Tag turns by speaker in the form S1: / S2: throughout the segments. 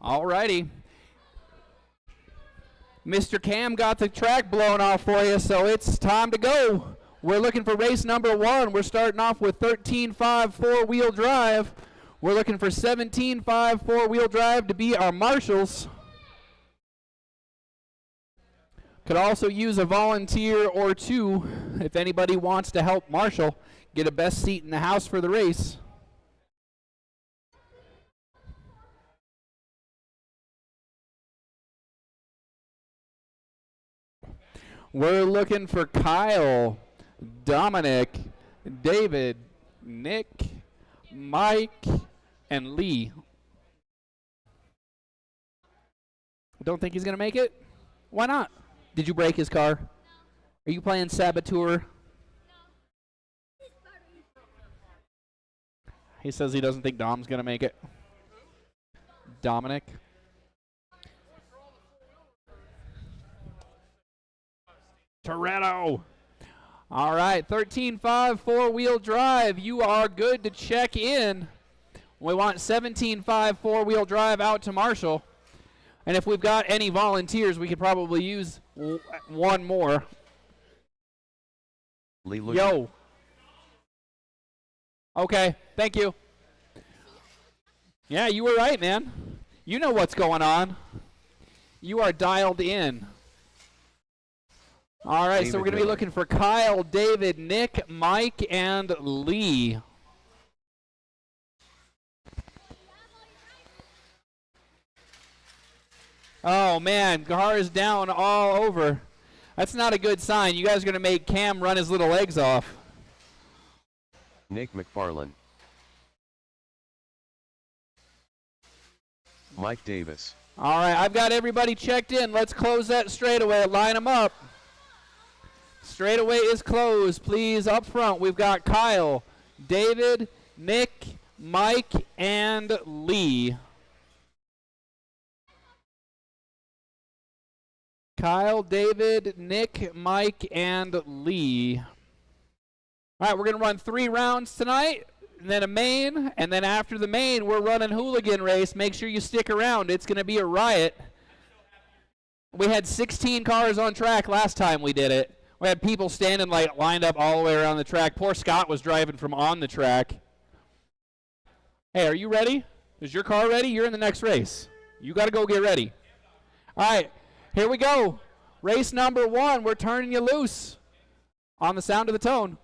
S1: All righty. Mr. Cam got the track blown off for you, so it's time to go. We're looking for race number 1. We're starting off with 13.5 four-wheel drive. We're looking for 17.5 four-wheel drive to be our marshals. Could also use a volunteer or two if anybody wants to help marshal get a best seat in the house for the race. We're looking for Kyle, Dominic, David, Nick, Mike, and Lee. Don't think he's going to make it? Why not? Did you break his car? Are you playing Saboteur? He says he doesn't think Dom's going to make it. Dominic. Toretto. All right, 13.5 four-wheel drive. You are good to check in. We want 17.5 four-wheel drive out to Marshall. And if we've got any volunteers, we could probably use one more. Yo. Okay, thank you. Yeah, you were right, man. You know what's going on. You are dialed in. All right, so we're going to be looking for Kyle, David, Nick, Mike, and Lee. Oh, man, car is down all over. That's not a good sign. You guys are going to make Cam run his little legs off.
S2: Nick McFarland. Mike Davis.
S1: All right, I've got everybody checked in. Let's close that straightaway. Line them up. Straightaway is closed. Please, up front, we've got Kyle, David, Nick, Mike, and Lee. Kyle, David, Nick, Mike, and Lee. All right, we're going to run 3 rounds tonight, and then a main, and then after the main, we're running hooligan race. Make sure you stick around. It's going to be a riot. We had 16 cars on track last time we did it. We had people standing lined up all the way around the track. Poor Scott was driving from on the track. Hey, are you ready? Is your car ready? You're in the next race. You got to go get ready. All right, here we go. Race number 1. We're turning you loose on the sound of the tone.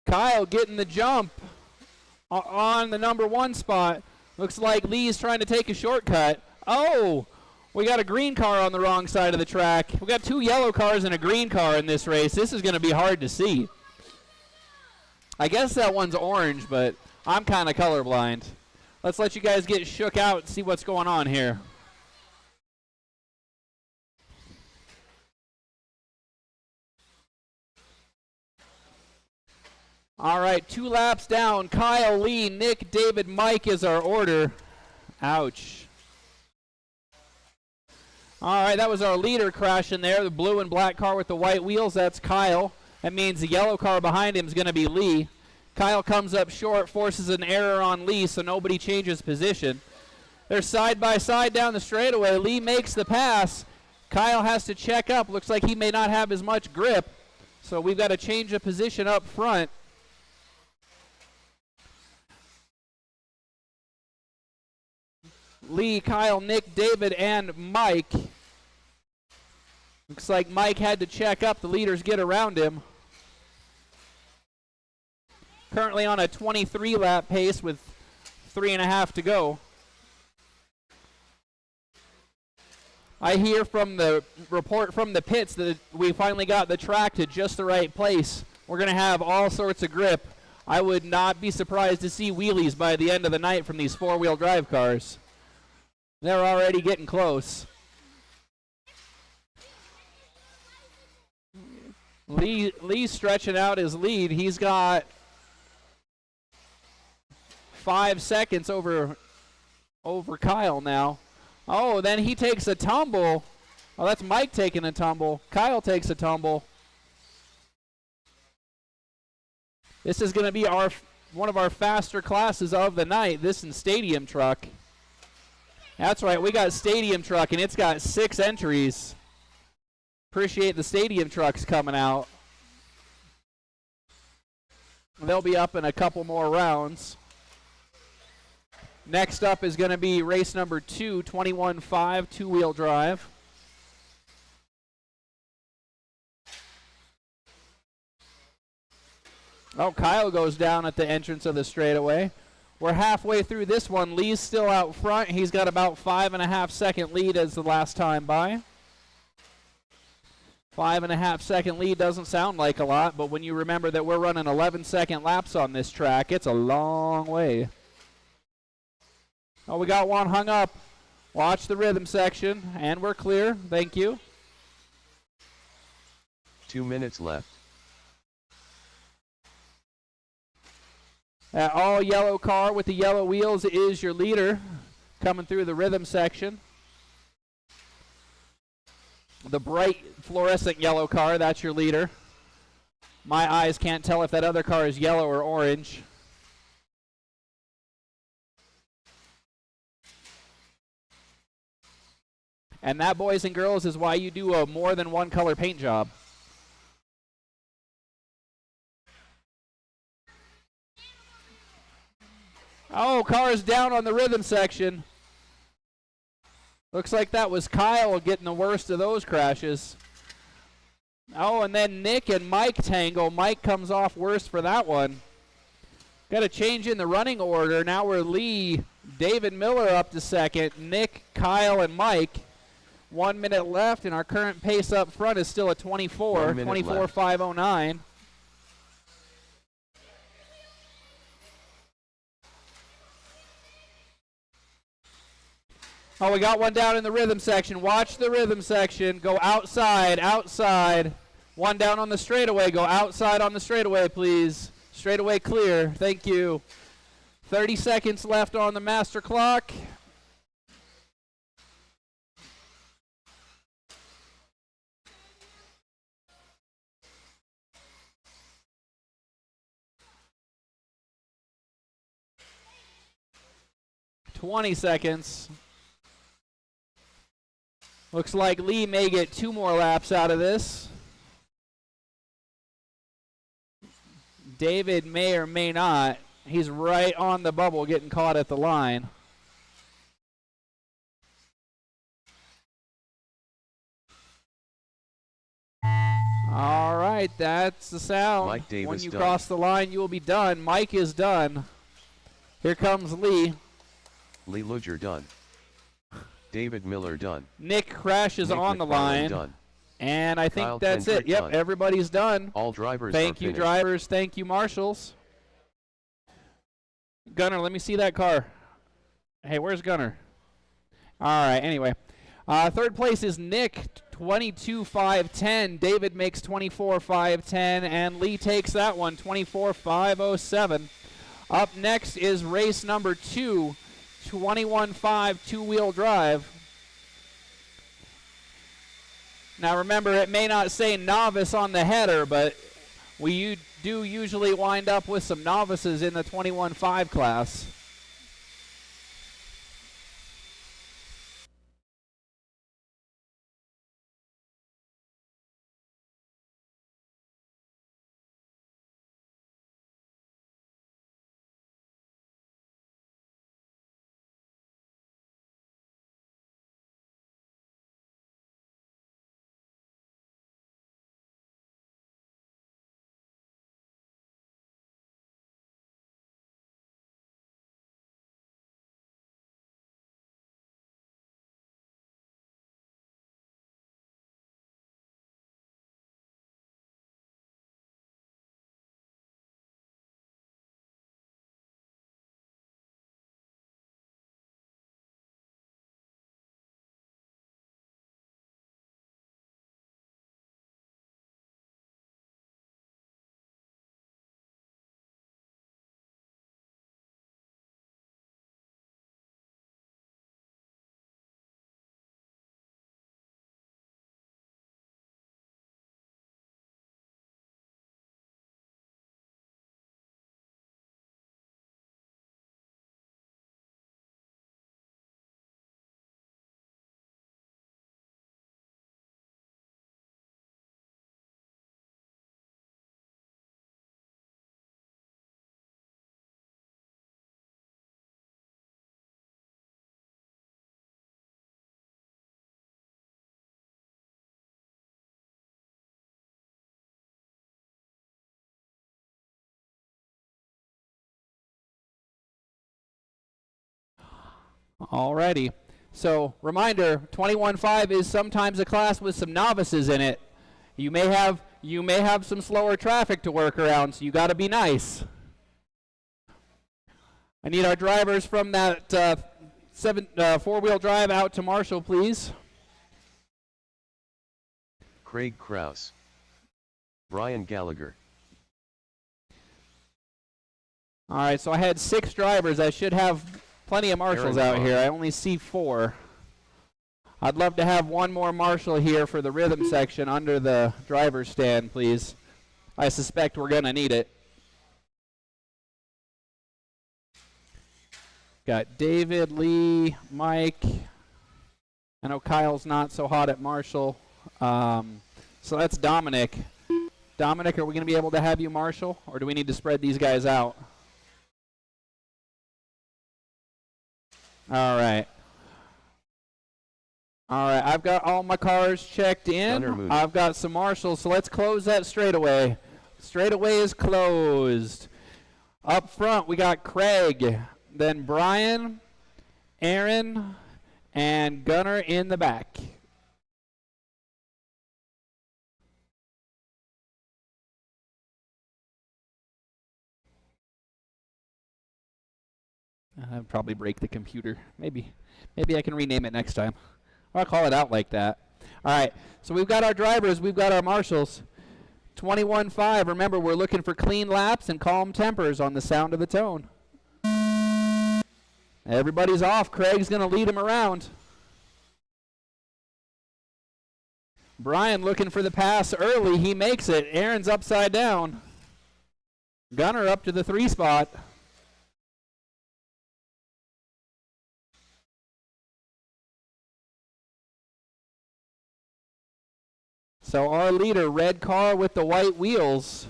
S1: Kyle getting the jump on the number 1 spot. Looks like Lee's trying to take a shortcut. Oh, we got a green car on the wrong side of the track. We got 2 yellow cars and a green car in this race. This is going to be hard to see. I guess that one's orange, but I'm kind of colorblind. Let's let you guys get shook out and see what's going on here. All right, 2 laps down. Kyle, Lee, Nick, David, Mike is our order. Ouch. All right, that was our leader crashing there, the blue and black car with the white wheels. That's Kyle. That means the yellow car behind him is going to be Lee. Kyle comes up short, forces an error on Lee, so nobody changes position. They're side by side down the straightaway. Lee makes the pass. Kyle has to check up. Looks like he may not have as much grip, so we've got to change a position up front. Lee, Kyle, Nick, David, and Mike. Looks like Mike had to check up. The leaders get around him. Currently on a 23-lap pace with 3.5 to go. I hear from the report from the pits that we finally got the track to just the right place. We're going to have all sorts of grip. I would not be surprised to see wheelies by the end of the night from these 4-wheel drive cars. They're already getting close. Lee's stretching out his lead. He's got 5 seconds over Kyle now. Oh, then he takes a tumble. Oh, that's Mike taking a tumble. Kyle takes a tumble. This is going to be our one of our faster classes of the night, this in Stadium Truck. That's right, we got Stadium Truck, and it's got 6 entries. Appreciate the Stadium Trucks coming out. They'll be up in a couple more rounds. Next up is going to be race number 2, 21.5, two-wheel drive. Oh, Kyle goes down at the entrance of the straightaway. We're halfway through this one. Lee's still out front. He's got about 5.5 second lead as the last time by. 5.5 second lead doesn't sound like a lot, but when you remember that we're running 11-second laps on this track, it's a long way. Oh, we got one hung up. Watch the rhythm section, and we're clear. Thank you.
S2: 2 minutes left.
S1: That all yellow car with the yellow wheels is your leader coming through the rhythm section. The bright fluorescent yellow car, that's your leader. My eyes can't tell if that other car is yellow or orange. And that, boys and girls, is why you do a more than one color paint job. Oh, car's down on the rhythm section. Looks like that was Kyle getting the worst of those crashes. Oh, and then Nick and Mike tangle. Mike comes off worst for that one. Got a change in the running order. Now we're Lee, David Miller up to second, Nick, Kyle, and Mike. 1 minute left, and our current pace up front is still at 24, 24.509. Oh, we got one down in the rhythm section. Watch the rhythm section. Go outside, outside. One down on the straightaway. Go outside on the straightaway, please. Straightaway clear. Thank you. 30 seconds left on the master clock. $20 seconds. Looks like Lee may get 2 more laps out of this. David may or may not. He's right on the bubble getting caught at the line. All right, that's the sound.
S2: Mike Davis
S1: when you
S2: done.
S1: cross the line, you will be done. Mike is done. Here comes Lee.
S2: Lee Luger done. David Miller done.
S1: Nick crashes
S2: Nick
S1: on the
S2: McFarland
S1: line.
S2: Done.
S1: And I think
S2: Kyle
S1: that's
S2: Kendrick
S1: it. Yep,
S2: done.
S1: everybody's done.
S2: All drivers
S1: Thank
S2: are
S1: you,
S2: finished.
S1: drivers. Thank you, marshals. Gunner, let me see that car. Hey, where's Gunner? All right, anyway. Third place is Nick, 22.510. David makes 24.510, and Lee takes that one, 24.507. Up next is race number 2, 21.5 two-wheel drive. Now remember, it may not say novice on the header, but we do usually wind up with some novices in the 21.5 class. Alrighty. So reminder, 21.5 is sometimes a class with some novices in it. You may have some slower traffic to work around, so you got to be nice. I need our drivers from that four-wheel drive out to Marshall, please.
S2: Craig Krause. Brian Gallagher.
S1: All right, so I had 6 drivers. I should have plenty of marshals out here. I only see 4. I'd love to have one more marshal here for the rhythm section under the driver's stand, please. I suspect we're going to need it. Got David, Lee, Mike. I know Kyle's not so hot at marshal. So that's Dominic. Dominic, are we going to be able to have you marshal, or do we need to spread these guys out? All right. All right, I've got all my cars checked in. I've got some marshals, so let's close that straightaway. Straightaway is closed. Up front, we got Craig, then Brian, Aaron, and Gunnar in the back. I'll probably break the computer. Maybe I can rename it next time. I'll call it out like that. All right, so we've got our drivers, we've got our marshals. 21.5, remember we're looking for clean laps and calm tempers on the sound of the tone. Everybody's off. Craig's going to lead him around. Brian looking for the pass early. He makes it. Aaron's upside down. Gunnar up to the 3 spot. So our leader, red car with the white wheels.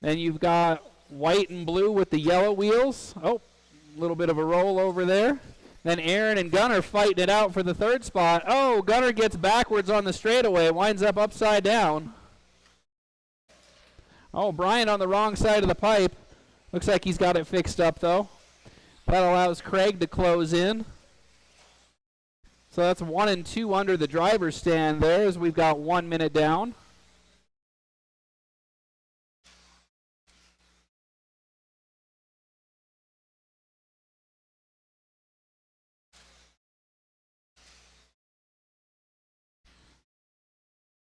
S1: Then you've got white and blue with the yellow wheels. Oh, a little bit of a roll over there. Then Aaron and Gunnar fighting it out for the 3rd spot. Oh, Gunnar gets backwards on the straightaway, winds up upside down. Oh, Brian on the wrong side of the pipe. Looks like he's got it fixed up, though. That allows Craig to close in. So that's 1 and 2 under the driver's stand there as we've got 1 minute down.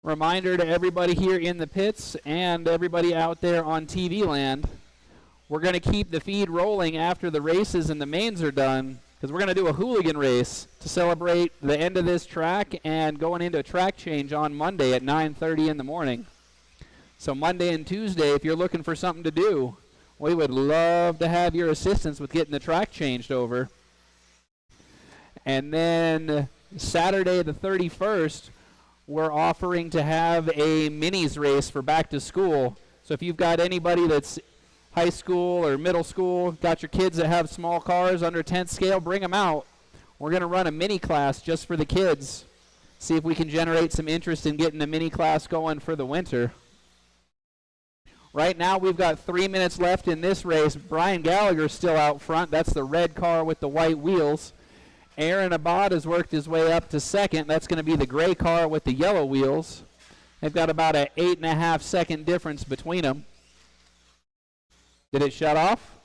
S1: Reminder to everybody here in the pits and everybody out there on TV land, we're going to keep the feed rolling after the races and the mains are done, because we're going to do a hooligan race to celebrate the end of this track and going into a track change on Monday at 9:30 in the morning. So Monday and Tuesday, if you're looking for something to do, we would love to have your assistance with getting the track changed over. And then Saturday the 31st, we're offering to have a minis race for back to school. So if you've got anybody that's high school or middle school, got your kids that have small cars under 10th scale, bring them out. We're going to run a mini class just for the kids. See if we can generate some interest in getting a mini class going for the winter. Right now we've got 3 minutes left in this race. Brian Gallagher's still out front. That's the red car with the white wheels. Aaron Abad has worked his way up to 2nd. That's going to be the gray car with the yellow wheels. They've got about an 8.5 second difference between them. Did it shut off?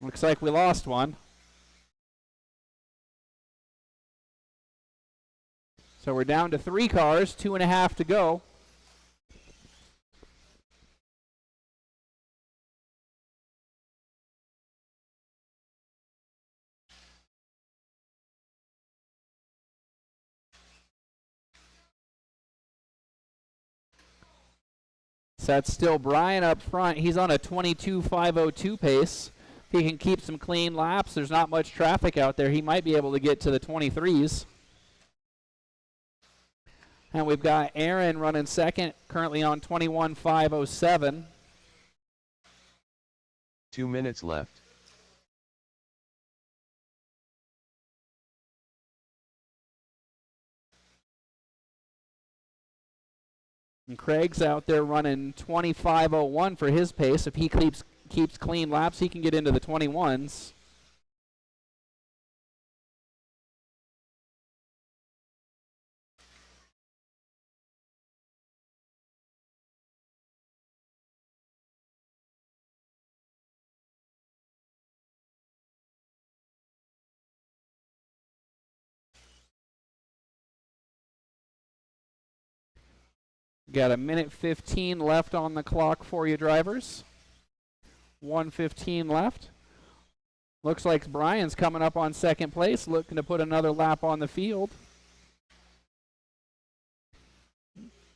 S1: Looks like we lost one. So we're down to 3 cars, 2.5 to go. So that's still Brian up front. He's on a 22.502 pace. If he can keep some clean laps, there's not much traffic out there. He might be able to get to the 23s. And we've got Aaron running 2nd, currently on 21.507.
S2: 2 minutes left.
S1: And Craig's out there running 25.01 for his pace. If he keeps clean laps, he can get into the 21s. Got a minute 15 left on the clock for you drivers. 1:15 left. Looks like Brian's coming up on second place, looking to put another lap on the field.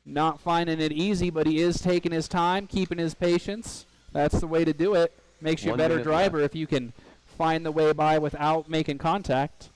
S1: Not finding it easy, but he is taking his time, keeping his patience. That's the way to do it. Makes you a better driver if you can find the way by without making contact.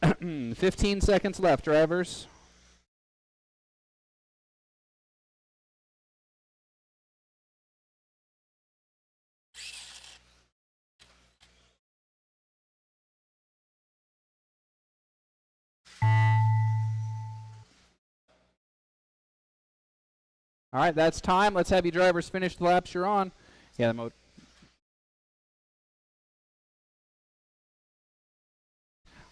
S1: 15 seconds left, drivers. All right, that's time. Let's have you drivers finish the laps you're on. Yeah, the mode.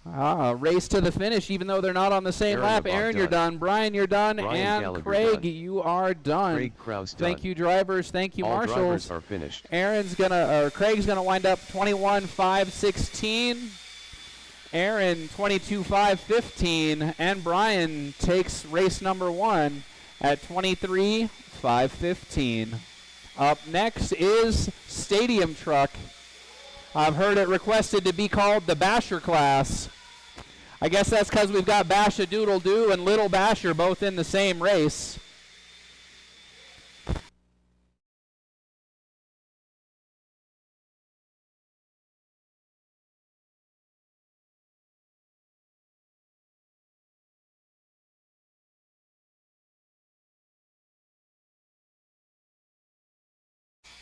S1: Race to the finish, even though they're not on the same lap. Aaron, you're done. Brian, you're done. And
S2: Gallagher
S1: Craig,
S2: done.
S1: you are done.
S2: Craig Krause
S1: Thank
S2: done.
S1: you, drivers. Thank you,
S2: All
S1: marshals.
S2: drivers are finished.
S1: Craig's gonna wind up 21.516. Aaron 22.515, and Brian takes race number 1 at 23.515. Up next is Stadium Truck. I've heard it requested to be called the Basher class. I guess that's because we've got Basha Doodle Doo and Little Basher both in the same race.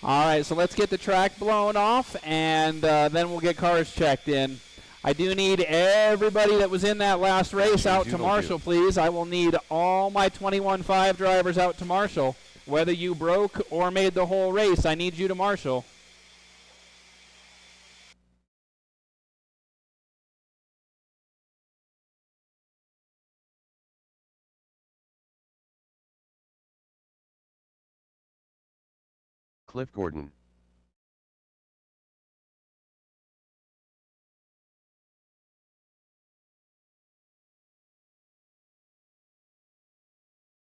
S1: All right, so let's get the track blown off, and then we'll get cars checked in. I do need everybody that was in that last race out to Marshall, please. I will need all my 21.5 drivers out to Marshall. Whether you broke or made the whole race, I need you to Marshall.
S2: Cliff Gordon.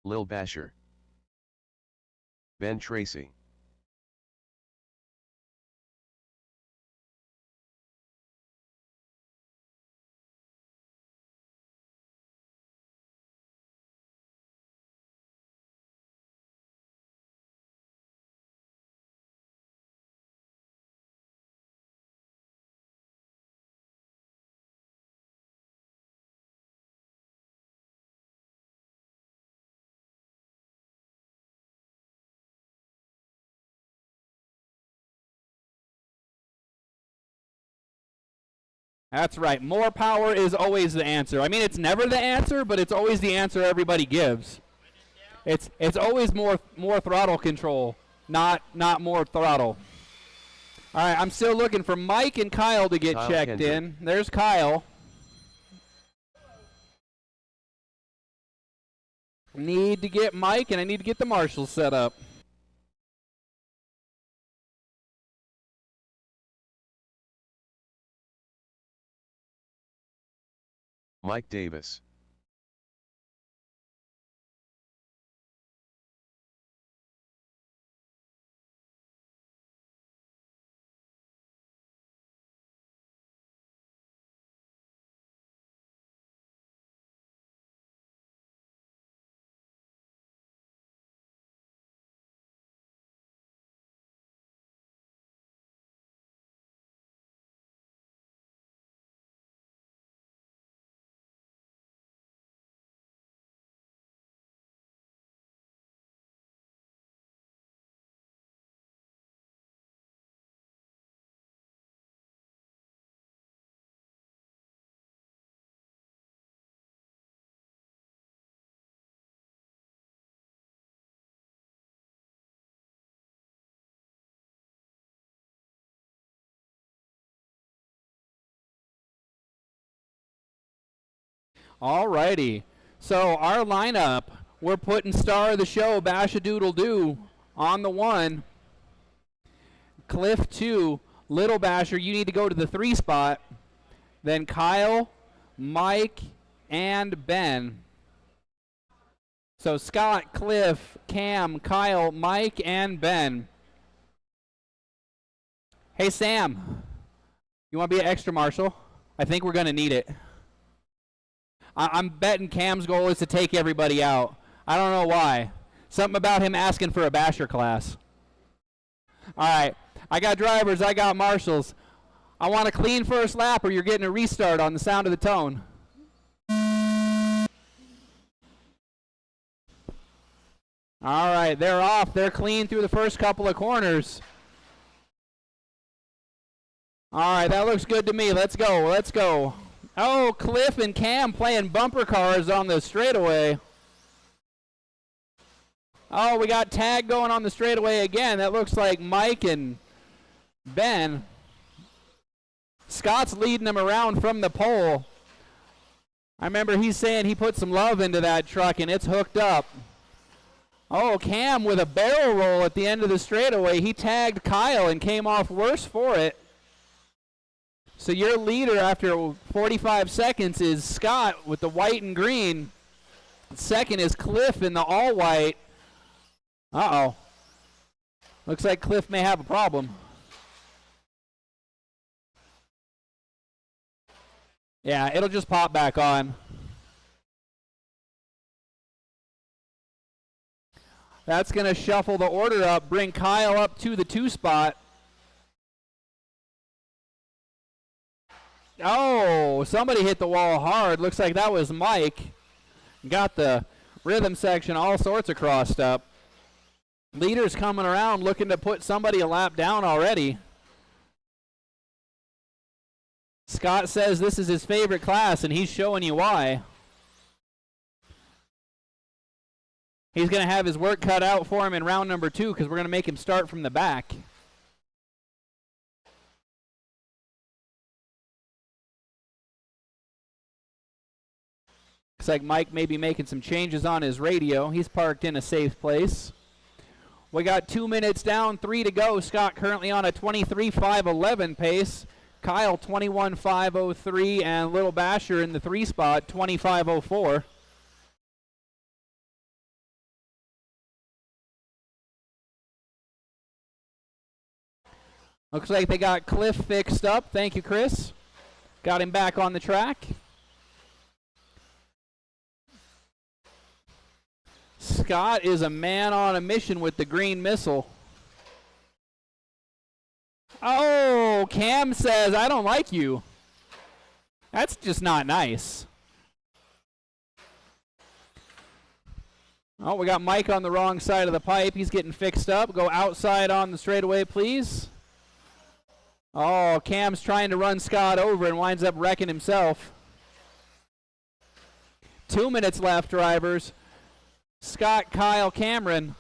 S2: Lil Basher. Ben Tracy.
S1: That's right. More power is always the answer. I mean, it's never the answer, but it's always the answer everybody gives. It's always more throttle control, not more throttle. All right, I'm still looking for Mike and Kyle to get checked in. There's Kyle. Need to get Mike, and I need to get the marshals set up.
S2: Mike Davis.
S1: All righty. So our lineup, we're putting star of the show, Bash-a-Doodle-Doo, on the 1. Cliff 2. Little Basher, you need to go to the 3 spot. Then Kyle, Mike, and Ben. So Scott, Cliff, Cam, Kyle, Mike, and Ben. Hey, Sam, you want to be an extra marshal? I think we're going to need it. I'm betting Cam's goal is to take everybody out. I don't know why. Something about him asking for a basher class. All right, I got drivers, I got marshals. I want a clean first lap or you're getting a restart on the sound of the tone. All right, they're off. They're clean through the first couple of corners. All right, that looks good to me. Let's go, let's go. Oh, Cliff and Cam playing bumper cars on the straightaway. Oh, we got tag going on the straightaway again. That looks like Mike and Ben. Scott's leading them around from the pole. I remember he's saying he put some love into that truck and it's hooked up. Oh, Cam with a barrel roll at the end of the straightaway. He tagged Kyle and came off worse for it. So your leader after 45 seconds is Scott with the white and green. Second is Cliff in the all white. Uh-oh. Looks like Cliff may have a problem. Yeah, it'll just pop back on. That's going to shuffle the order up, bring Kyle up to the 2 spot. Oh, somebody hit the wall hard. Looks like that was Mike. Got the rhythm section all sorts of crossed up. Leaders coming around looking to put somebody a lap down already. Scott says this is his favorite class, and he's showing you why. He's going to have his work cut out for him in round number 2 because we're going to make him start from the back. Looks like Mike may be making some changes on his radio. He's parked in a safe place. We got 2 minutes down, 3 to go. Scott currently on a 23.511 pace. Kyle 21.503 and Little Basher in the 3 spot 25.04. Looks like they got Cliff fixed up. Thank you, Chris. Got him back on the track. Scott is a man on a mission with the green missile. Oh, Cam says, I don't like you. That's just not nice. Oh, we got Mike on the wrong side of the pipe. He's getting fixed up. Go outside on the straightaway, please. Oh, Cam's trying to run Scott over and winds up wrecking himself. 2 minutes left, drivers. Scott, Kyle, Cameron.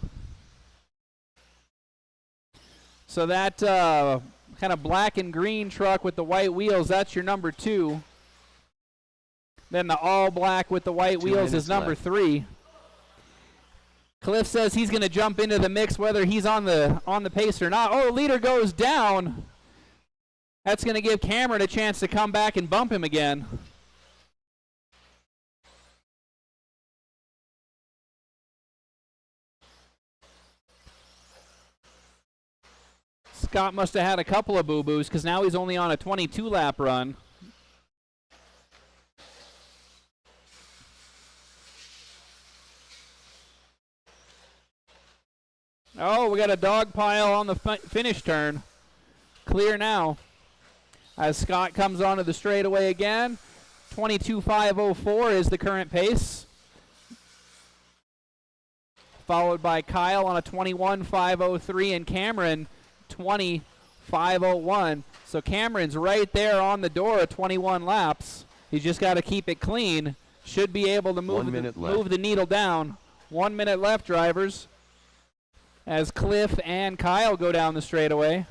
S1: So that kind of black and green truck with the white wheels, that's your number 2. Then the all black with the white wheels is number 3. Cliff says he's going to jump into the mix whether he's on the pace or not. Oh, leader goes down. That's going to give Cameron a chance to come back and bump him again. Scott must have had a couple of boo-boos because now he's only on a 22-lap run. Oh, we got a dog pile on the finish turn. Clear now. As Scott comes onto the straightaway again. 22.504 is the current pace. Followed by Kyle on a 21.503 and Cameron 20.501. So Cameron's right there on the door at 21 laps. He's just got to keep it clean. Should be able to move the needle down. 1 minute left, drivers. As Cliff and Kyle go down the straightaway.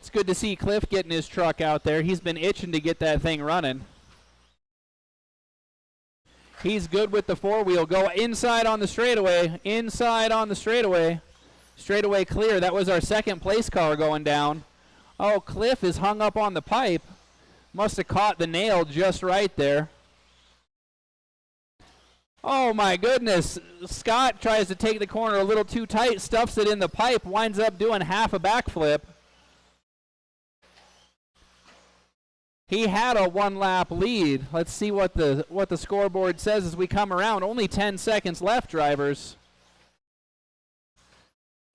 S1: It's good to see Cliff getting his truck out there. He's been itching to get that thing running. He's good with the four-wheel. Go inside on the straightaway. Inside on the straightaway. Straightaway clear. That was our second place car going down. Oh, Cliff is hung up on the pipe. Must have caught the nail just right there. Oh, my goodness. Scott tries to take the corner a little too tight, stuffs it in the pipe, winds up doing half a backflip. He had a one-lap lead. Let's see what the scoreboard says as we come around. Only 10 seconds left, drivers.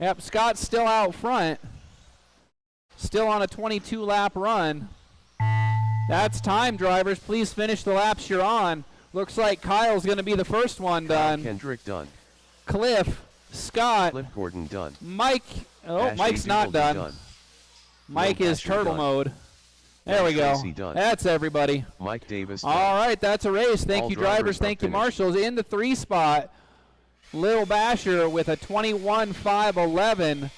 S1: Yep, Scott's still out front. Still on a 22-lap run. That's time, drivers. Please finish the laps you're on. Looks like Kyle's going to be the first one done.
S2: Kendrick done.
S1: Cliff, Scott.
S2: Cliff Gordon done.
S1: Mike. Oh,
S2: Ashley
S1: Mike's not done. Mike
S2: Will
S1: is
S2: Ashley
S1: turtle
S2: done.
S1: mode. There we go.
S2: Done.
S1: That's everybody.
S2: Mike Davis done.
S1: All right, that's a race. Thank
S2: All
S1: you, drivers. Thank you,
S2: finished.
S1: marshals. In the 3 spot, Lil Basher with a 21.511.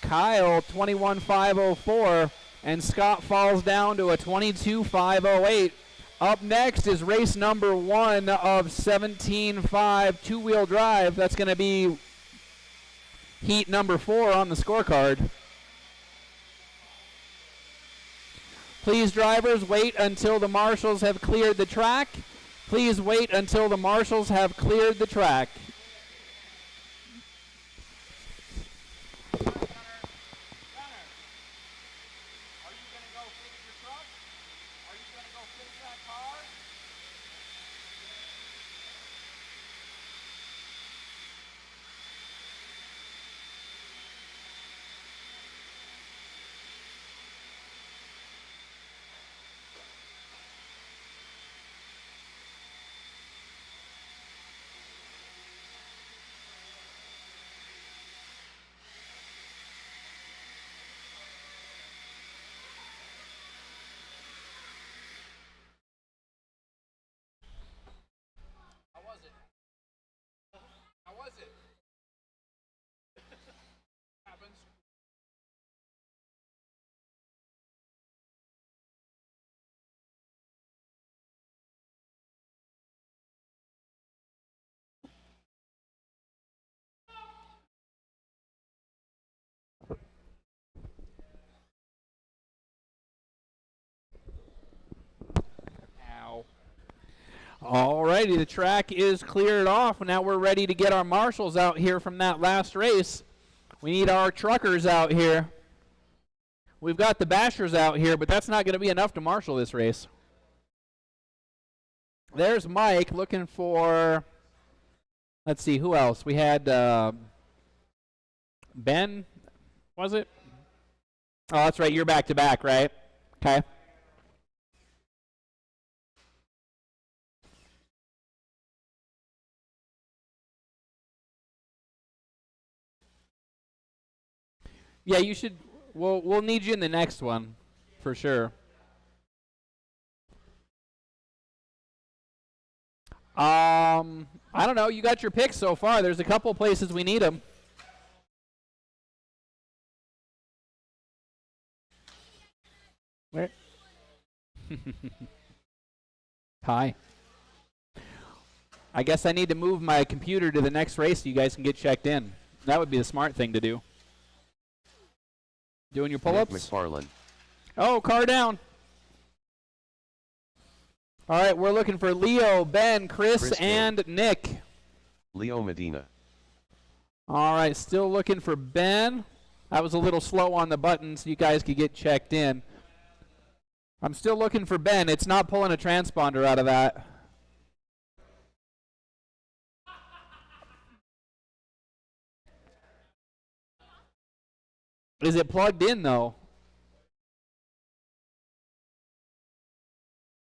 S1: Kyle, 21.504. And Scott falls down to a 22.508. Up next is race number 1 of 17.5 two-wheel drive. That's going to be heat number 4 on the scorecard. Please, drivers, wait until the marshals have cleared the track. Please wait until the marshals have cleared the track. All righty, the track is cleared off. Now we're ready to get our marshals out here from that last race. We need our truckers out here. We've got the bashers out here, but that's not going to be enough to marshal this race. There's Mike looking for, let's see, who else? We had Ben, was it? Oh, that's right, you're back-to-back, right? Okay. Yeah, you should. We'll need you in the next one, for sure. I don't know. You got your picks so far. There's a couple places we need them. Where? Hi. I guess I need to move my computer to the next race so you guys can get checked in. That would be the smart thing to do. Doing your pull-ups?
S2: McFarland.
S1: Oh, car down. All right, we're looking for Leo, Ben, Chris and Nick.
S2: Leo Medina.
S1: All right, still looking for Ben. I was a little slow on the button so you guys could get checked in. I'm still looking for Ben. It's not pulling a transponder out of that. Is it plugged in, though?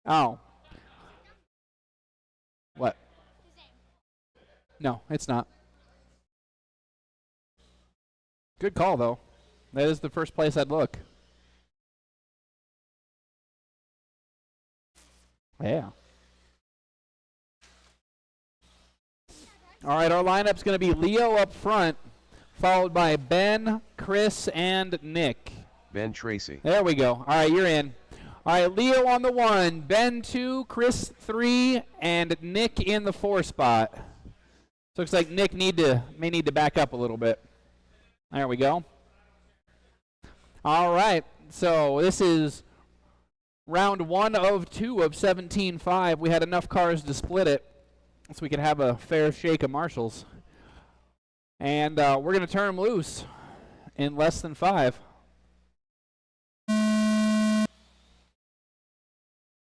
S1: Oh. What? No, it's not. Good call, though. That is the first place I'd look. Yeah. All right, our lineup's going to be Leo up front, followed by Ben, Chris, and Nick.
S2: Ben Tracy.
S1: There we go. All right, you're in. All right, Leo on the 1, Ben 2, Chris 3, and Nick in the 4 spot. So looks like Nick may need to back up a little bit. There we go. All right, so this is round 1 of 2 of 17.5. We had enough cars to split it so we could have a fair shake of marshals. And we're going to turn them loose in less than 5.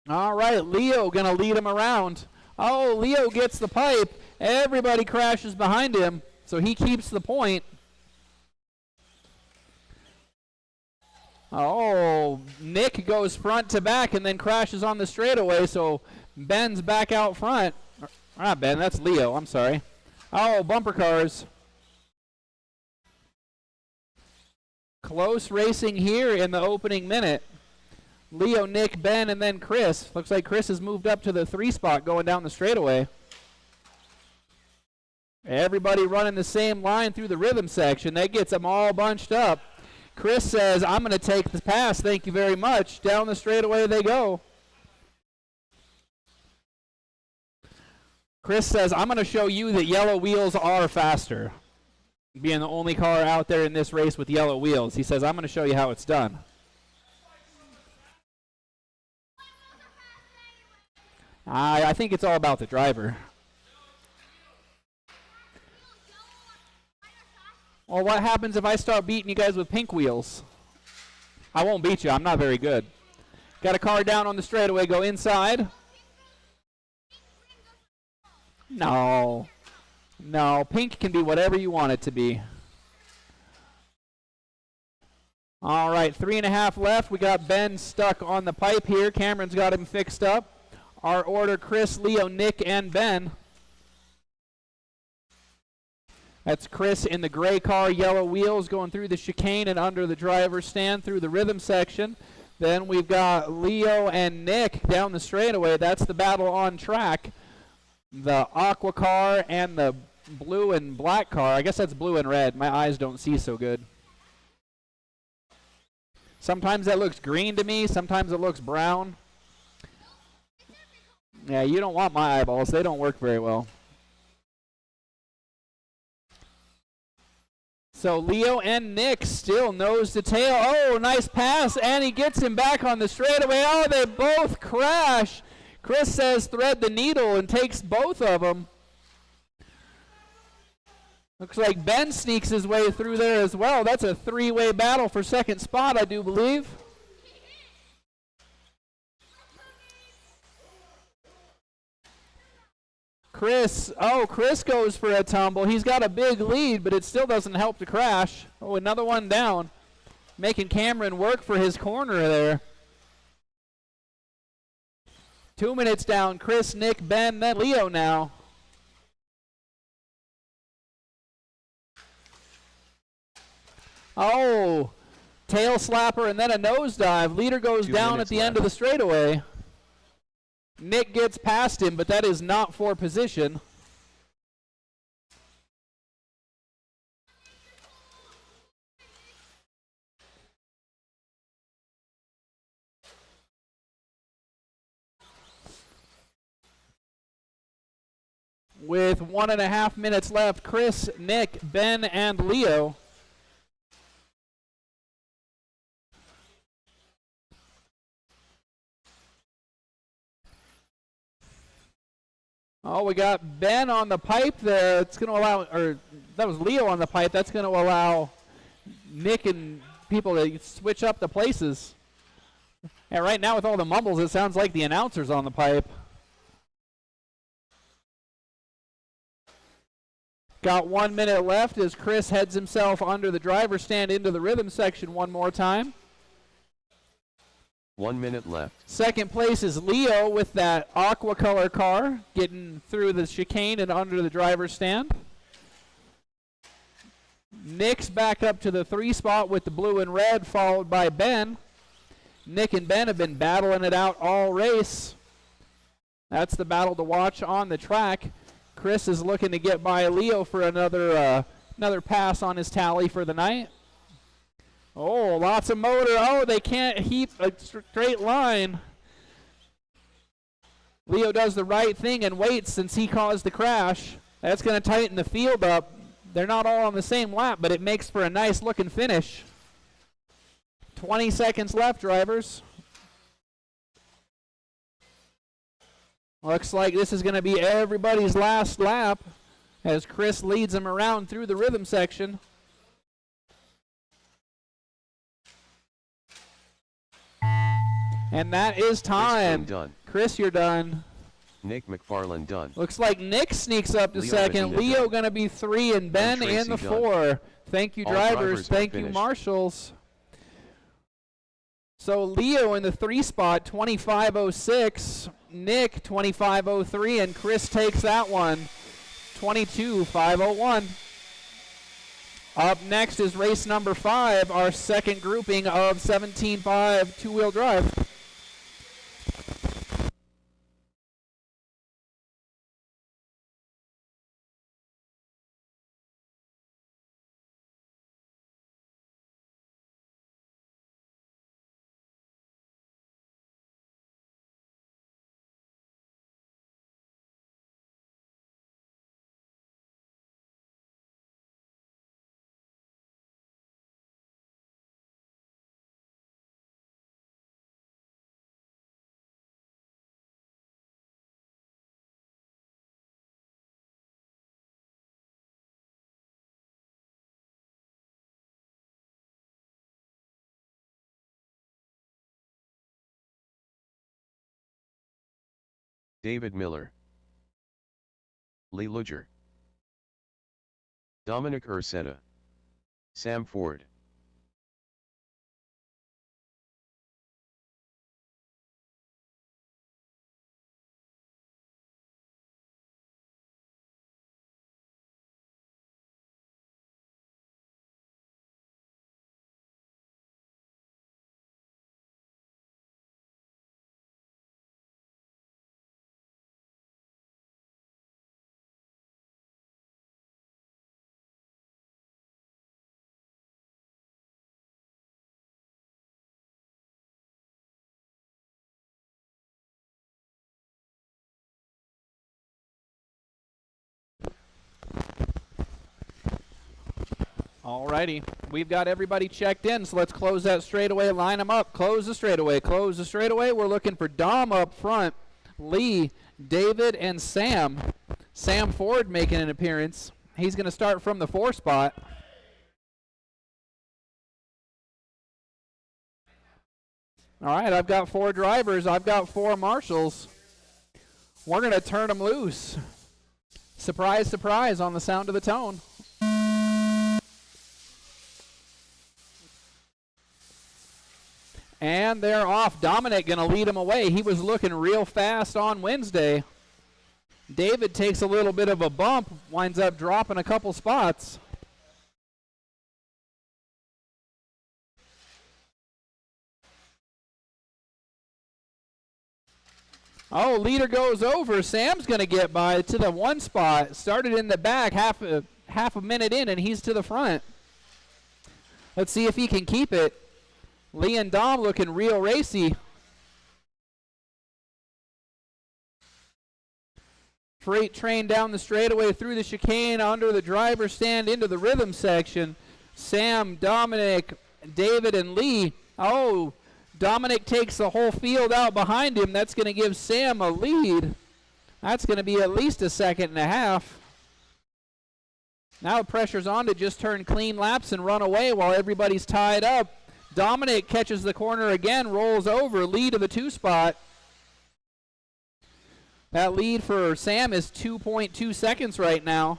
S1: All right, Leo going to lead him around. Oh, Leo gets the pipe. Everybody crashes behind him, so he keeps the point. Oh, Nick goes front to back and then crashes on the straightaway, so Ben's back out front. Not Ben, that's Leo, I'm sorry. Oh, bumper cars. Close racing here in the opening minute. Leo, Nick, Ben, and then Chris. Looks like Chris has moved up to the 3 spot going down the straightaway. Everybody running the same line through the rhythm section. That gets them all bunched up. Chris says, I'm going to take the pass, thank you very much. Down the straightaway they go. Chris says, I'm going to show you that yellow wheels are faster. Being the only car out there in this race with yellow wheels. He says, I'm going to show you how it's done. I think it's all about the driver. Well, what happens if I start beating you guys with pink wheels? I won't beat you. I'm not very good. Got a car down on the straightaway. Go inside. No. No, pink can be whatever you want it to be. All right, 3.5 left. We got Ben stuck on the pipe here. Cameron's got him fixed up. Our order, Chris, Leo, Nick, and Ben. That's Chris in the gray car, yellow wheels, going through the chicane and under the driver's stand through the rhythm section. Then we've got Leo and Nick down the straightaway. That's the battle on track. The aqua car and the blue and black car. I guess that's blue and red. My eyes don't see so good. Sometimes that looks green to me. Sometimes it looks brown. Yeah, you don't want my eyeballs. They don't work very well. So Leo and Nick still nose to tail. Oh, nice pass, and he gets him back on the straightaway. Oh, they both crash. Chris says thread the needle and takes both of them. Looks like Ben sneaks his way through there as well. That's a 3-way battle for second spot, I do believe. Chris goes for a tumble. He's got a big lead, but it still doesn't help to crash. Oh, another one down. Making Cameron work for his corner there. 2 minutes down. Chris, Nick, Ben, then Leo now. Oh, tail slapper and then a nosedive. Leader goes down at the end of the straightaway. Nick gets past him, but that is not for position. With 1.5 minutes left, Chris, Nick, Ben, and Leo. Oh, we got Ben on the pipe there. It's going to allow, or that was Leo on the pipe. That's going to allow Nick and people to switch up the places. And right now with all the mumbles, it sounds like the announcer's on the pipe. Got 1 minute left as Chris heads himself under the driver's stand into the rhythm section one more time.
S2: 1 minute left. Second
S1: place is Leo with that aqua color car getting through the chicane and under the driver's stand. Nick's back up to the 3 spot with the blue and red, followed by Ben. Nick and Ben have been battling it out all race. That's the battle to watch on the track. Chris is looking to get by Leo for another pass on his tally for the night. Oh, lots of motor. Oh, they can't heap a straight line. Leo does the right thing and waits since he caused the crash. That's going to tighten the field up. They're not all on the same lap, but it makes for a nice looking finish. 20 seconds left, drivers. Looks like this is going to be everybody's last lap as Chris leads them around through the rhythm section. And that is time. Chris, you're done.
S2: Nick McFarland done.
S1: Looks like Nick sneaks up to second. Leo going to be 3 and Ben in the 4. Thank you, drivers. Thank you, marshals. So Leo in the 3 spot, 25:06. Nick, 25:03. And Chris takes that one, 22:501. Up next is race number 5, our second grouping of 17.5 two-wheel drive.
S2: David Miller, Lee Luger, Dominic Ursetta, Sam Ford.
S1: Alrighty, we've got everybody checked in, so let's close that straightaway, line them up, close the straightaway, close the straightaway. We're looking for Dom up front, Lee, David, and Sam. Sam Ford making an appearance. He's going to start from the 4 spot. All right, I've got 4 drivers. I've got 4 marshals. We're going to turn them loose. Surprise, surprise on the sound of the tone. And they're off. Dominic going to lead him away. He was looking real fast on Wednesday. David takes a little bit of a bump, winds up dropping a couple spots. Oh, leader goes over. Sam's going to get by to the 1 spot. Started in the back, half a minute in, and he's to the front. Let's see if he can keep it. Lee and Dom looking real racy. Freight train down the straightaway through the chicane, under the driver's stand, into the rhythm section. Sam, Dominic, David, and Lee. Oh, Dominic takes the whole field out behind him. That's going to give Sam a lead. That's going to be at least a second and a half. Now the pressure's on to just turn clean laps and run away while everybody's tied up. Dominic catches the corner again, rolls over, lead to the 2 spot. That lead for Sam is 2.2 seconds right now.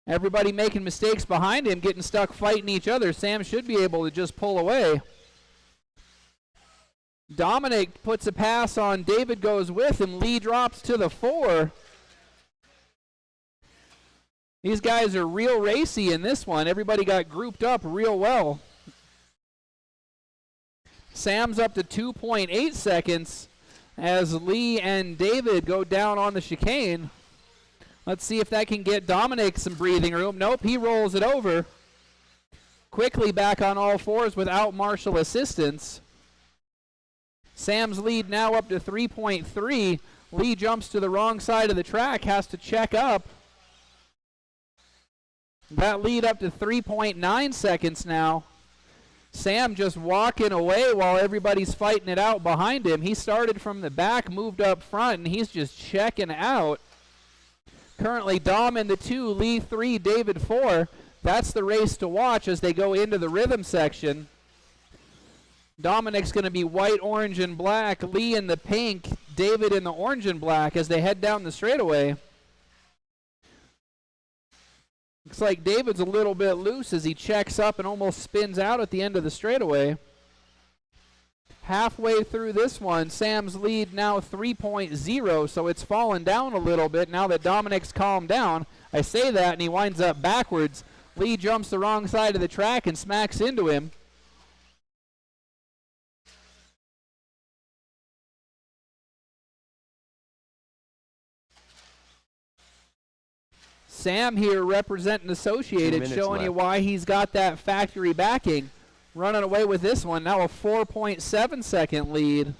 S1: Everybody making mistakes behind him, getting stuck fighting each other. Sam should be able to just pull away. Dominic puts a pass on, David goes with him, Lee drops to the 4. These guys are real racy in this one. Everybody got grouped up real well. Sam's up to 2.8 seconds as Lee and David go down on the chicane. Let's see if that can get Dominic some breathing room. Nope, he rolls it over. quickly back on all fours without Marshall assistance. Sam's lead now up to 3.3. Lee jumps to the wrong side of the track, has to check up. That lead up to 3.9 seconds now. Sam just walking away while everybody's fighting it out behind him. He started from the back, moved up front, and he's just checking out. Currently Dom in the 2, Lee 3, David 4. That's the race to watch as they go into the rhythm section. Dominic's going to be white, orange, and black. Lee in the pink, David in the orange and black as they head down the straightaway. Looks like David's a little bit loose as he checks up and almost spins out at the end of the straightaway. Halfway through this one, Sam's lead now 3.0, so it's fallen down a little bit now that Dominic's calmed down. I say that and he winds up backwards. Lee jumps the wrong side of the track and smacks into him. Sam here representing Associated, showing you why he's got that factory backing. Running away with this one, now a 4.7 second lead.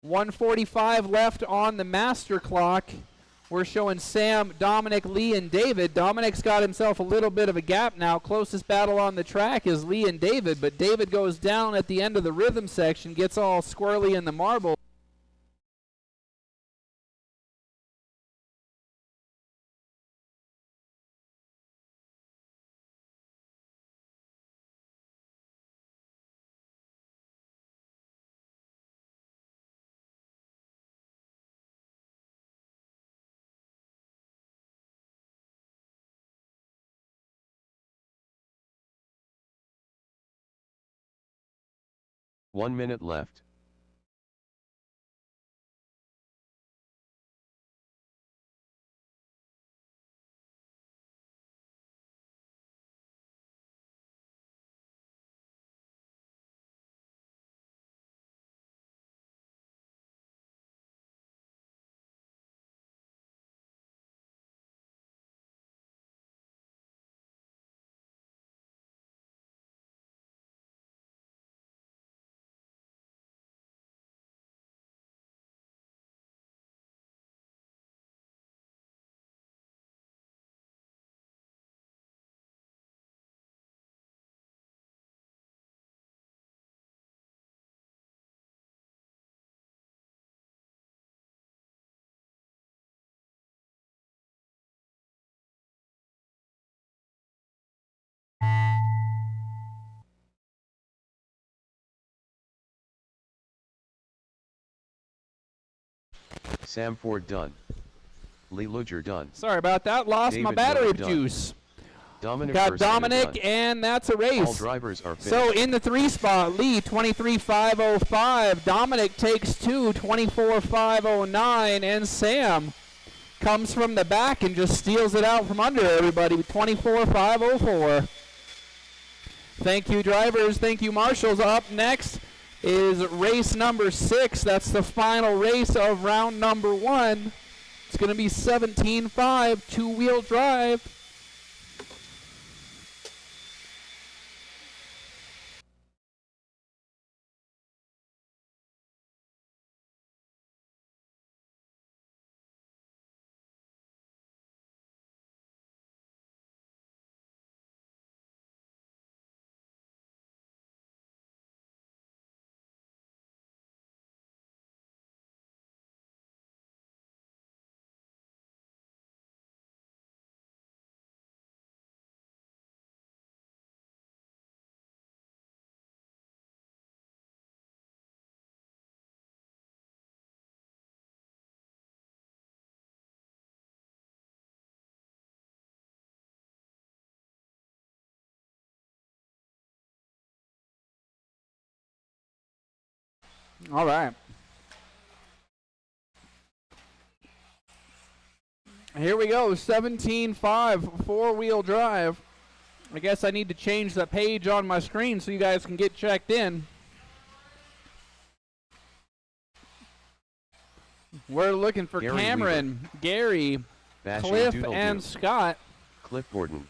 S1: .145 left on the master clock. We're showing Sam, Dominic, Lee, and David. Dominic's got himself a little bit of a gap now. Closest battle on the track is Lee and David, but David goes down at the end of the rhythm section, gets all squirrely in the marble.
S2: One minute left. Sam Ford done. Lee Luger done.
S1: Sorry about that. Lost
S2: David
S1: my battery
S2: done.
S1: juice.
S2: Dominic
S1: Got Dominic, and that's a race.
S2: All drivers are finished.
S1: So in the 3 spot, Lee 23.505. Dominic takes 2, 24.509, and Sam comes from the back and just steals it out from under everybody with 24.504. Thank you, drivers. Thank you, marshals. Up next is race number 6. That's the final race of round number 1. It's going to be 17.5, two-wheel drive. All right. Here we go, 17.5, four-wheel drive. I guess I need to change the page on my screen so you guys can get checked in. We're looking for
S2: Gary
S1: Cameron, Gary,
S2: Bashing
S1: Cliff,
S2: Doodle
S1: and
S2: Doo.
S1: Scott.
S2: Cliff Gordon.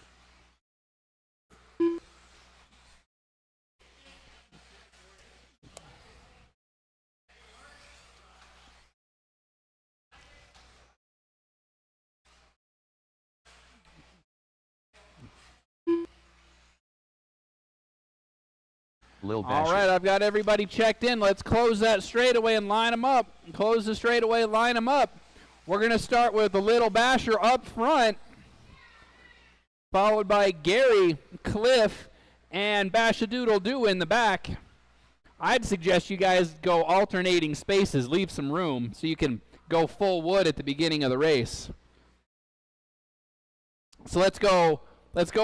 S2: Lil Basher.
S1: All right, I've got everybody checked in. Let's close that straightaway and line them up. Close the straightaway, line them up. We're going to start with the Little Basher up front, followed by Gary, Cliff, and Bashadoodle Doo in the back. I'd suggest you guys go alternating spaces, leave some room so you can go full wood at the beginning of the race. So let's go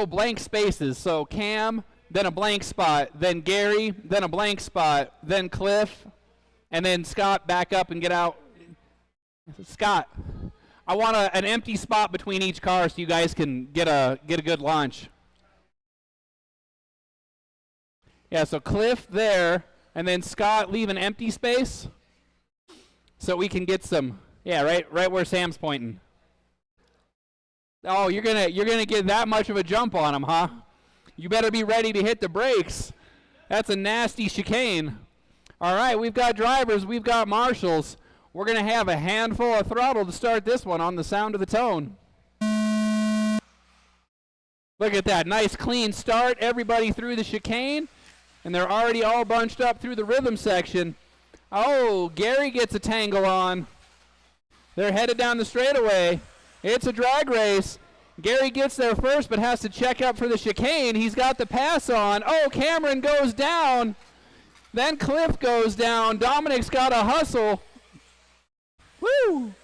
S1: blank spaces. So Cam, then a blank spot, then Gary, then a blank spot, then Cliff, and then Scott back up and get out. Scott, I want an empty spot between each car so you guys can get a good launch. Yeah, so Cliff there, and then Scott leave an empty space so we can get some. Yeah, right where Sam's pointing. Oh, you're gonna get that much of a jump on him, huh? You better be ready to hit the brakes. That's a nasty chicane. All right, we've got drivers, we've got marshals. We're going to have a handful of throttle to start this one on the sound of the tone. Look at that, nice clean start. Everybody through the chicane, and they're already all bunched up through the rhythm section. Oh, Gary gets a tangle on. They're headed down the straightaway. It's a drag race. Gary gets there first, but has to check up for the chicane. He's got the pass on. Oh, Cameron goes down. Then Cliff goes down. Dominic's got a hustle. Woo!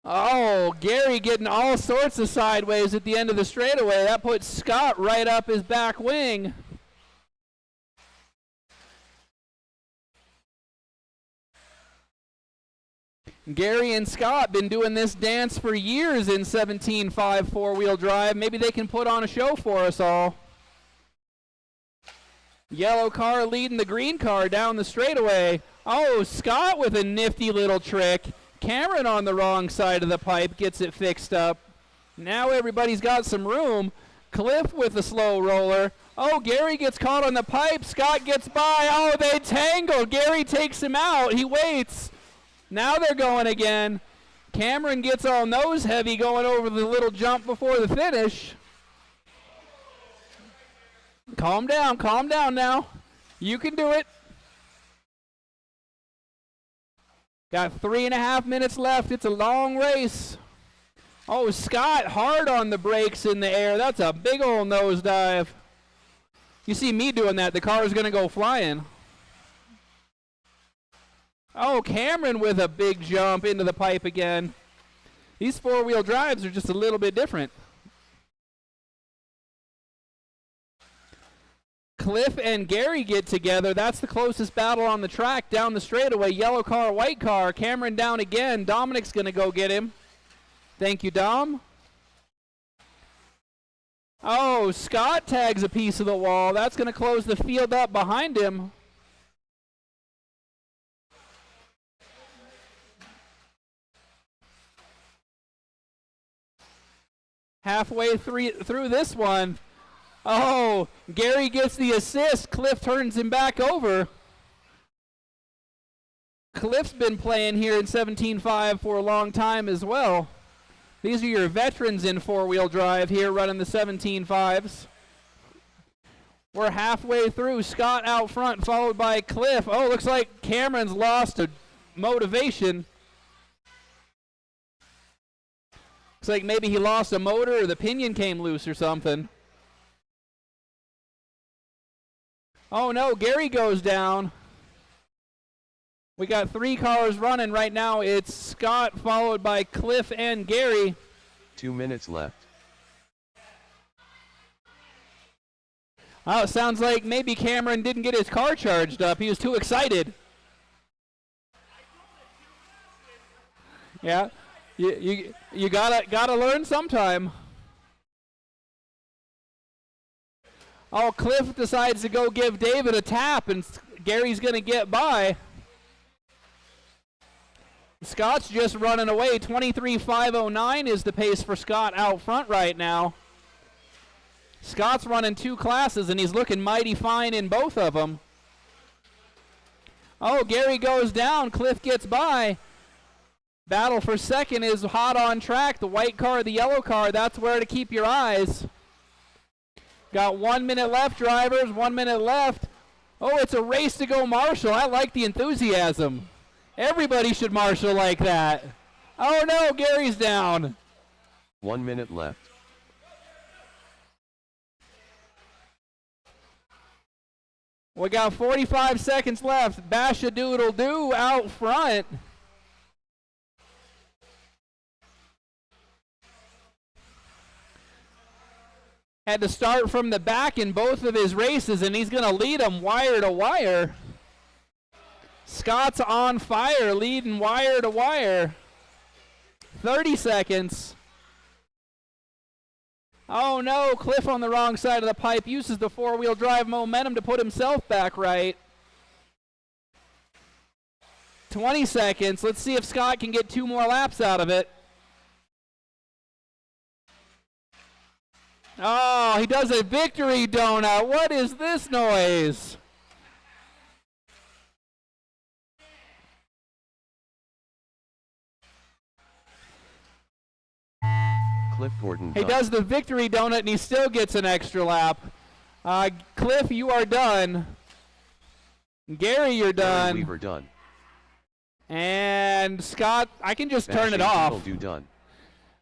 S1: Oh, Gary getting all sorts of sideways at the end of the straightaway. That puts Scott right up his back wing. Gary and Scott been doing this dance for years in 17.5 four-wheel drive. Maybe they can put on a show for us all. Yellow car leading the green car down the straightaway. Oh, Scott with a nifty little trick. Cameron on the wrong side of the pipe gets it fixed up. Now everybody's got some room. Cliff with a slow roller. Oh, Gary gets caught on the pipe. Scott gets by. Oh, they tangle. Gary takes him out. He waits. Now they're going again. Cameron gets all nose heavy going over the little jump before the finish. Calm down now. You can do it. Got 3.5 minutes left. It's a long race. Oh, Scott hard on the brakes in the air. That's a big old nosedive. You see me doing that, the car is going to go flying. Oh, Cameron with a big jump into the pipe again. These four-wheel drives are just a little bit different. Cliff and Gary get together. That's the closest battle on the track down the straightaway. Yellow car, white car. Cameron down again. Dominic's going to go get him. Thank you, Dom. Oh, Scott tags a piece of the wall. That's going to close the field up behind him. Halfway through this one. Oh, Gary gets the assist. Cliff turns him back over. Cliff's been playing here in 17.5 for a long time as well. These are your veterans in four-wheel drive here running the 17.5s. We're halfway through. Scott out front, followed by Cliff. Oh, looks like Cameron's lost a motivation. Looks like maybe he lost a motor or the pinion came loose or something. Oh no, Gary goes down. We got 3 cars running right now. It's Scott followed by Cliff and Gary.
S2: 2 minutes left.
S1: Oh, it sounds like maybe Cameron didn't get his car charged up. He was too excited. Yeah. You gotta learn sometime. Oh, Cliff decides to go give David a tap, and Gary's gonna get by. Scott's just running away. 23.509 is the pace for Scott out front right now. Scott's running 2 classes, and he's looking mighty fine in both of them. Oh, Gary goes down. Cliff gets by. Battle for second is hot on track. The white car, the yellow car, that's where to keep your eyes. Got 1 minute left, drivers. 1 minute left. Oh, it's a race to go Marshall. I like the enthusiasm. Everybody should marshal like that. Oh, no, Gary's down.
S2: 1 minute left.
S1: We got 45 seconds left. Bash-a-doodle-doo out front. Had to start from the back in both of his races, and he's going to lead them wire to wire. Scott's on fire, leading wire to wire. 30 seconds. Oh no, Cliff on the wrong side of the pipe uses the four-wheel drive momentum to put himself back right. 20 seconds. Let's see if Scott can get 2 more laps out of it. Oh, he does a victory donut. What is this noise?
S2: Cliff Gordon.
S1: He does the victory donut, and he still gets an extra lap. Cliff, you are done. Gary, you're done.
S2: Weaver done.
S1: And Scott, I can just turn it off.
S2: Done.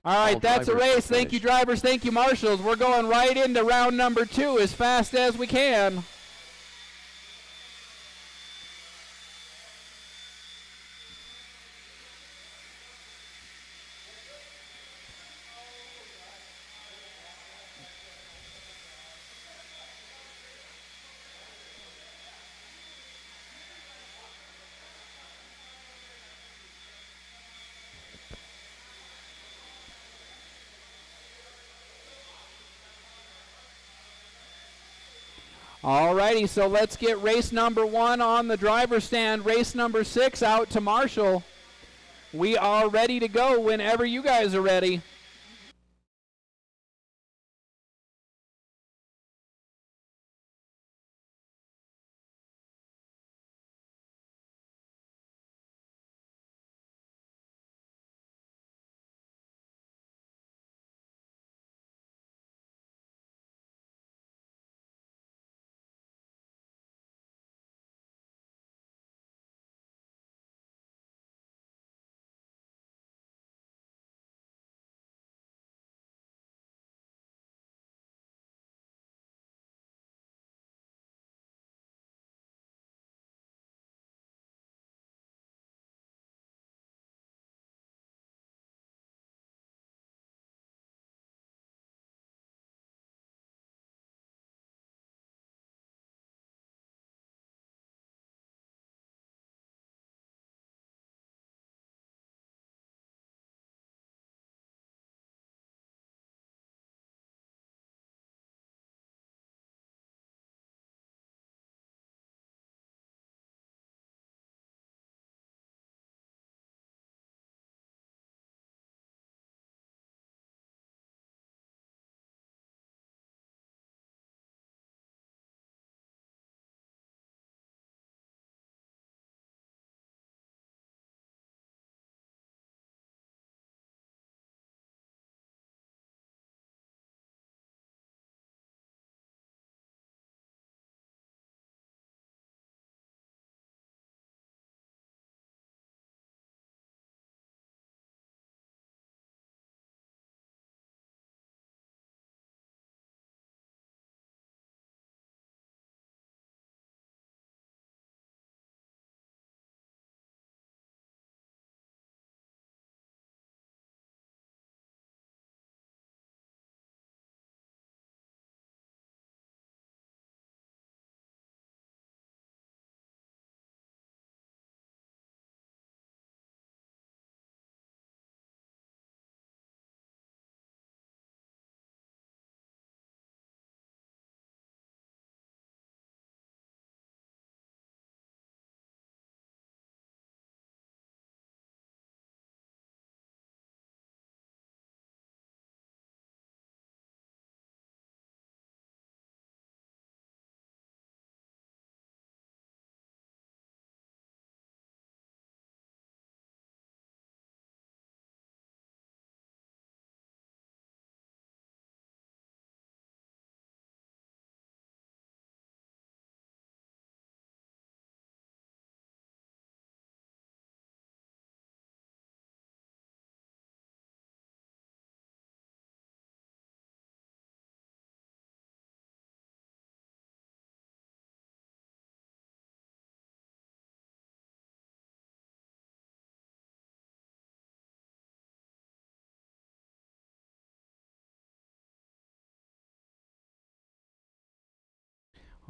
S1: All right,
S2: All
S1: that's a race. Thank you, drivers. Thank you, marshals. We're going right into round number 2 as fast as we can. Alrighty, so let's get race number 1 on the driver's stand. Race number 6 out to Marshall. We are ready to go whenever you guys are ready.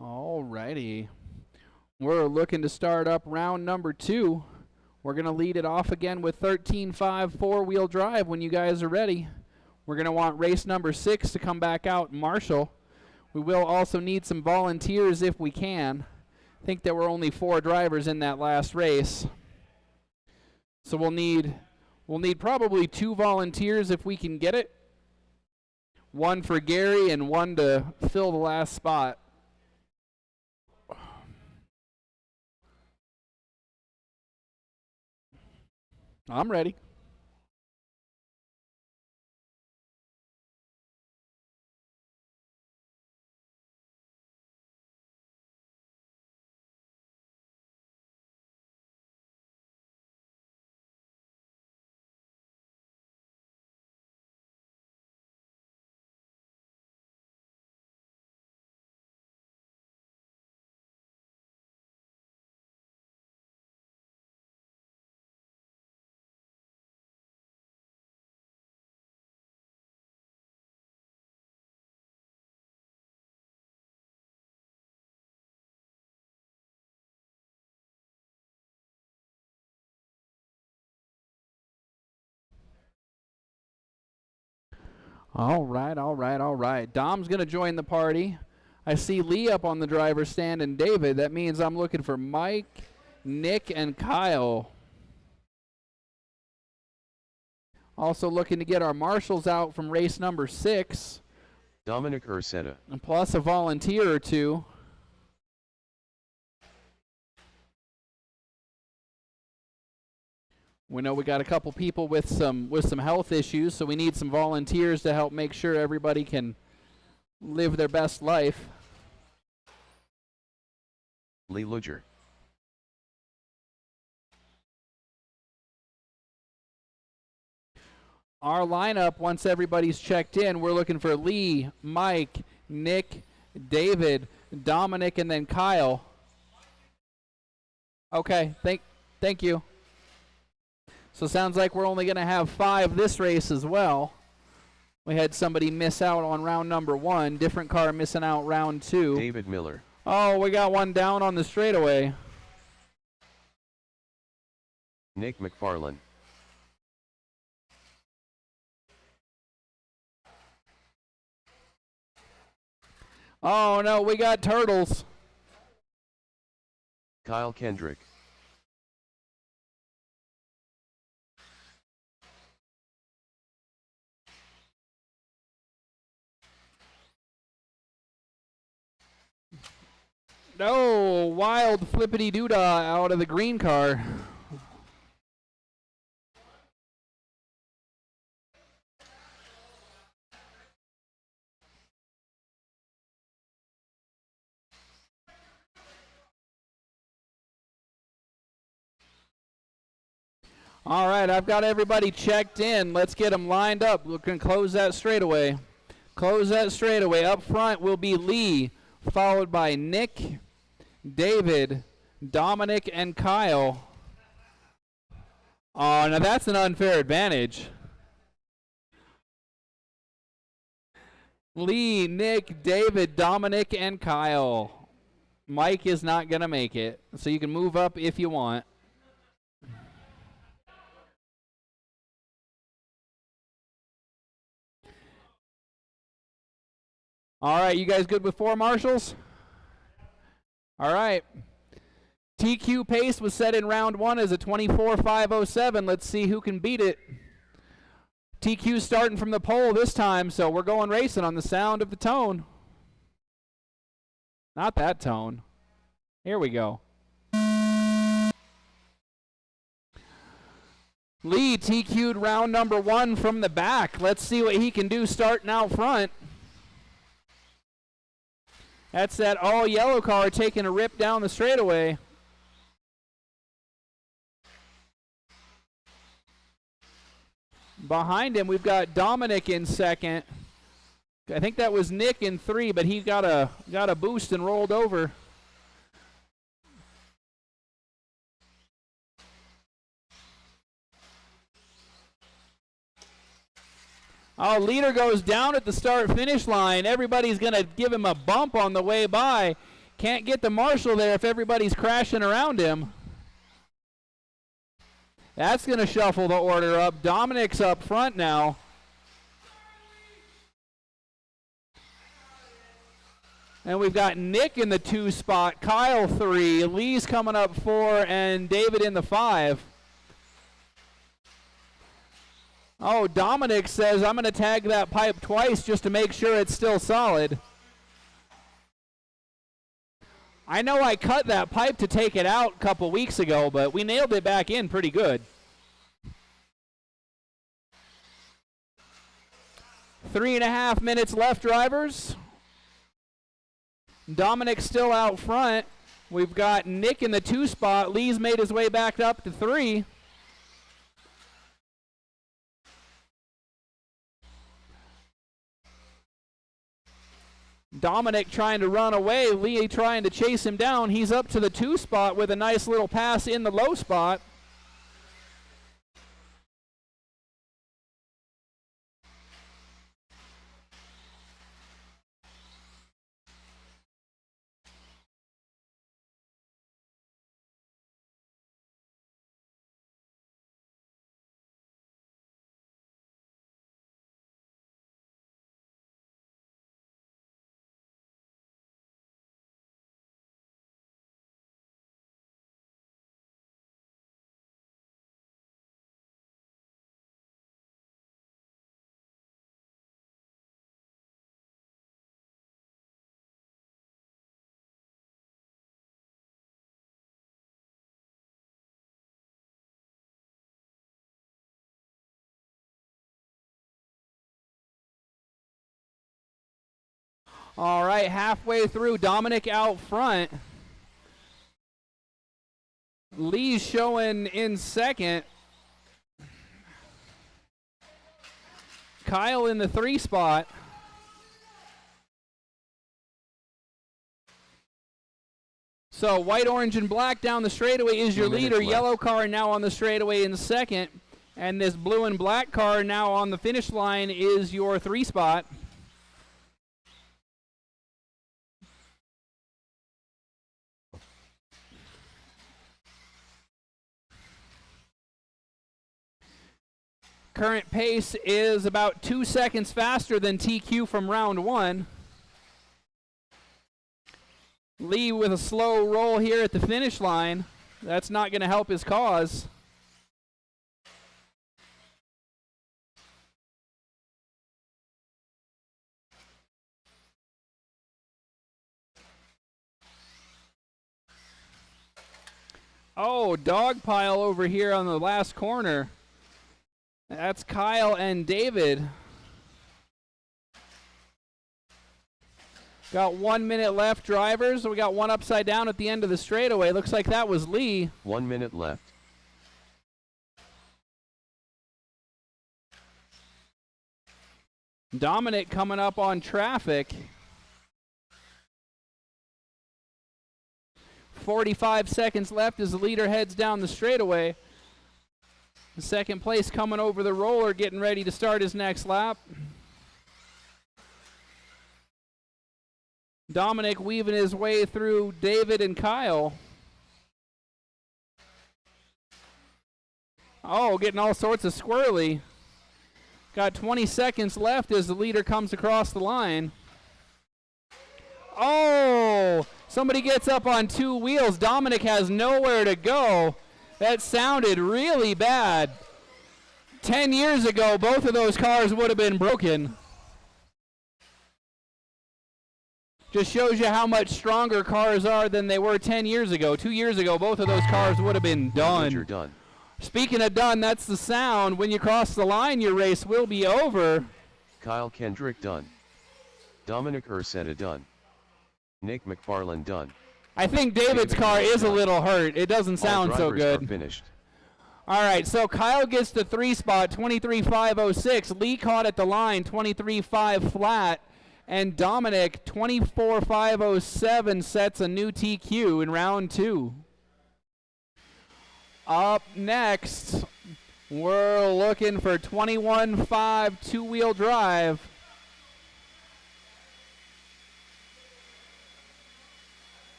S1: Alrighty. We're looking to start up round number 2. We're going to lead it off again with 13.5 four-wheel drive when you guys are ready. We're going to want race number 6 to come back out and marshal. We will also need some volunteers if we can. I think there were only 4 drivers in that last race. So we'll need probably 2 volunteers if we can get it. 1 for Gary and 1 to fill the last spot. I'm ready. All right. Dom's going to join the party. I see Lee up on the driver's stand and David. That means I'm looking for Mike, Nick, and Kyle. Also looking to get our marshals out from race number 6.
S2: Dominic Ursetta.
S1: And plus a volunteer or 2. We know we got a couple people with some health issues, so we need some volunteers to help make sure everybody can live their best life.
S2: Lee Luger.
S1: Our lineup, once everybody's checked in, we're looking for Lee, Mike, Nick, David, Dominic, and then Kyle. Okay, thank you. So sounds like we're only going to have 5 this race as well. We had somebody miss out on round number 1. Different car missing out round 2.
S2: David Miller.
S1: Oh, we got one down on the straightaway.
S2: Nick McFarlane.
S1: Oh, no, we got turtles.
S2: Kyle Kendrick.
S1: No, wild flippity-doodah out of the green car. All right, I've got everybody checked in. Let's get them lined up. We can close that straightaway. Close that straightaway. Up front will be Lee, followed by Nick, David, Dominic, and Kyle. Oh, now that's an unfair advantage. Lee, Nick, David, Dominic, and Kyle. Mike is not going to make it, so you can move up if you want. All right, you guys good with 4 marshals? All right. TQ pace was set in round 1 as a 24.507. Let's see who can beat it. TQ's starting from the pole this time, so we're going racing on the sound of the tone. Not that tone. Here we go. Lee TQ'd round number 1 from the back. Let's see what he can do starting out front. That's that all-yellow car taking a rip down the straightaway. Behind him, we've got Dominic in second. I think that was Nick in 3, but he got a boost and rolled over. Oh, leader goes down at the start-finish line. Everybody's going to give him a bump on the way by. Can't get the marshal there if everybody's crashing around him. That's going to shuffle the order up. Dominic's up front now. And we've got Nick in the 2 spot, Kyle 3, Lee's coming up 4, and David in the 5. Oh, Dominic says, I'm going to tag that pipe twice just to make sure it's still solid. I know I cut that pipe to take it out a couple weeks ago, but we nailed it back in pretty good. 3.5 minutes left, drivers. Dominic's still out front. We've got Nick in the 2 spot. Lee's made his way back up to 3. Dominic trying to run away. Lee trying to chase him down. He's up to the 2 spot with a nice little pass in the low spot. All right, halfway through, Dominic out front. Lee's showing in second. Kyle in the 3 spot. So white, orange, and black down the straightaway is your leader. Yellow car now on the straightaway in second. And this blue and black car now on the finish line is your 3 spot. Current pace is about 2 seconds faster than TQ from round 1. Lee with a slow roll here at the finish line. That's not going to help his cause. Oh, dog pile over here on the last corner. That's Kyle and David. Got 1 minute left, drivers. We got one upside down at the end of the straightaway. Looks like that was Lee.
S2: 1 minute left.
S1: Dominic coming up on traffic. 45 seconds left as the leader heads down the straightaway. The second place coming over the roller, getting ready to start his next lap. Dominic weaving his way through David and Kyle. Oh, getting all sorts of squirrely. Got 20 seconds left as the leader comes across the line. Oh, somebody gets up on 2 wheels. Dominic has nowhere to go. That sounded really bad. 10 years ago, both of those cars would have been broken. Just shows you how much stronger cars are than they were 10 years ago. 2 years ago, both of those cars would have been done.
S2: You're done.
S1: Speaking of done, that's the sound. When you cross the line, your race will be over.
S2: Kyle Kendrick done. Dominic Ursetta done. Nick McFarland done.
S1: I think David's car is a little hurt. It doesn't sound so good.
S2: Finished.
S1: All right, so Kyle gets the 3 spot, 23.506. Lee caught at the line, 23.5 flat. And Dominic, 24.507, sets a new TQ in round 2. Up next, we're looking for 21.5 two-wheel drive.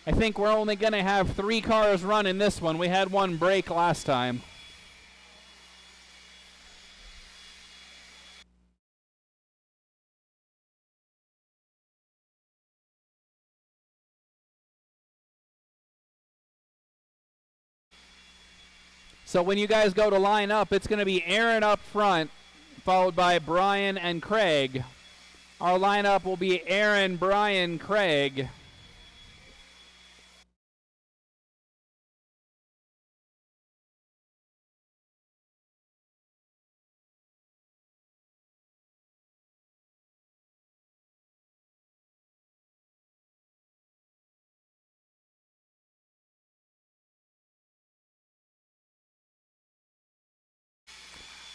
S1: I think we're only going to have 3 cars run in this one. We had one break last time. So when you guys go to line up, it's going to be Aaron up front, followed by Brian and Craig. Our lineup will be Aaron, Brian, Craig.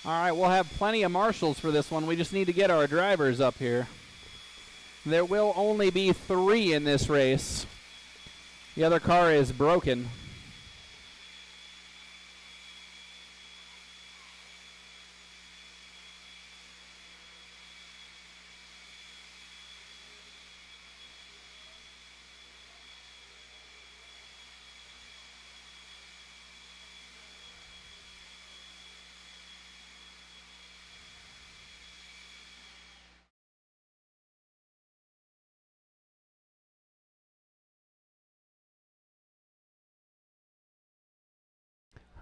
S1: All right, we'll have plenty of marshals for this one. We just need to get our drivers up here. There will only be 3 in this race. The other car is broken.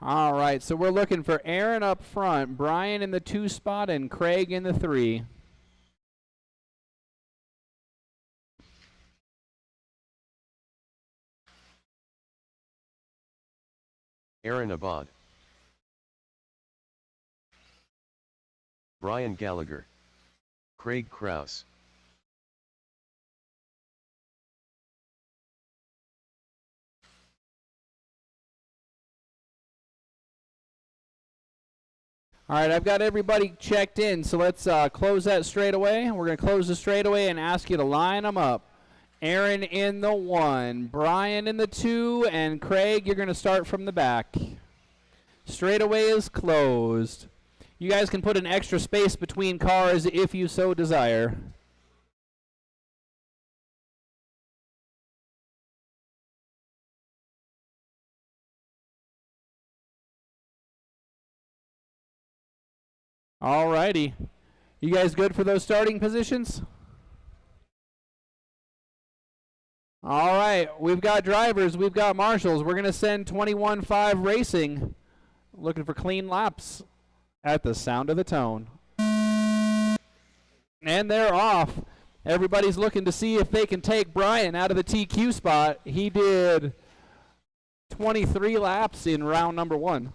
S1: All right, so we're looking for Aaron up front, Brian in the 2 spot, and Craig in the 3.
S2: Aaron Abad, Brian Gallagher, Craig Krause.
S1: All right, I've got everybody checked in, so let's close that straightaway. We're going to close the straightaway and ask you to line them up. Aaron in the 1, Brian in the 2, and Craig, you're going to start from the back. Straightaway is closed. You guys can put an extra space between cars if you so desire. All righty. You guys good for those starting positions? All right, we've got drivers, we've got marshals. We're going to send 21-5 Racing, looking for clean laps at the sound of the tone. And they're off. Everybody's looking to see if they can take Brian out of the TQ spot. He did 23 laps in round number 1.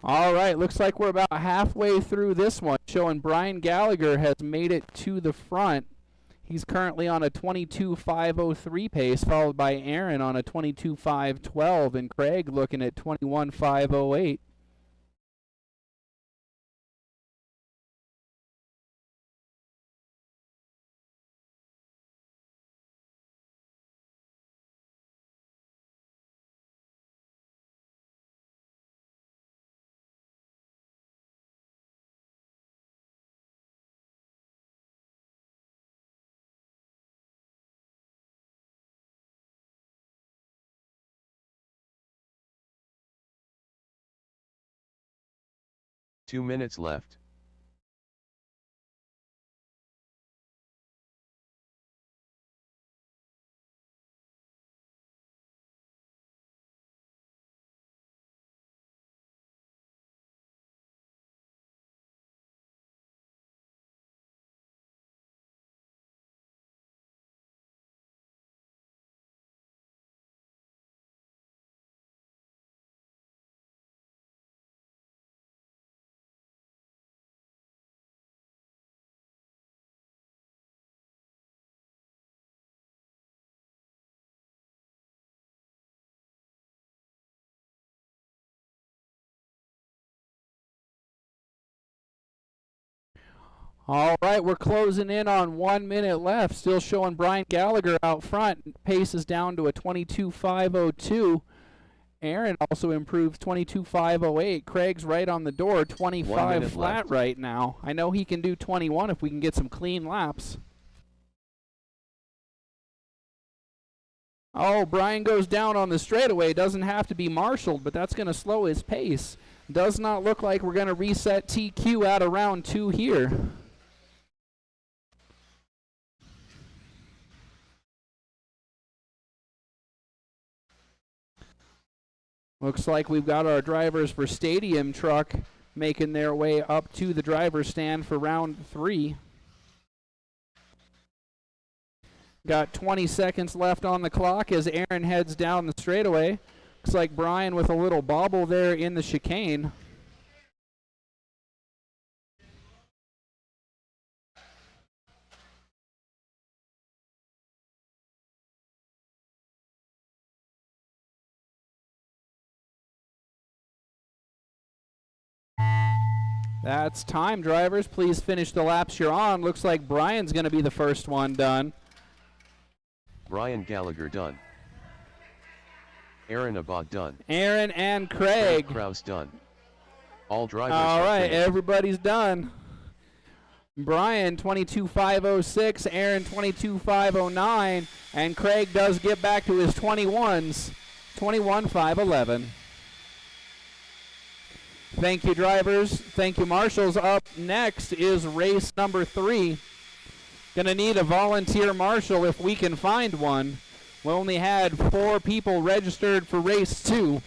S1: All right, looks like we're about halfway through this one, showing Brian Gallagher has made it to the front. He's currently on a 22.503 pace, followed by Aaron on a 22.512, and Craig looking at 21.508.
S2: Two minutes left.
S1: All right, we're closing in on 1 minute left. Still showing Brian Gallagher out front. Pace is down to a 22.502. Aaron also improves 22.508. Craig's right on the door, 25 flat
S2: left.
S1: right now. I know he can do 21 if we can get some clean laps. Oh, Brian goes down on the straightaway. Doesn't have to be marshaled, but that's going to slow his pace. Does not look like we're going to reset TQ out of round 2 here. Looks like we've got our drivers for Stadium Truck making their way up to the driver's stand for round 3. Got 20 seconds left on the clock as Aaron heads down the straightaway. Looks like Brian with a little bobble there in the chicane. That's time, drivers. Please finish the laps you're on. Looks like Brian's going to be the first one done.
S2: Brian Gallagher done. Aaron Abad done.
S1: Aaron and Craig.
S2: Kraus done. All drivers.
S1: All right,
S2: finished.
S1: everybody's done. Brian 22.506, Aaron 22.509, and Craig does get back to his 21s, 21.511. Thank you, drivers. Thank you, marshals. Up next is race number 3. Gonna need a volunteer marshal if we can find one. We only had 4 people registered for race 2.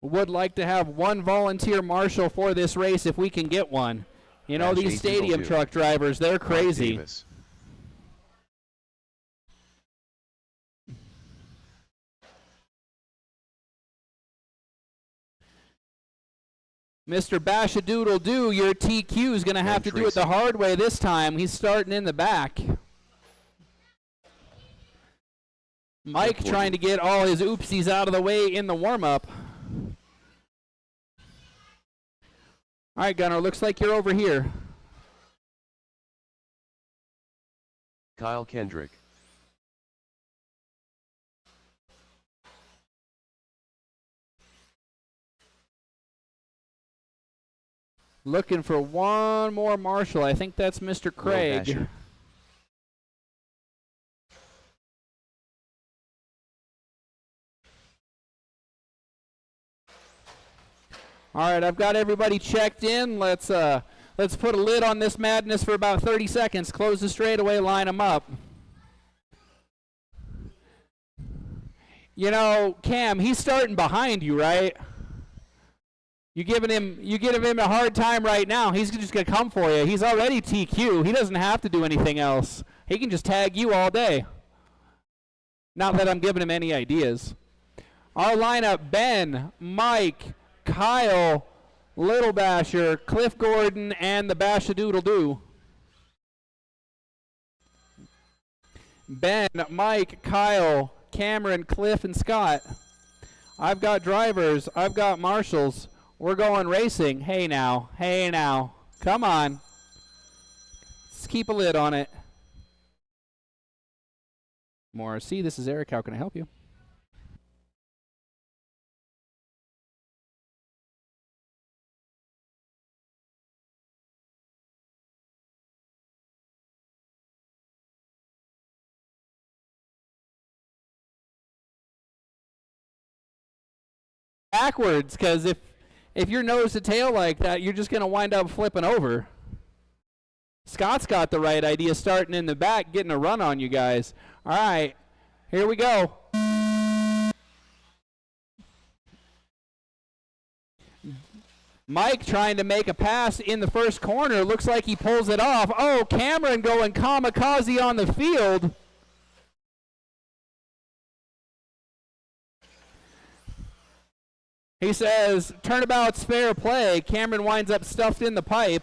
S1: Would like to have one volunteer marshal for this race if we can get one. You know, these stadium truck drivers, they're crazy. Mr. Bashadoodle-Doo, your TQ is going to have to do it the hard way this time. He's starting in the back. Mike trying to get all his oopsies out of the way in the warm-up. All right, Gunnar, looks like you're over here.
S2: Kyle Kendrick.
S1: Looking for one more marshal. I think that's Mr. Craig. All right, I've got everybody checked in. Let's put a lid on this madness for about 30 seconds. Close the straightaway, line them up. You know, Cam, he's starting behind you, right? You giving him a hard time right now. He's just gonna come for you. He's already TQ. He doesn't have to do anything else. He can just tag you all day. Not that I'm giving him any ideas. Our lineup: Ben, Mike, Kyle, Little Basher, Cliff Gordon, and the Bashadoodle-Doo. Ben, Mike, Kyle, Cameron, Cliff, and Scott. I've got drivers. I've got marshals. We're going racing. Hey now. Hey now. Come on. Let's keep a lid on it. Morrissey, this is Eric. How can I help you? Backwards, because if you're nose to tail like that, you're just going to wind up flipping over. Scott's got the right idea, starting in the back, getting a run on you guys. All right, here we go. Mike trying to make a pass in the first corner. Looks like he pulls it off. Oh, Cameron going kamikaze on the field. He says, turnabout's fair play. Cameron winds up stuffed in the pipe.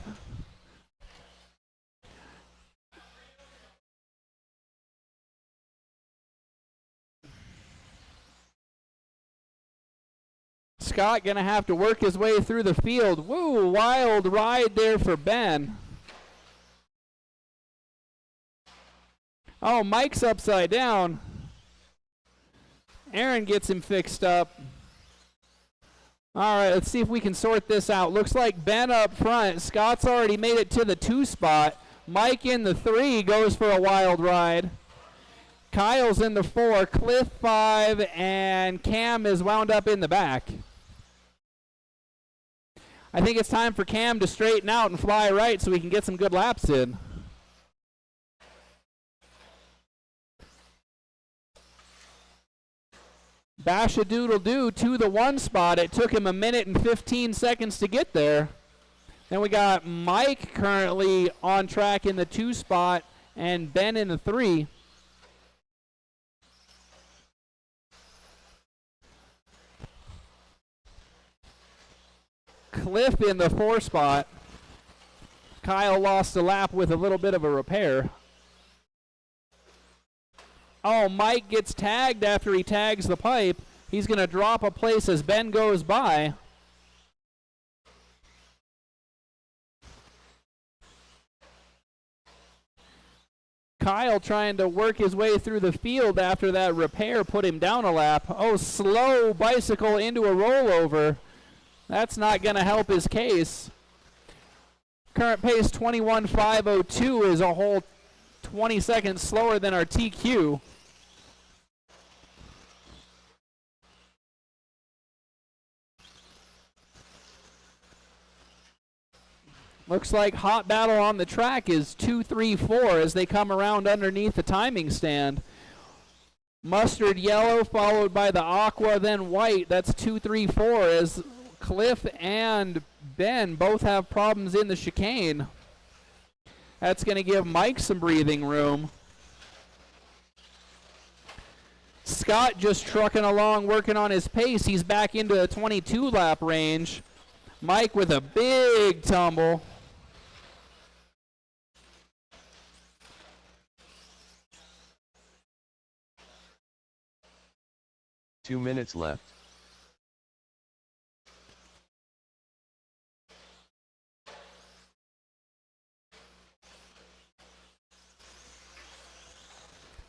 S1: Scott gonna have to work his way through the field. Woo, wild ride there for Ben. Oh, Mike's upside down. Aaron gets him fixed up. All right, let's see if we can sort this out. Looks like Ben up front. Scott's already made it to the 2 spot. Mike in the 3 goes for a wild ride. Kyle's in the 4, Cliff 5, and Cam is wound up in the back. I think it's time for Cam to straighten out and fly right so we can get some good laps in. Bashadoodle-Doo to the 1 spot. It took him 1 minute and 15 seconds to get there. Then we got Mike currently on track in the 2 spot and Ben in the 3. Cliff in the 4 spot. Kyle lost a lap with a little bit of a repair. Oh, Mike gets tagged after he tags the pipe. He's going to drop a place as Ben goes by. Kyle trying to work his way through the field after that repair put him down a lap. Oh, slow bicycle into a rollover. That's not going to help his case. Current pace 21.502 is a whole 20 seconds slower than our TQ. Looks like hot battle on the track is 2, 3, 4 as they come around underneath the timing stand. Mustard yellow followed by the aqua, then white. That's 2, 3, 4 as Cliff and Ben both have problems in the chicane. That's going to give Mike some breathing room. Scott just trucking along, working on his pace. He's back into the 22 lap range. Mike with a big tumble.
S2: Two minutes left.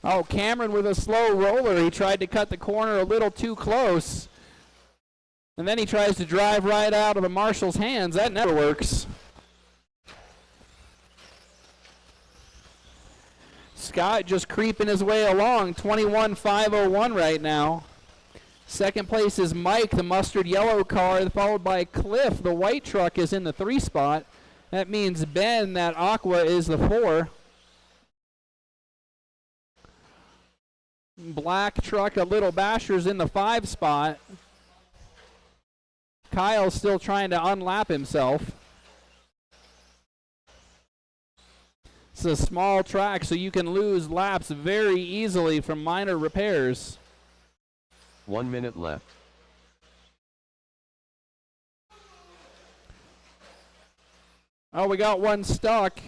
S1: Oh, Cameron with a slow roller. He tried to cut the corner a little too close. And then he tries to drive right out of the marshal's hands. That never works. Scott just creeping his way along. 21.501 right now. Second place is Mike, the mustard yellow car, followed by Cliff. The white truck is in the 3 spot. That means Ben, that aqua, is the 4. Black truck, a little basher's in the 5 spot. Kyle's still trying to unlap himself. It's a small track, so you can lose laps very easily from minor repairs.
S2: 1 minute left.
S1: Oh, we got one stuck.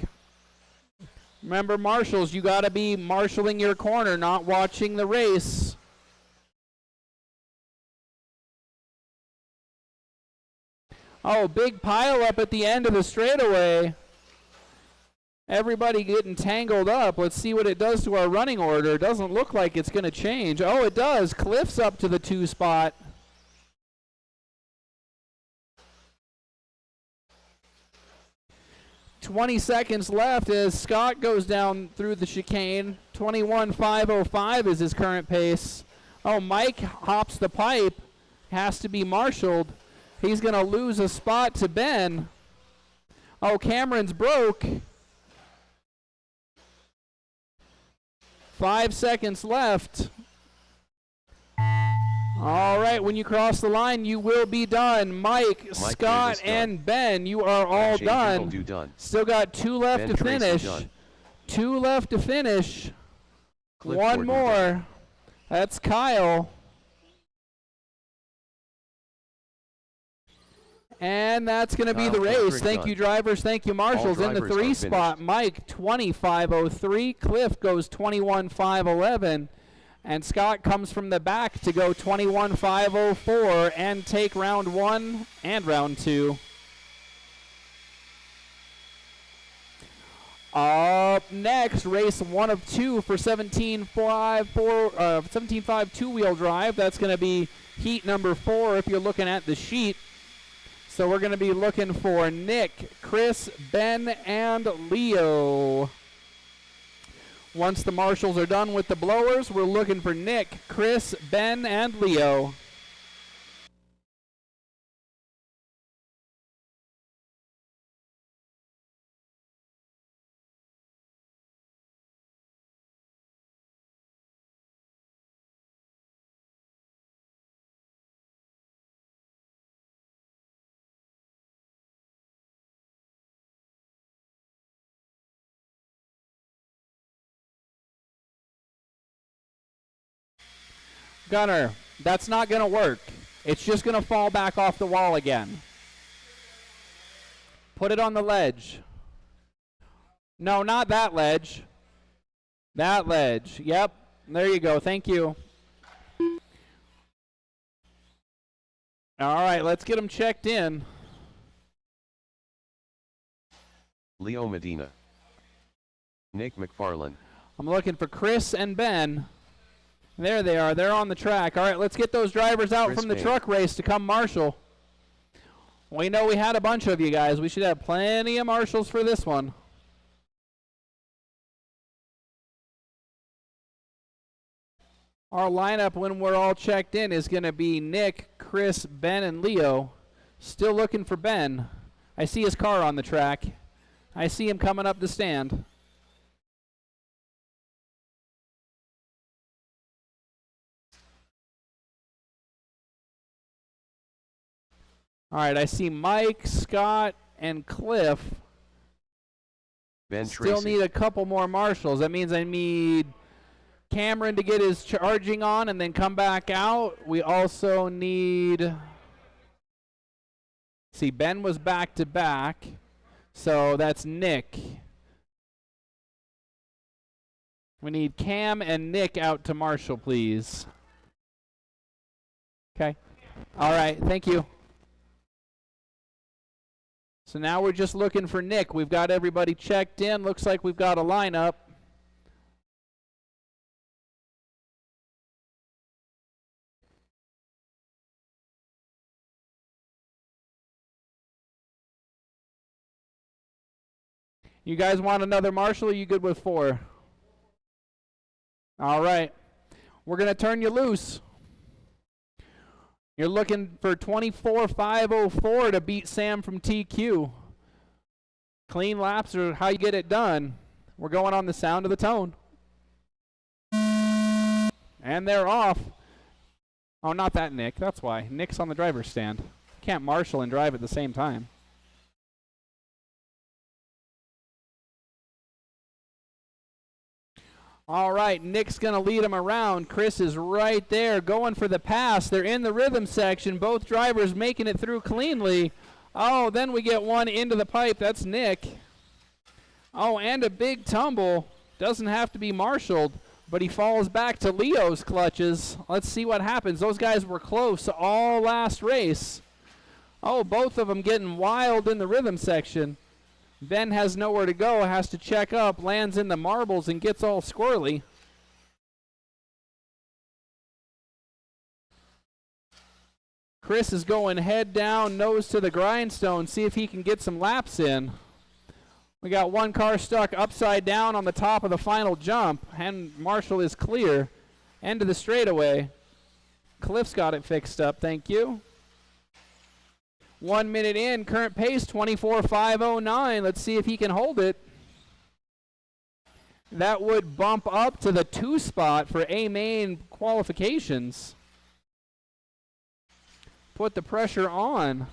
S1: Remember, marshals, you got to be marshaling your corner, not watching the race. Oh, big pile up at the end of the straightaway. Everybody getting tangled up. Let's see what it does to our running order. Doesn't look like it's going to change. Oh, it does. Cliff's up to the 2 spot. "20 seconds left as Scott goes down through the chicane. 21.505 is his current pace. Oh, Mike hops the pipe. Has to be marshaled. He's going to lose a spot to Ben. Oh, Cameron's broke. 5 seconds left. All right, when you cross the line, you will be done. Mike Scott, and Ben, you are all done. Still got 2 left to finish. 2 left to finish.
S2: Cliff
S1: 1 more. That's Kyle. And that's going to be the race. Thank you, drivers. Thank you, marshals. In the 3 spot, Mike, 20.503. Cliff goes 21.511. And Scott comes from the back to go 21.504 and take round 1 and round 2. Up next, race 1 of 2 for 17.5 two-wheel drive. That's going to be heat number 4 if you're looking at the sheet. So we're going to be looking for Nick, Chris, Ben, and Leo. Once the marshals are done with the blowers, we're looking for Nick, Chris, Ben, and Leo. Gunner, that's not going to work. It's just going to fall back off the wall again. Put it on the ledge. No, not that ledge. That ledge. Yep. There you go. Thank you. All right, let's get them checked in.
S2: Leo Medina. Nick McFarlane.
S1: I'm looking for Chris and Ben. There they are. They're on the track. All right, let's get those drivers out from the truck race to come marshal. We know we had a bunch of you guys. We should have plenty of marshals for this one. Our lineup when we're all checked in is going to be Nick, Chris, Ben, and Leo. Still looking for Ben. I see his car on the track. I see him coming up the stand. All right, I see Mike, Scott, and Cliff.
S2: Ben
S1: Still
S2: Tracy.
S1: need a couple more marshals. That means I need Cameron to get his charging on and then come back out. We also need... See, Ben was back to back. So that's Nick. We need Cam and Nick out to marshal, please. Okay. All right, thank you. So now we're just looking for Nick. We've got everybody checked in. Looks like we've got a lineup. You guys want another marshal? Or are you good with 4? All right. We're going to turn you loose. You're looking for 24.504 to beat Sam from TQ. Clean laps are how you get it done. We're going on the sound of the tone. And they're off. Oh, not that Nick. That's why. Nick's on the driver's stand. Can't marshal and drive at the same time. All right, Nick's going to lead him around. Chris is right there going for the pass. They're in the rhythm section. Both drivers making it through cleanly. Oh, then we get one into the pipe. That's Nick. Oh, and a big tumble. Doesn't have to be marshaled, but he falls back to Leo's clutches. Let's see what happens. Those guys were close all last race. Oh, both of them getting wild in the rhythm section. Ben has nowhere to go, has to check up, lands in the marbles, and gets all squirrely. Chris is going head down, nose to the grindstone, see if he can get some laps in. We got one car stuck upside down on the top of the final jump, and Marshall is clear. End of the straightaway. Cliff's got it fixed up, thank you. 1 minute in, current pace 24.509. Let's see if he can hold it. That would bump up to the 2 spot for A main qualifications. Put the pressure on.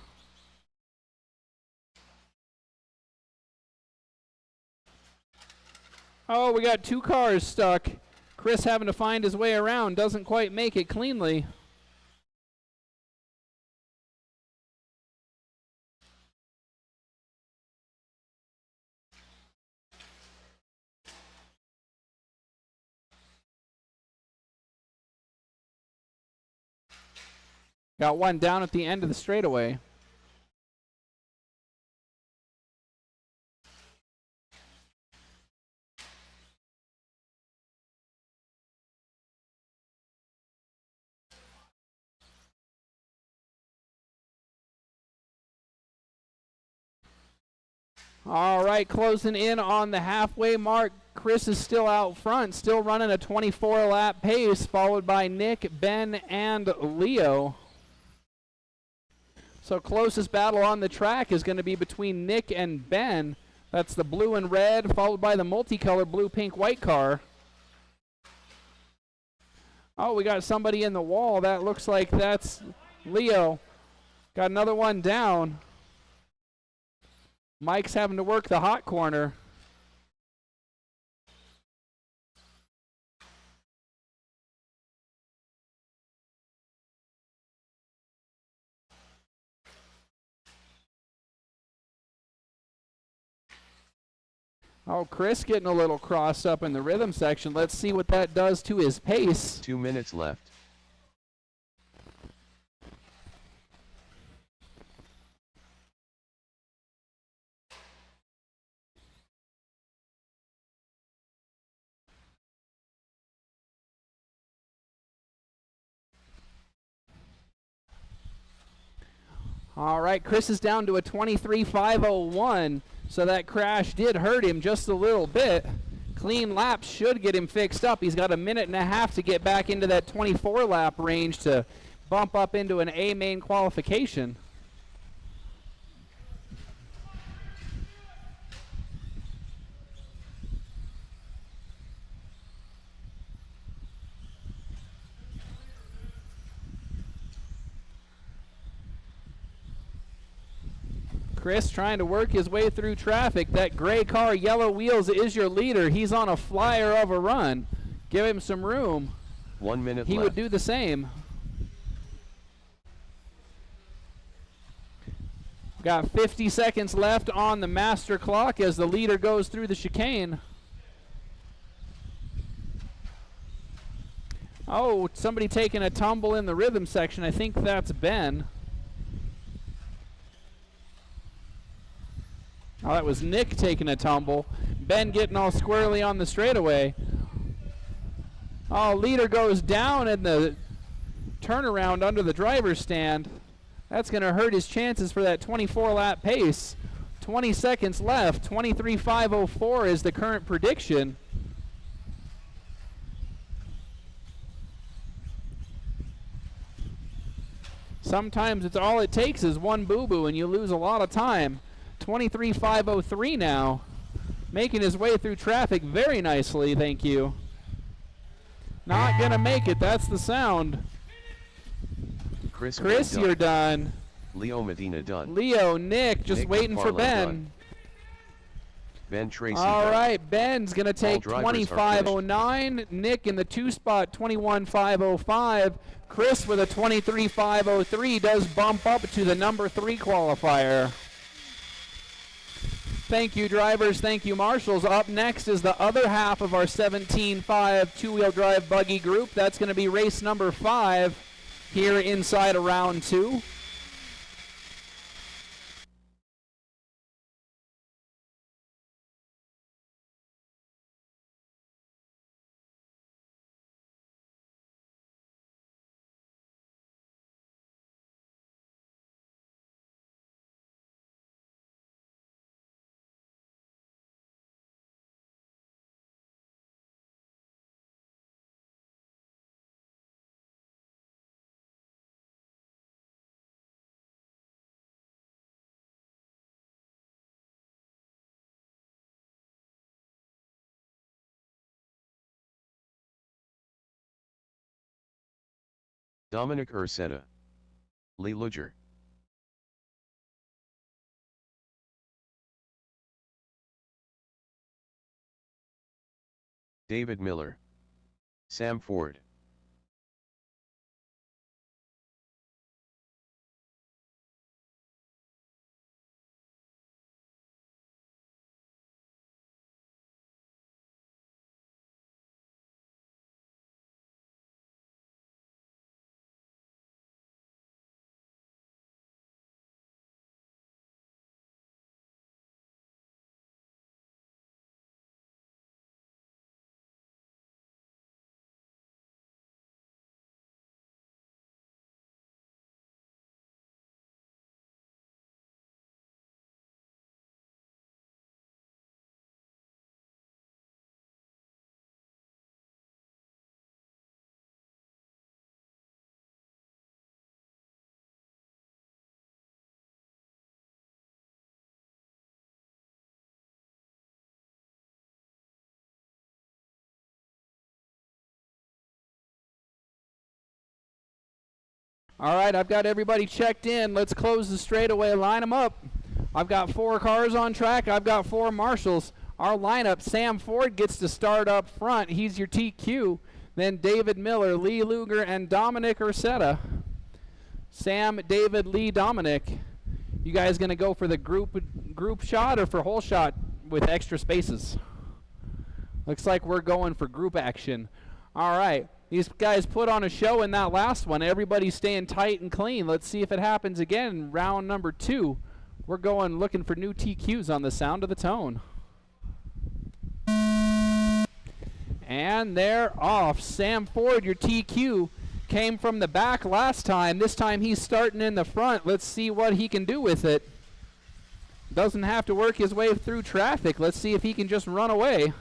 S1: Oh, we got 2 cars stuck. Chris having to find his way around, doesn't quite make it cleanly. Got one down at the end of the straightaway. All right, closing in on the halfway mark. Chris is still out front, still running a 24-lap pace, followed by Nick, Ben, and Leo. So closest battle on the track is going to be between Nick and Ben. That's the blue and red, followed by the multicolor blue, pink, white car. Oh, we got somebody in the wall. That looks like that's Leo. Got another one down. Mike's having to work the hot corner. Oh, Chris getting a little crossed up in the rhythm section. Let's see what that does to his pace.
S2: 2 minutes left.
S1: All right, Chris is down to a 23.501, so that crash did hurt him just a little bit. Clean laps should get him fixed up. He's got a minute and a half to get back into that 24-lap range to bump up into an A main qualification. Chris trying to work his way through traffic. That gray car, yellow wheels, is your leader. He's on a flyer of a run. Give him some room.
S2: 1 minute left.
S1: He would do the same. Got 50 seconds left on the master clock as the leader goes through the chicane. Oh, somebody taking a tumble in the rhythm section. I think that's Ben. Oh, that was Nick taking a tumble. Ben getting all squarely on the straightaway. Oh, leader goes down in the turnaround under the driver's stand. That's going to hurt his chances for that 24-lap pace. 20 seconds left. 23.504 is the current prediction. Sometimes it's all it takes is one boo-boo and you lose a lot of time. 23.503 now. Making his way through traffic very nicely, thank you. Not gonna make it, that's the sound.
S2: Chris,
S1: you're done.
S2: Leo Medina done.
S1: Leo, Nick, just
S2: Nick
S1: waiting for Ben.
S2: done. Ben Tracy
S1: All
S2: done.
S1: right, Ben's gonna take 25.09. Nick in the 2 spot, 21.505. Chris with a 23.503 does bump up to the number 3 qualifier. Thank you, drivers. Thank you, marshals. Up next is the other half of our 17.5 two-wheel drive buggy group. That's going to be race number 5 here inside of round 2.
S2: Dominic Ursetta. Lee Luger. David Miller. Sam Ford.
S1: All right, I've got everybody checked in. Let's close the straightaway. Line them up. I've got 4 cars on track. I've got 4 marshals. Our lineup, Sam Ford gets to start up front. He's your TQ. Then David Miller, Lee Luger, and Dominic Ursetta. Sam, David, Lee, Dominic. You guys going to go for the group shot or for whole shot with extra spaces? Looks like we're going for group action. All right. These guys put on a show in that last one. Everybody's staying tight and clean. Let's see if it happens again in round number 2. We're going looking for new TQs on the sound of the tone. And they're off. Sam Ford, your TQ, came from the back last time. This time he's starting in the front. Let's see what he can do with it. Doesn't have to work his way through traffic. Let's see if he can just run away.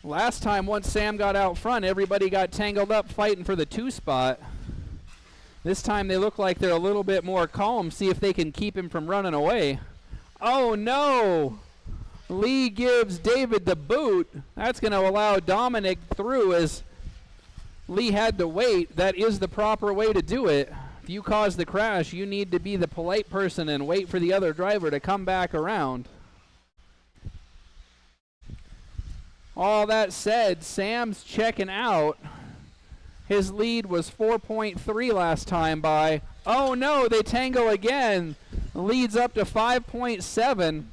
S1: Last time, once Sam got out front, everybody got tangled up fighting for the 2 spot. This time they look like they're a little bit more calm. See if they can keep him from running away. Oh no! Lee gives David the boot. That's going to allow Dominic through as Lee had to wait. That is the proper way to do it. If you cause the crash, you need to be the polite person and wait for the other driver to come back around. All that said, Sam's checking out. His lead was 4.3 last time by. Oh no, they tangle again. Leads up to 5.7.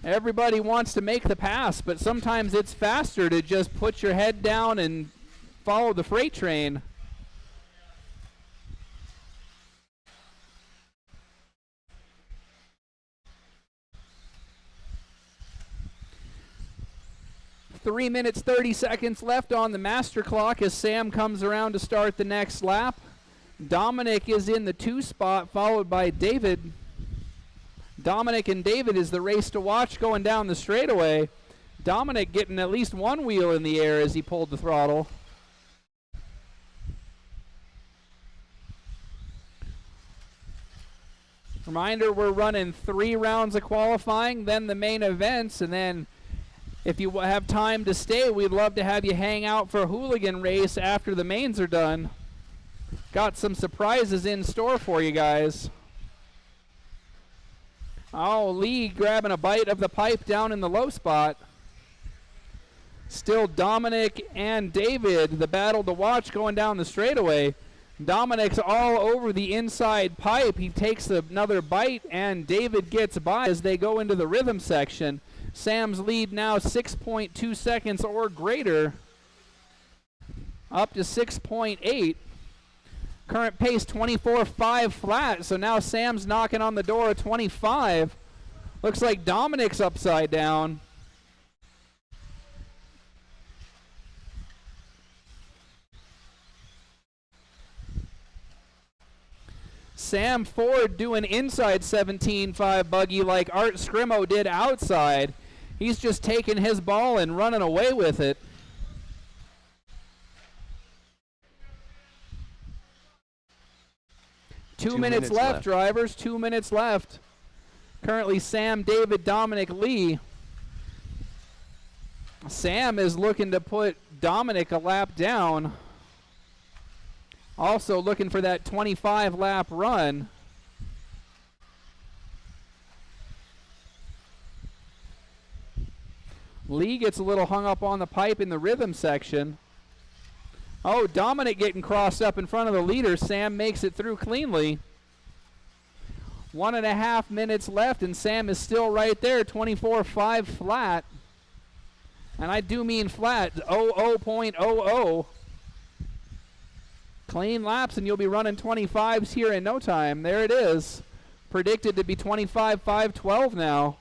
S1: Everybody wants to make the pass, but sometimes it's faster to just put your head down and follow the freight train. Three minutes, 30 seconds left on the master clock as Sam comes around to start the next lap. Dominic is in the 2 spot, followed by David. Dominic and David is the race to watch going down the straightaway. Dominic getting at least one wheel in the air as he pulled the throttle. Reminder, we're running 3 rounds of qualifying, then the main events, and then if you have time to stay, we'd love to have you hang out for a hooligan race after the mains are done. Got some surprises in store for you guys. Oh, Lee grabbing a bite of the pipe down in the low spot. Still Dominic and David, the battle to watch going down the straightaway. Dominic's all over the inside pipe. He takes another bite, and David gets by as they go into the rhythm section. Sam's lead now 6.2 seconds or greater, up to 6.8. Current pace 24.5 flat, so now Sam's knocking on the door of 25. Looks like Dominic's upside down. Sam Ford doing inside 17.5 buggy like Art Scrimo did outside. He's just taking his ball and running away with it. Two minutes left, drivers. 2 minutes left. Currently Sam, David, Dominic, Lee. Sam is looking to put Dominic a lap down. Also looking for that 25 lap run. Lee gets a little hung up on the pipe in the rhythm section. Oh, Dominic getting crossed up in front of the leader. Sam makes it through cleanly. 1.5 minutes left, and Sam is still right there, 24.5 flat. And I do mean flat, 00.00. Clean laps, and you'll be running 25s here in no time. There it is. Predicted to be 25.512 now.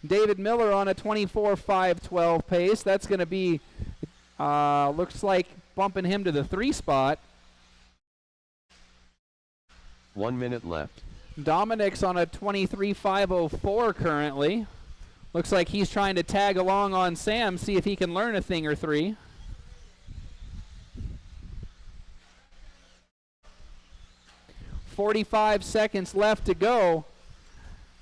S1: David Miller on a 24.512 pace. That's going to be, looks like bumping him to the 3 spot.
S2: 1 minute left.
S1: Dominic's on a 23.504 currently. Looks like he's trying to tag along on Sam, see if he can learn a thing or 3. .45 seconds left to go.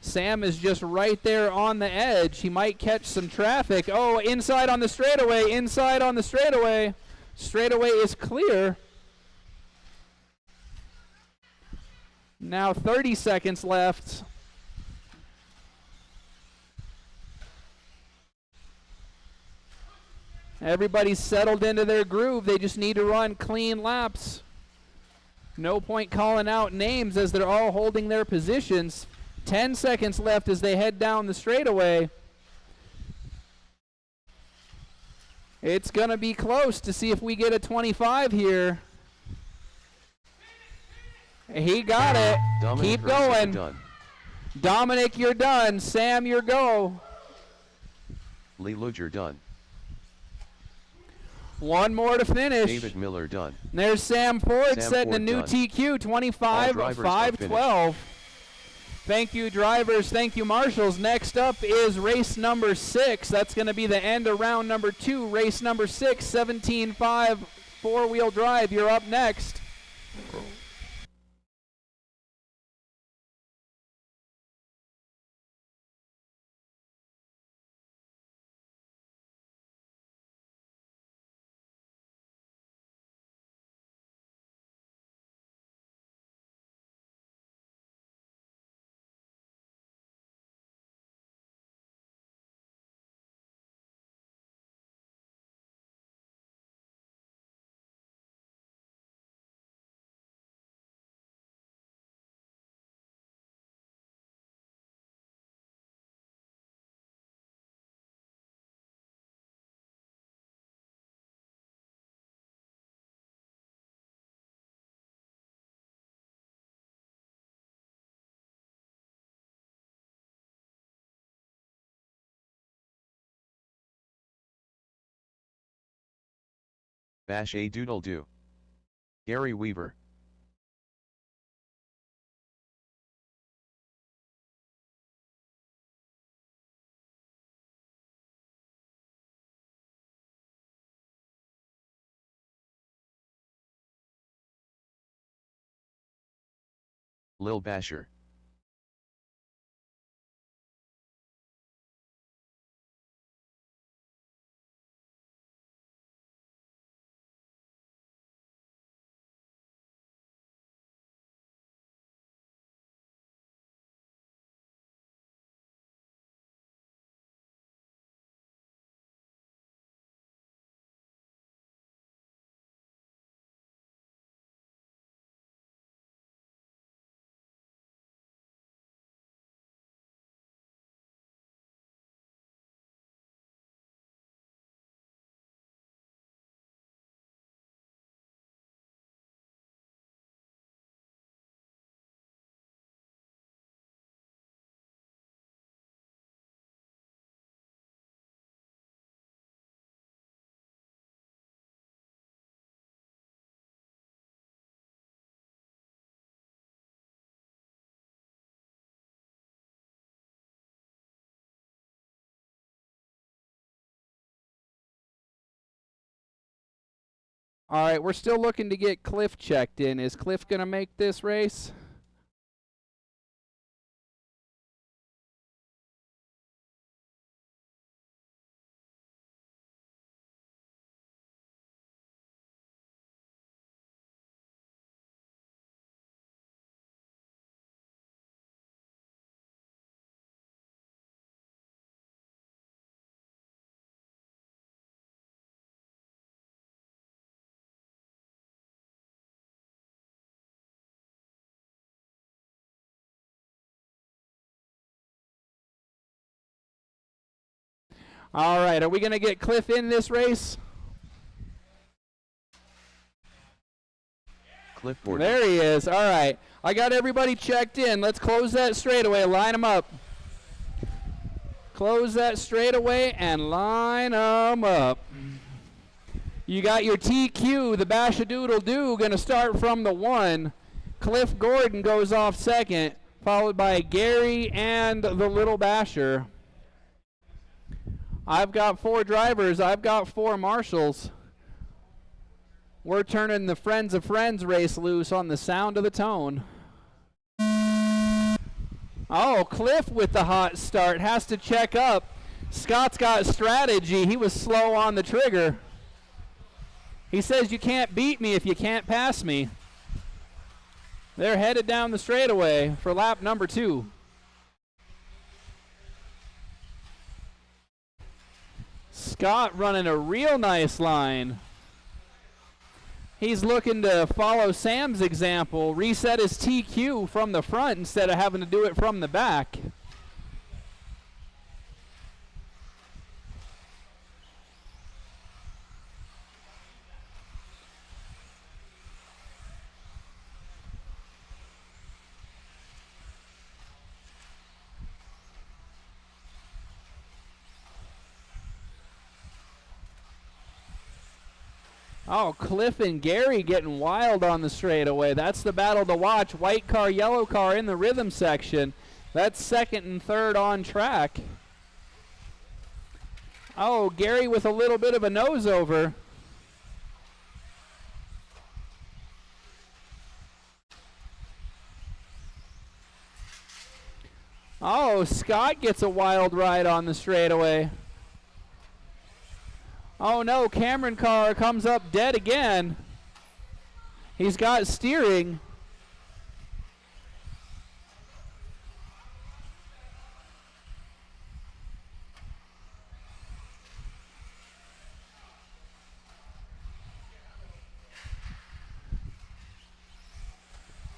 S1: Sam is just right there on the edge. He might catch some traffic. Oh, inside on the straightaway, inside on the straightaway. Straightaway is clear. Now 30 seconds left. Everybody's settled into their groove. They just need to run clean laps. No point calling out names as they're all holding their positions. 10 seconds left as they head down the straightaway. It's going to be close to see if we get a 25 here. He got it.
S2: Dominic,
S1: keep going. Dominic, you're done. Sam, you're go.
S2: Lee Luger done.
S1: One more to finish.
S2: David Miller done.
S1: And there's Sam Ford setting
S2: Ford
S1: a new
S2: done.
S1: TQ, 25.512. Thank you, drivers. Thank you, marshals. Next up is race number 6. That's going to be the end of round number 2. Race number 6, 17.5 four-wheel drive. You're up next.
S2: Bash a doodle do. Gary Weaver. Lil Basher.
S1: All right, we're still looking to get Cliff checked in. Is Cliff going to make this race? All right, are we going to get Cliff in this race?
S2: Clipboard.
S1: There he is. All right, I got everybody checked in. Let's close that straightaway. Line them up. Close that straightaway and line them up. You got your TQ, the Bash-a-Doodle-Doo, going to start from the 1. Cliff Gordon goes off second, followed by Gary and the Little Basher. I've got 4 drivers. I've got 4 marshals. We're turning the Friends of Friends race loose on the sound of the tone. Oh, Cliff with the hot start. Has to check up. Scott's got strategy. He was slow on the trigger. He says you can't beat me if you can't pass me. They're headed down the straightaway for lap number 2. Scott running a real nice line. He's looking to follow Sam's example, reset his TQ from the front instead of having to do it from the back. Oh, Cliff and Gary getting wild on the straightaway. That's the battle to watch. White car, yellow car in the rhythm section. That's second and third on track. Oh, Gary with a little bit of a nose over. Oh, Scott gets a wild ride on the straightaway. Oh no, Cameron car comes up dead again. He's got steering.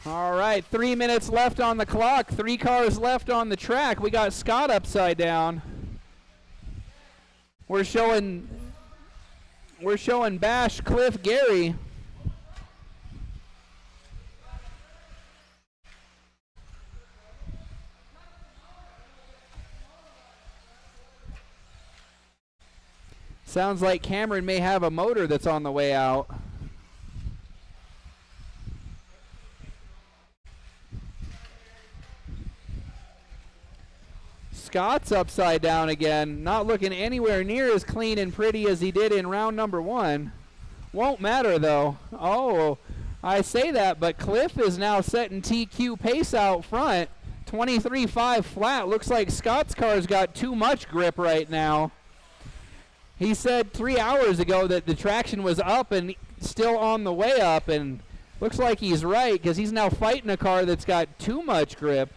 S1: All right, 3 minutes left on the clock. 3 cars left on the track. We got Scott upside down. We're showing Bash, Cliff, Gary. Sounds like Cameron may have a motor that's on the way out. Scott's upside down again, not looking anywhere near as clean and pretty as he did in round number 1. Won't matter though. Oh, I say that, but Cliff is now setting TQ pace out front. 23.5 flat. Looks like Scott's car's got too much grip right now. He said 3 hours ago that the traction was up and still on the way up, and looks like he's right because he's now fighting a car that's got too much grip.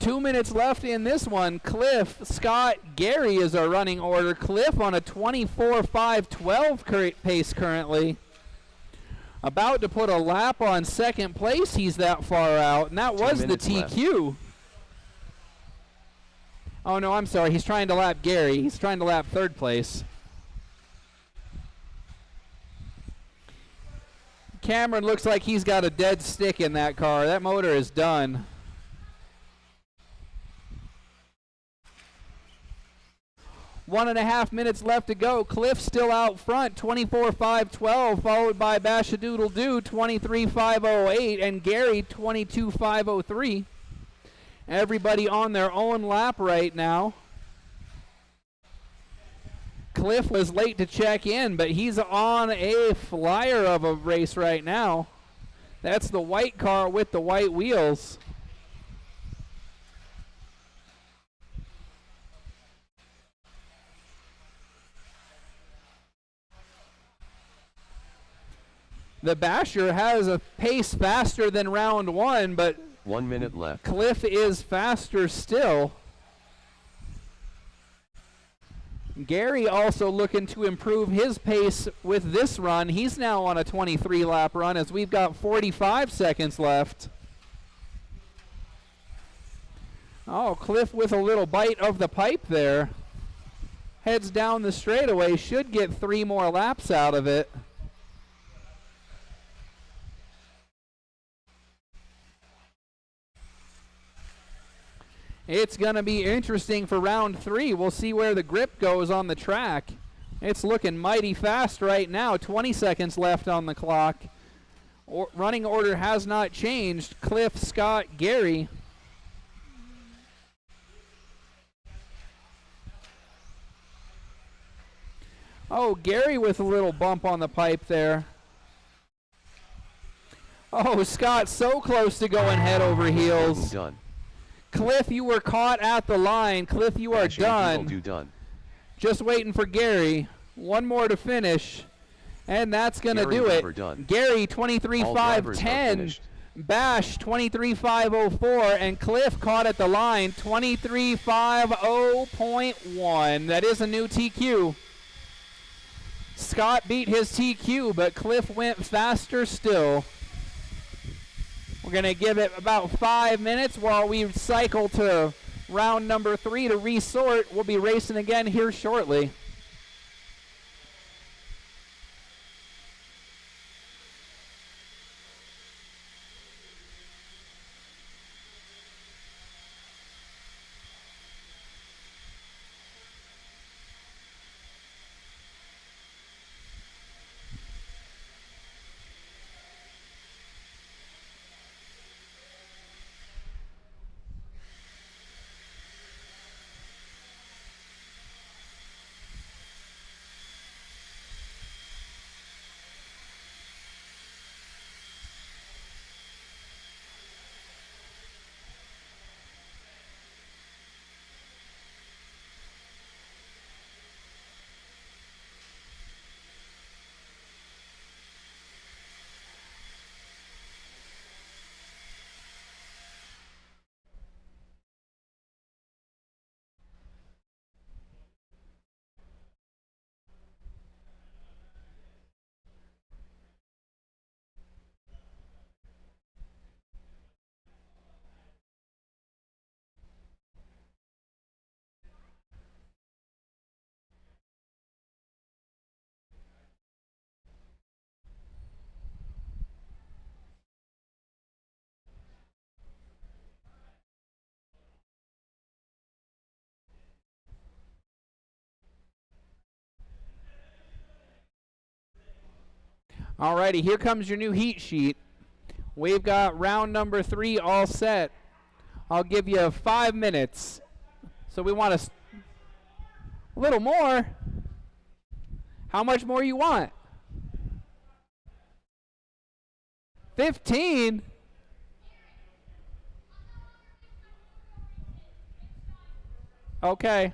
S1: 2 minutes left in this one. Cliff, Scott, Gary is our running order. Cliff on a 24.512 pace currently. About to put a lap on second place. He's that far out, and that was the TQ. Left. Oh, no, I'm sorry. He's trying to lap Gary. He's trying to lap third place. Cameron looks like he's got a dead stick in that car. That motor is done. One and a half minutes left to go. Cliff still out front, 24.512, followed by Bashadoodle Doo, 23.508, and Gary, 22.503. Everybody on their own lap right now. Cliff was late to check in, but he's on a flyer of a race right now. That's the white car with the white wheels. The Basher has a pace faster than round one, but
S2: 1 minute left.
S1: Cliff is faster still. Gary also looking to improve his pace with this run. He's now on a 23-lap run as we've got 45 seconds left. Oh, Cliff with a little bite of the pipe there. Heads down the straightaway, should get 3 more laps out of it. It's going to be interesting for round 3. We'll see where the grip goes on the track. It's looking mighty fast right now. 20 seconds left on the clock. Running order has not changed. Cliff, Scott, Gary. Oh, Gary with a little bump on the pipe there. Oh, Scott so close to going head over heels.
S2: Done.
S1: Cliff, you were caught at the line. Cliff, you are done. Just waiting for Gary. One more to finish, and that's going to do it. Gary, 23.510. Bash, 23.504. And Cliff caught at the line, 23.50.1. That is a new TQ. Scott beat his TQ, but Cliff went faster still. We're going to give it about 5 minutes while we cycle to round number 3 to resort. We'll be racing again here shortly. Alrighty, here comes your new heat sheet. We've got round number 3 all set. I'll give you 5 minutes. So we want a little more. How much more you want? 15? Okay.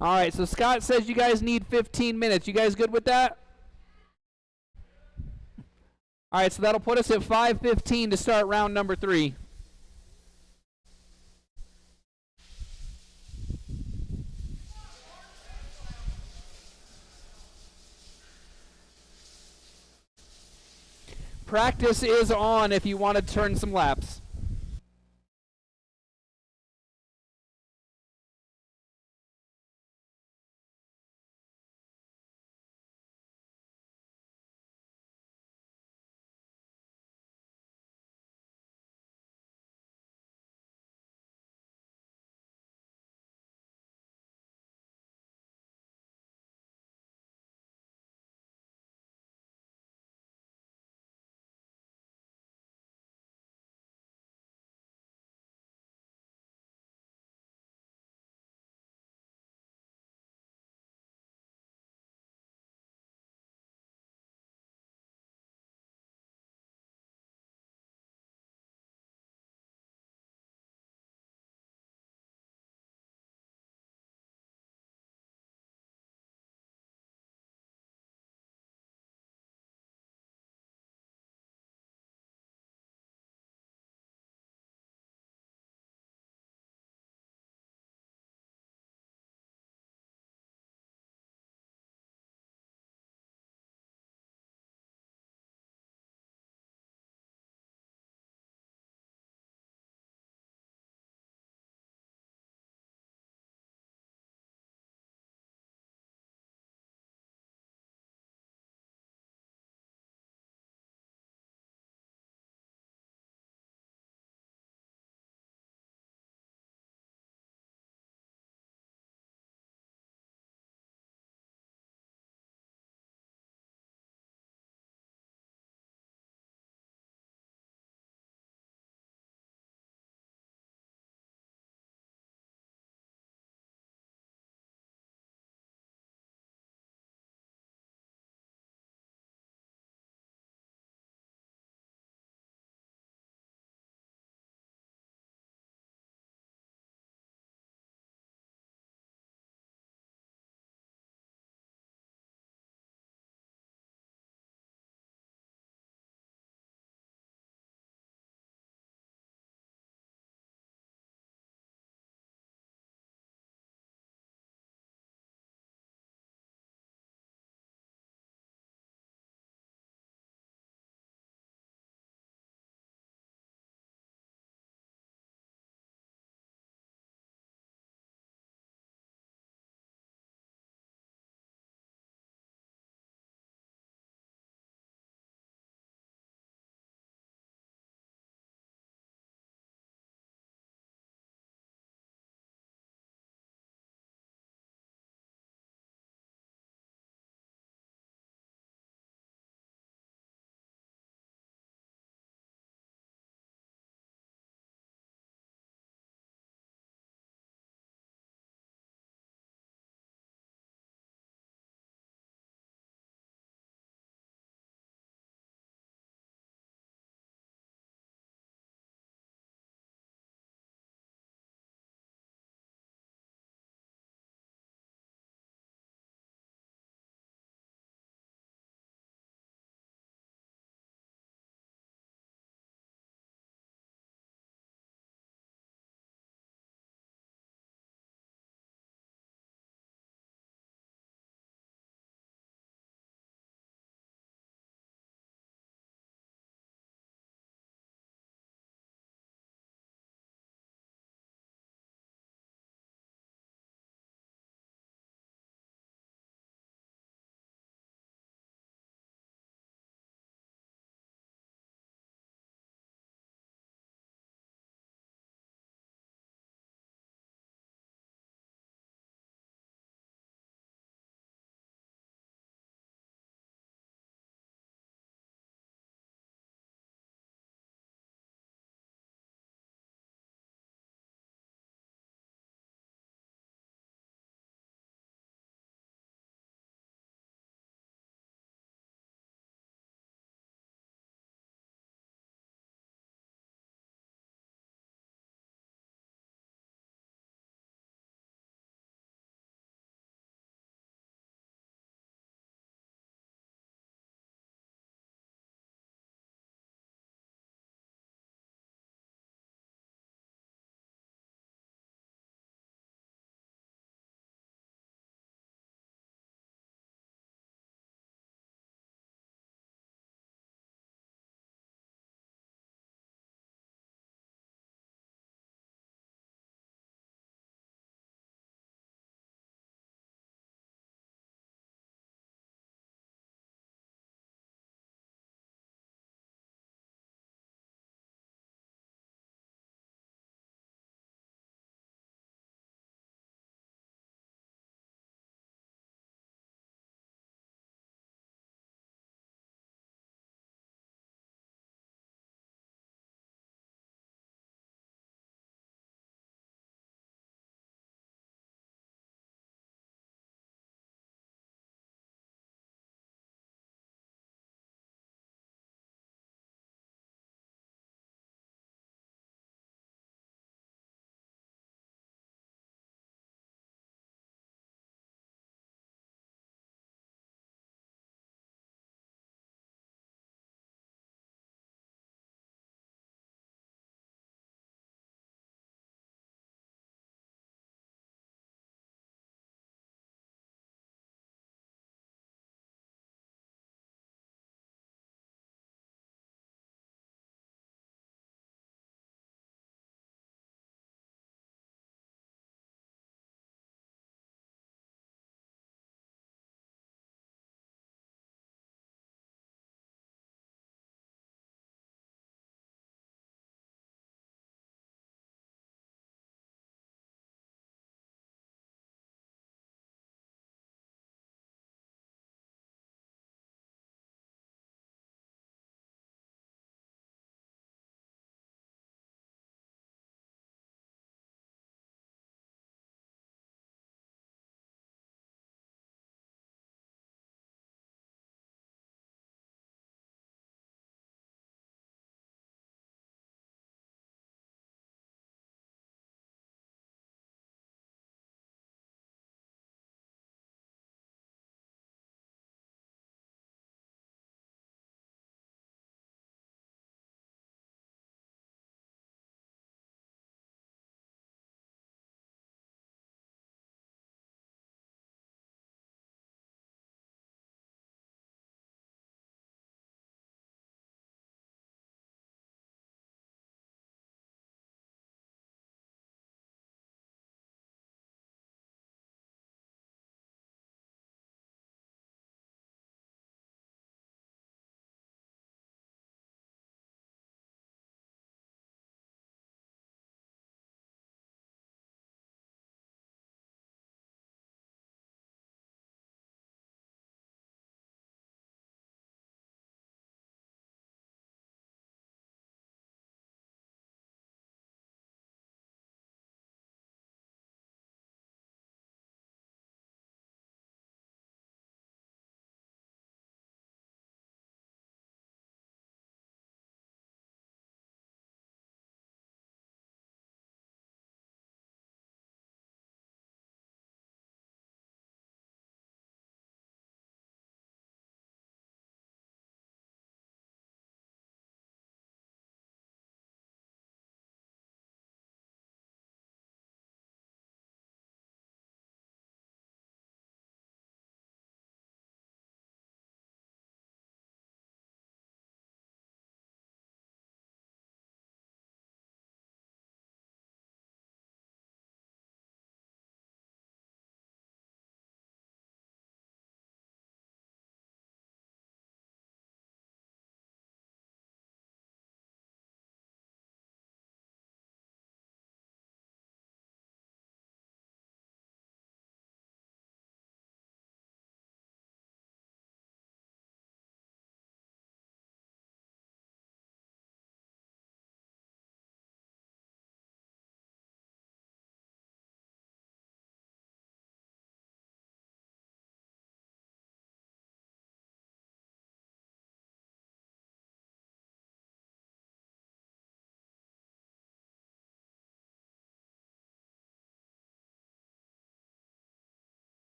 S1: All right, so Scott says you guys need 15 minutes. You guys good with that? All right, so that'll put us at 5:15 to start round number 3. Practice is on if you want to turn some laps.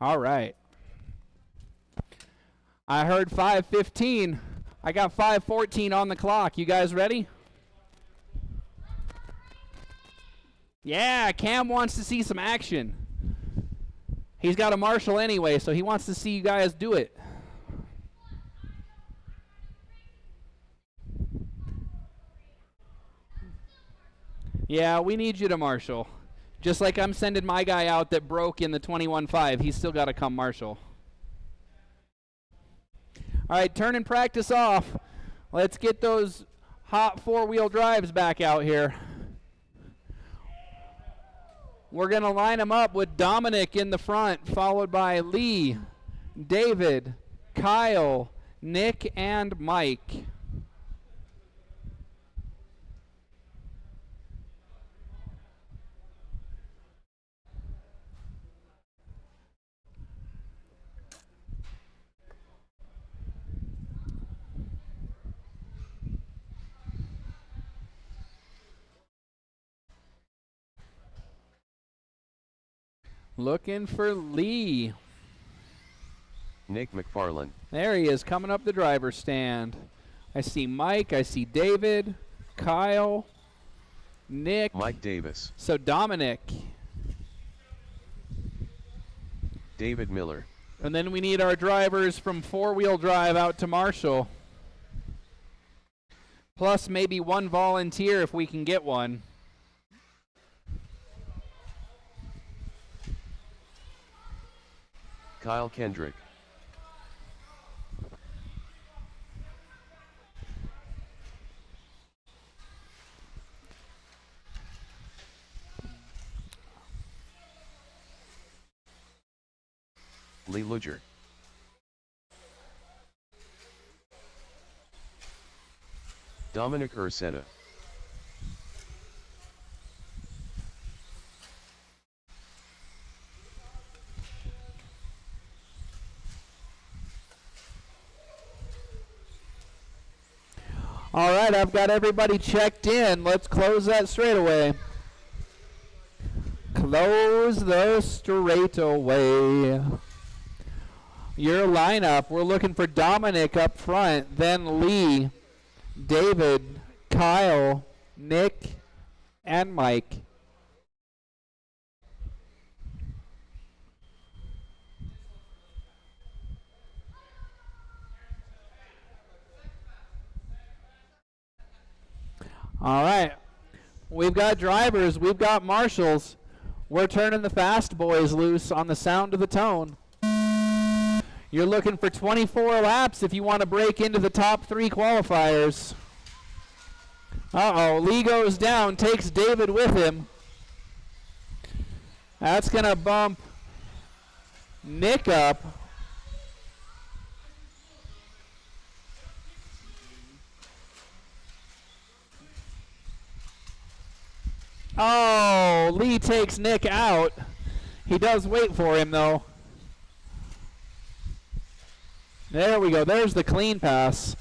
S1: All right. I heard 5:15. I got 5:14 on the clock. You guys ready? Yeah, Cam wants to see some action. He's got a marshal anyway, so he wants to see you guys do it. Yeah, we need you to marshal. Just like I'm sending my guy out that broke in the 21.5. He's still got to come marshal. All right, turn and practice off. Let's get those hot four-wheel drives back out here. We're going to line them up with Dominic in the front, followed by Lee, David, Kyle, Nick, and Mike. Looking for Lee.
S2: Nick McFarland.
S1: There he is, coming up the driver's stand. I see Mike, I see David, Kyle, Nick.
S2: Mike Davis.
S1: So Dominic.
S2: David Miller.
S1: And then we need our drivers from four-wheel drive out to marshal. Plus maybe one volunteer if we can get one.
S2: Kyle Kendrick. Lee Luger. Dominic Ursetta.
S1: All right, I've got everybody checked in. Let's close that straightaway. Close the straightaway. Your lineup, we're looking for Dominic up front, then Lee, David, Kyle, Nick, and Mike. All right, we've got drivers, we've got marshals. We're turning the fast boys loose on the sound of the tone. You're looking for 24 laps if you want to break into the top 3 qualifiers. Uh-oh, Lee goes down, takes David with him. That's going to bump Nick up. Oh, Lee takes Nick out. He does wait for him, though. There we go. There's the clean pass.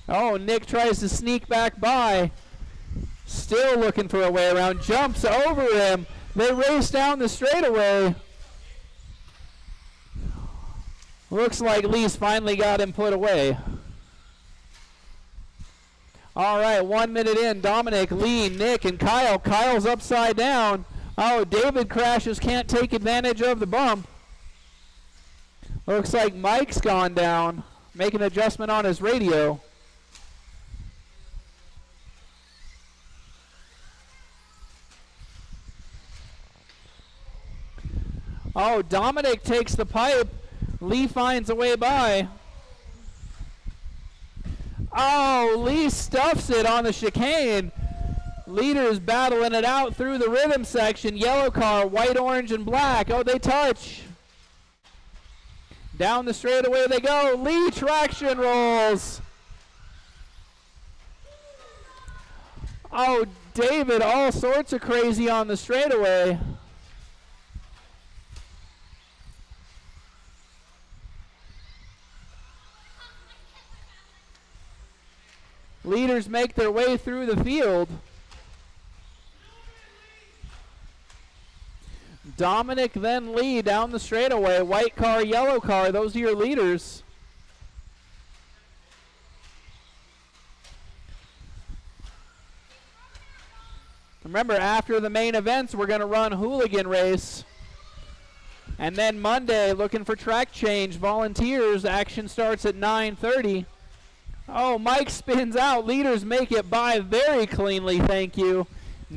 S1: Oh, Nick tries to sneak back by. Still looking for a way around. Jumps over him. They race down the straightaway. Looks like Lee's finally got him put away. All right, 1 minute in. Dominic, Lee, Nick, and Kyle. Kyle's upside down. Oh, David crashes, can't take advantage of the bump. Looks like Mike's gone down. Make an adjustment on his radio. Oh, Dominic takes the pipe. Lee finds a way by. Oh, Lee stuffs it on the chicane. Leaders battling it out through the rhythm section. Yellow car, white, orange, and black. Oh, they touch. Down the straightaway they go. Lee traction rolls. Oh, David, all sorts of crazy on the straightaway. Leaders make their way through the field. Dominic, then Lee down the straightaway. White car, yellow car, those are your leaders. Remember, after the main events, we're going to run hooligan race. And then Monday, looking for track change. Volunteers, action starts at 9:30. Oh, Mike spins out. Leaders make it by very cleanly, thank you.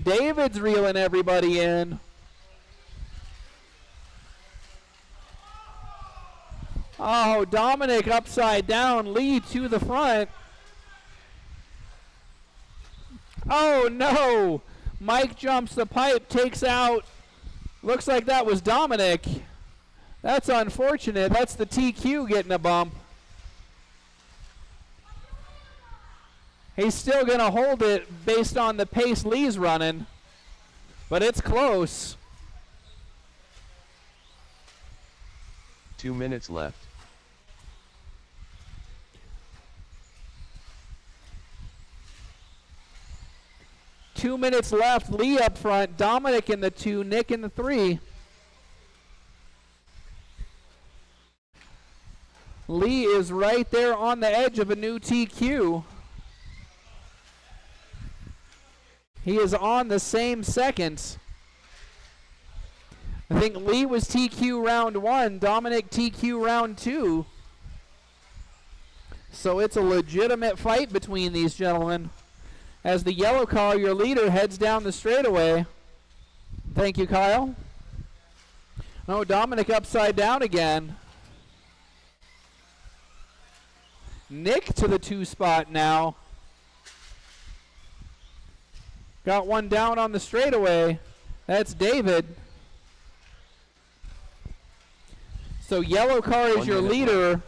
S1: David's reeling everybody in. Oh, Dominic upside down. Lee to the front. Oh, no. Mike jumps the pipe, takes out. Looks like that was Dominic. That's unfortunate. That's the TQ getting a bump. He's still going to hold it based on the pace Lee's running, but it's close.
S2: 2 minutes left.
S1: Two minutes left. Lee up front. Dominic in the 2. Nick in the 3. Lee is right there on the edge of a new TQ. He is on the same seconds. I think Lee was TQ round 1. Dominic TQ round 2. So it's a legitimate fight between these gentlemen. As the yellow car, your leader, heads down the straightaway. Thank you, Kyle. Oh, Dominic upside down again. Nick to the 2 spot now. Got one down on the straightaway. That's David. So yellow car is your leader.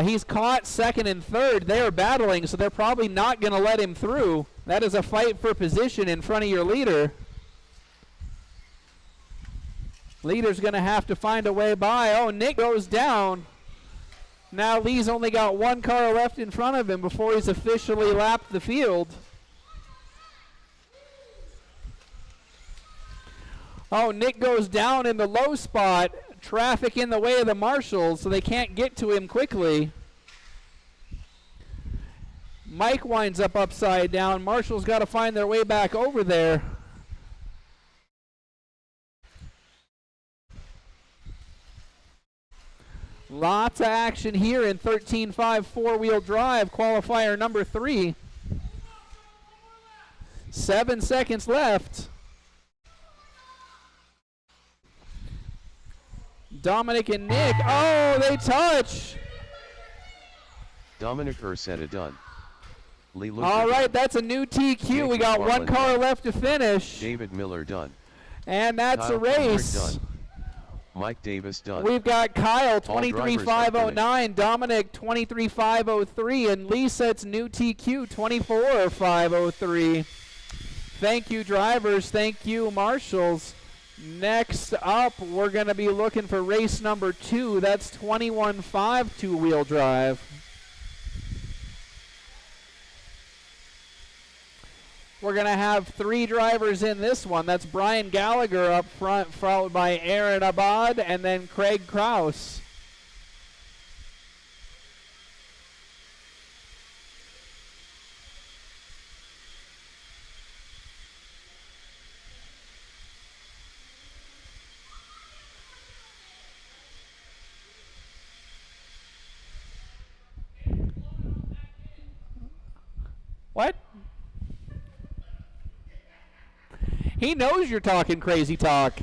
S1: He's caught 2nd and 3rd. They are battling, so they're probably not going to let him through. That is a fight for position in front of your leader. Leader's going to have to find a way by. Oh, Nick goes down. Now Lee's only got 1 car left in front of him before he's officially lapped the field. Oh, Nick goes down in the low spot. Traffic in the way of the marshals, so they can't get to him quickly. Mike winds up upside down. Marshals got to find their way back over there. Lots of action here in 13.5 four-wheel drive, qualifier number 3. 7 seconds left. Dominic and Nick. Oh, they touch.
S2: Dominic said it done. Lee
S1: all right, that's a new TQ.
S2: Nick
S1: we got
S2: McFarland
S1: 1 car
S2: done.
S1: left to finish.
S2: David Miller done.
S1: And that's
S2: Kyle
S1: a race.
S2: Done. Mike Davis done.
S1: We've got Kyle 23.509, Dominic 23.503, and Lee sets new TQ 24.503. Thank you, drivers. Thank you, marshals. Next up, we're going to be looking for race number 2. That's 21.5 two-wheel drive. We're going to have 3 drivers in this one. That's Brian Gallagher up front, followed by Aaron Abad, and then Craig Kraus. What? He knows you're talking crazy talk.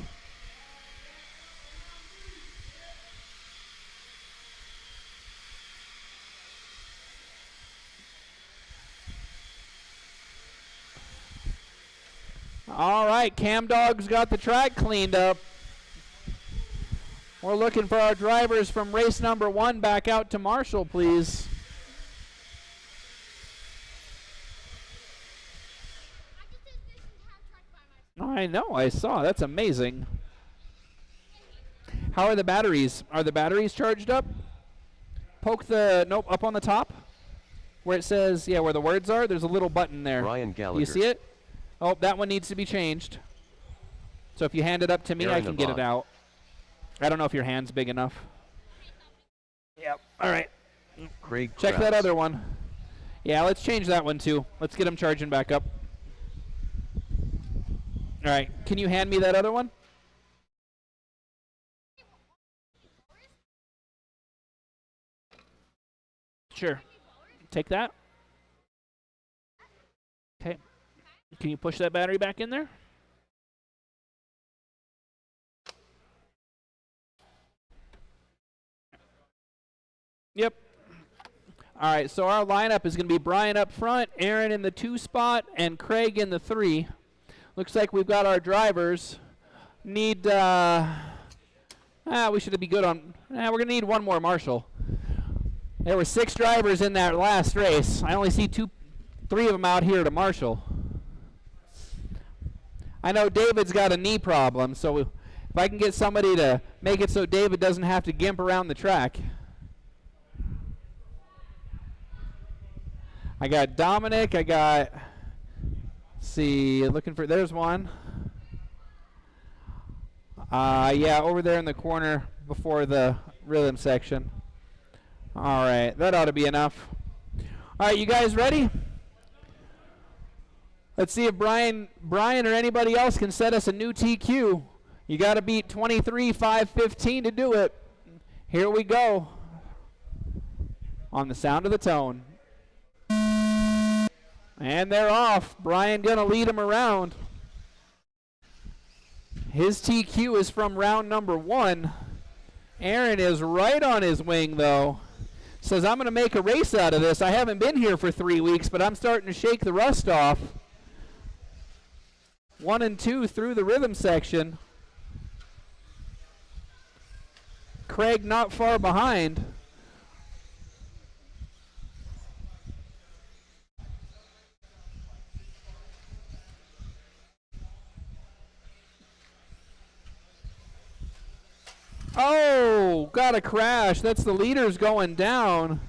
S1: All right, Cam Dog's got the track cleaned up. We're looking for our drivers from race number 1 back out to Marshall, please. I know, I saw. That's amazing. How are the batteries? Are the batteries charged up? Poke the, nope, up on the top. Where it says, yeah, where the words are, there's a little button there.
S2: Ryan Gallagher.
S1: You see it? Oh, that one needs to be changed. So if you hand it up to me, I
S2: Aaron
S1: can get it
S2: Avant.
S1: out. I don't know if your hand's big enough. Yep. All right.
S2: Craig
S1: Check
S2: Krause.
S1: that other one. Yeah, let's change that one too. Let's get him charging back up. All right. Can you hand me that other one? Sure. Take that. Okay. Can you push that battery back in there? Yep. All right, so our lineup is going to be Brian up front, Aaron in the 2 spot, and Craig in the 3. Looks like we've got our drivers. Need, we should be good on, we're going to need one more marshal. There were 6 drivers in that last race. I only see 3 of them out here to marshal. I know David's got a knee problem, so if I can get somebody to make it so David doesn't have to gimp around the track. I got Dominic, looking for, there's one. Yeah, over there in the corner before the rhythm section. All right, that ought to be enough. All right, you guys ready? Let's see if Brian or anybody else can set us a new TQ. You got to beat 23,515 to do it. Here we go. On the sound of the tone. And they're off. Brian gonna lead him around. His TQ is from round number 1. Aaron is right on his wing though. Says, I'm gonna make a race out of this. I haven't been here for 3 weeks, but I'm starting to shake the rust off. 1 and 2 through the rhythm section. Craig not far behind. Oh, got a crash. That's the leaders going down.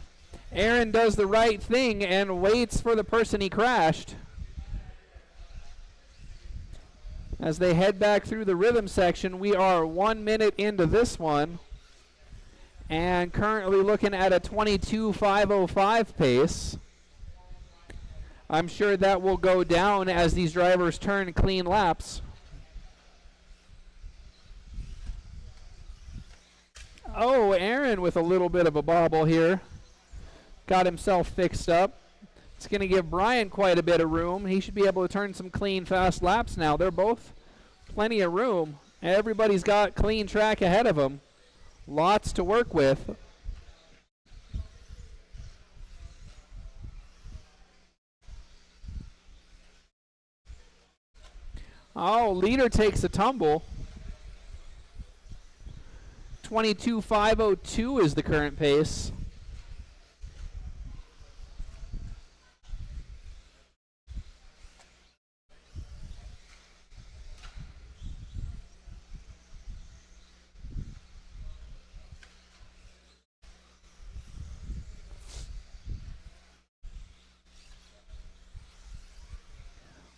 S1: Aaron does the right thing and waits for the person he crashed. As they head back through the rhythm section, we are 1 minute into this one. And currently looking at a 22,505 pace. I'm sure that will go down as these drivers turn clean laps. Oh, Aaron with a little bit of a bobble here. Got himself fixed up. It's going to give Brian quite a bit of room. He should be able to turn some clean, fast laps now. They're both plenty of room. Everybody's got clean track ahead of them. Lots to work with. Oh, leader takes a tumble. 22,502 is the current pace.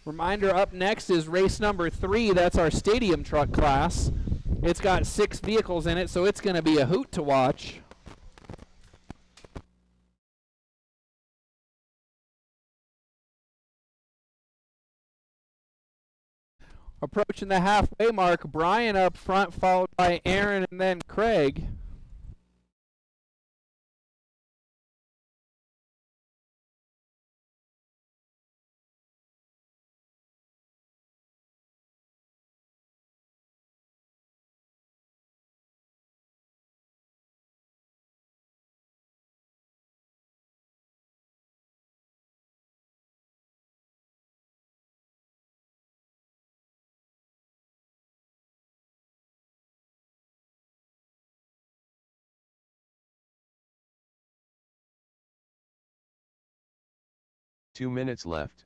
S1: Reminder, up next is race number 3. That's our stadium truck class. It's got 6 vehicles in it, so it's going to be a hoot to watch. Approaching the halfway mark, Brian up front, followed by Aaron and then Craig.
S2: Two minutes left.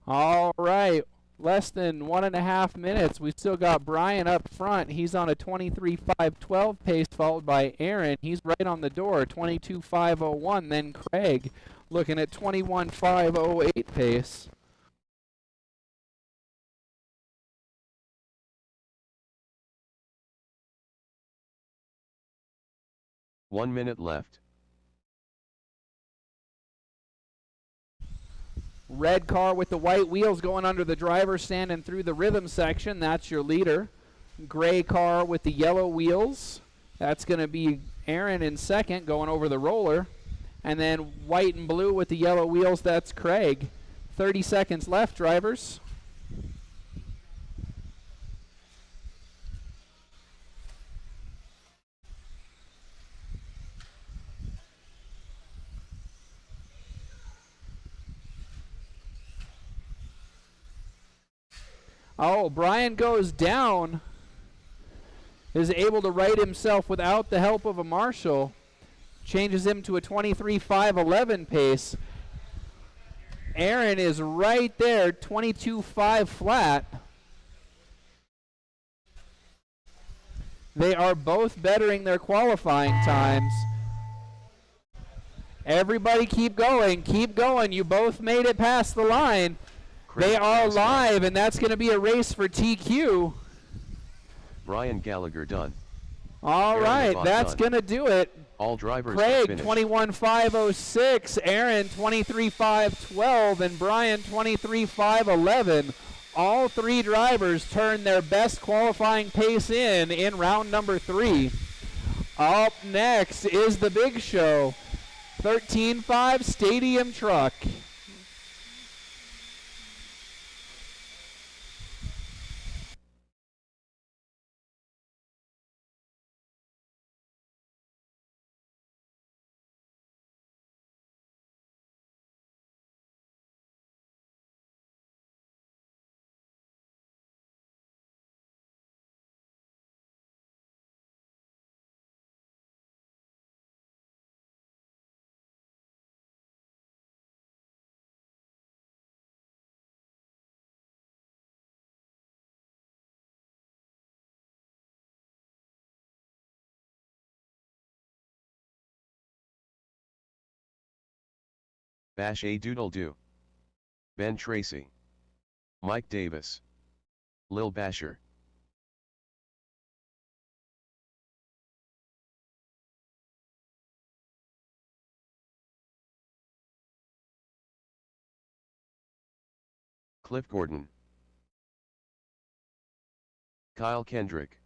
S1: All right. Less than 1.5 minutes. We still got Brian up front. He's on a 23.512 pace, followed by Aaron. He's right on the door, 22.501. Then Craig looking at 21.508 pace.
S2: One minute left.
S1: Red car with the white wheels going under the driver stand and through the rhythm section. That's your leader. Gray car with the yellow wheels. That's going to be Aaron in second going over the roller. And then white and blue with the yellow wheels. That's Craig. 30 seconds left, drivers. Oh, Brian goes down. Is able to right himself without the help of a marshal. Changes him to a 23.511 pace. Aaron is right there, 22.5 flat. They are both bettering their qualifying times. Everybody keep going, keep going. You both made it past the line. They are live, and that's going to be a race for TQ.
S2: Brian Gallagher done.
S1: All right, that's going to do it.
S2: All drivers
S1: Craig,
S2: finished.
S1: 21.506, Aaron, 23.512, and Brian, 23.511. All three drivers turned their best qualifying pace in round number 3. Up next is the big show, 13.5 Stadium Truck.
S2: Bash A Doodle Doo. Ben Tracy. Mike Davis. Lil Basher. Cliff Gordon. Kyle Kendrick.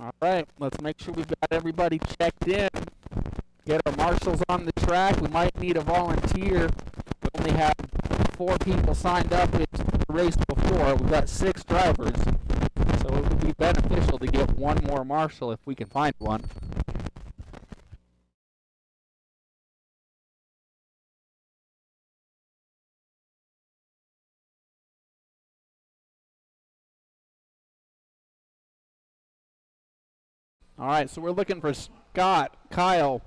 S1: All right, let's make sure we've got everybody checked in. Get our marshals on the track. We might need a volunteer. We only have 4 people signed up in the race before. We've got 6 drivers. So it would be beneficial to get one more marshal if we can find one. All right, so we're looking for Scott, Kyle,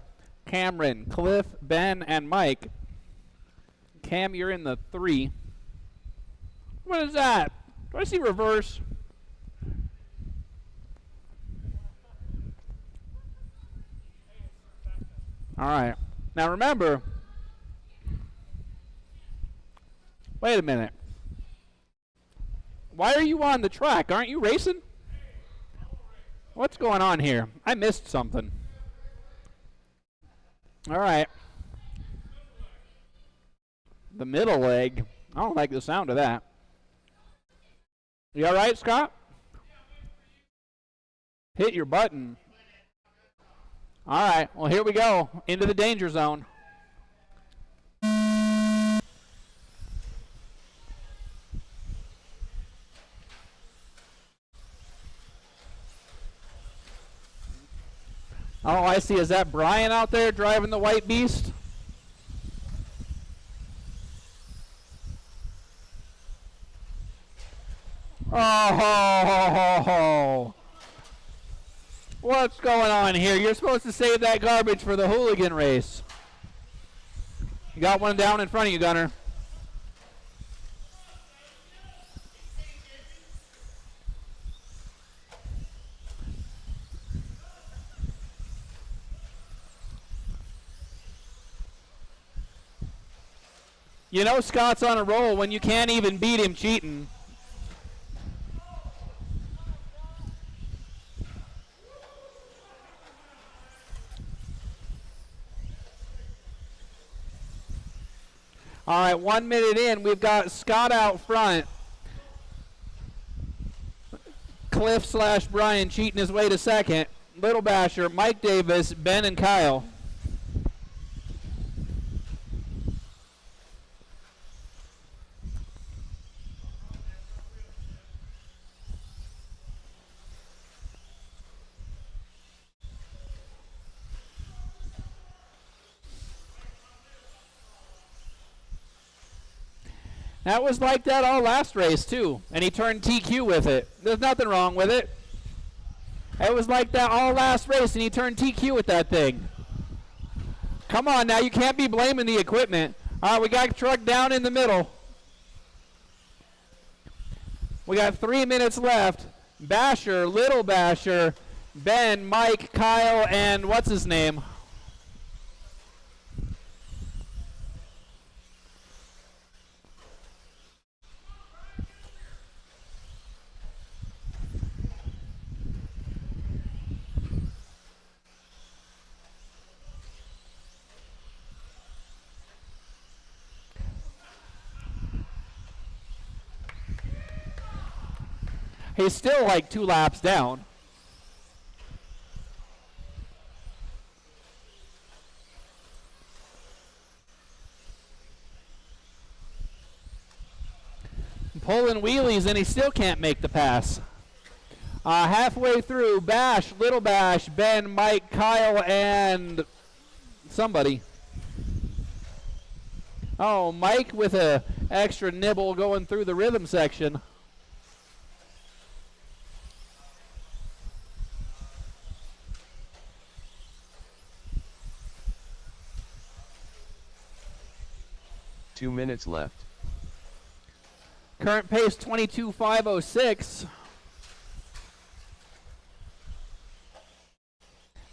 S1: Cameron, Cliff, Ben, and Mike. Cam, you're in the 3. What is that? Do I see reverse? All right. Now remember, wait a minute. Why are you on the track? Aren't you racing? What's going on here? I missed something. All right. The middle leg. I don't like the sound of that. You all right, Scott? Hit your button. All right. Well, here we go. Into the danger zone. Oh, I see. Is that Brian out there driving the white beast? Oh, what's going on here? You're supposed to save that garbage for the hooligan race. You got one down in front of you, Gunner. You know Scott's on a roll when you can't even beat him cheating. All right, 1 minute in, we've got Scott out front. Cliff/Brian cheating his way to second. Little Basher, Mike Davis, Ben, and Kyle. That was like that all last race, too. And he turned TQ with it. There's nothing wrong with it. It was like that all last race, and he turned TQ with that thing. Come on now, you can't be blaming the equipment. All right, we got a truck down in the middle. We got 3 minutes left. Basher, Little Basher, Ben, Mike, Kyle, and what's his name? He's still like 2 laps down. Pulling wheelies and he still can't make the pass. Halfway through, Bash, Little Bash, Ben, Mike, Kyle, and somebody. Oh, Mike with a extra nibble going through the rhythm section.
S2: Two minutes left.
S1: Current pace 22.506.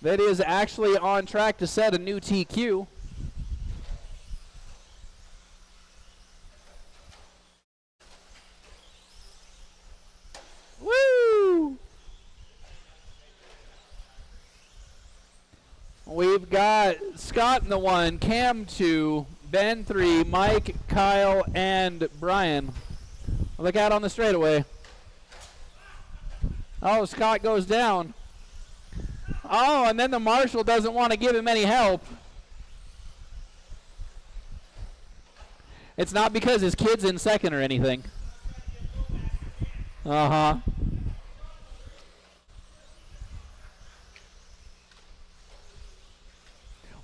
S1: That is actually on track to set a new TQ. Woo! We've got Scott in the 1, Cam 2, Ben 3, Mike, Kyle, and Brian. Look out on the straightaway. Oh, Scott goes down. Oh, and then the marshal doesn't want to give him any help. It's not because his kid's in second or anything. Uh-huh.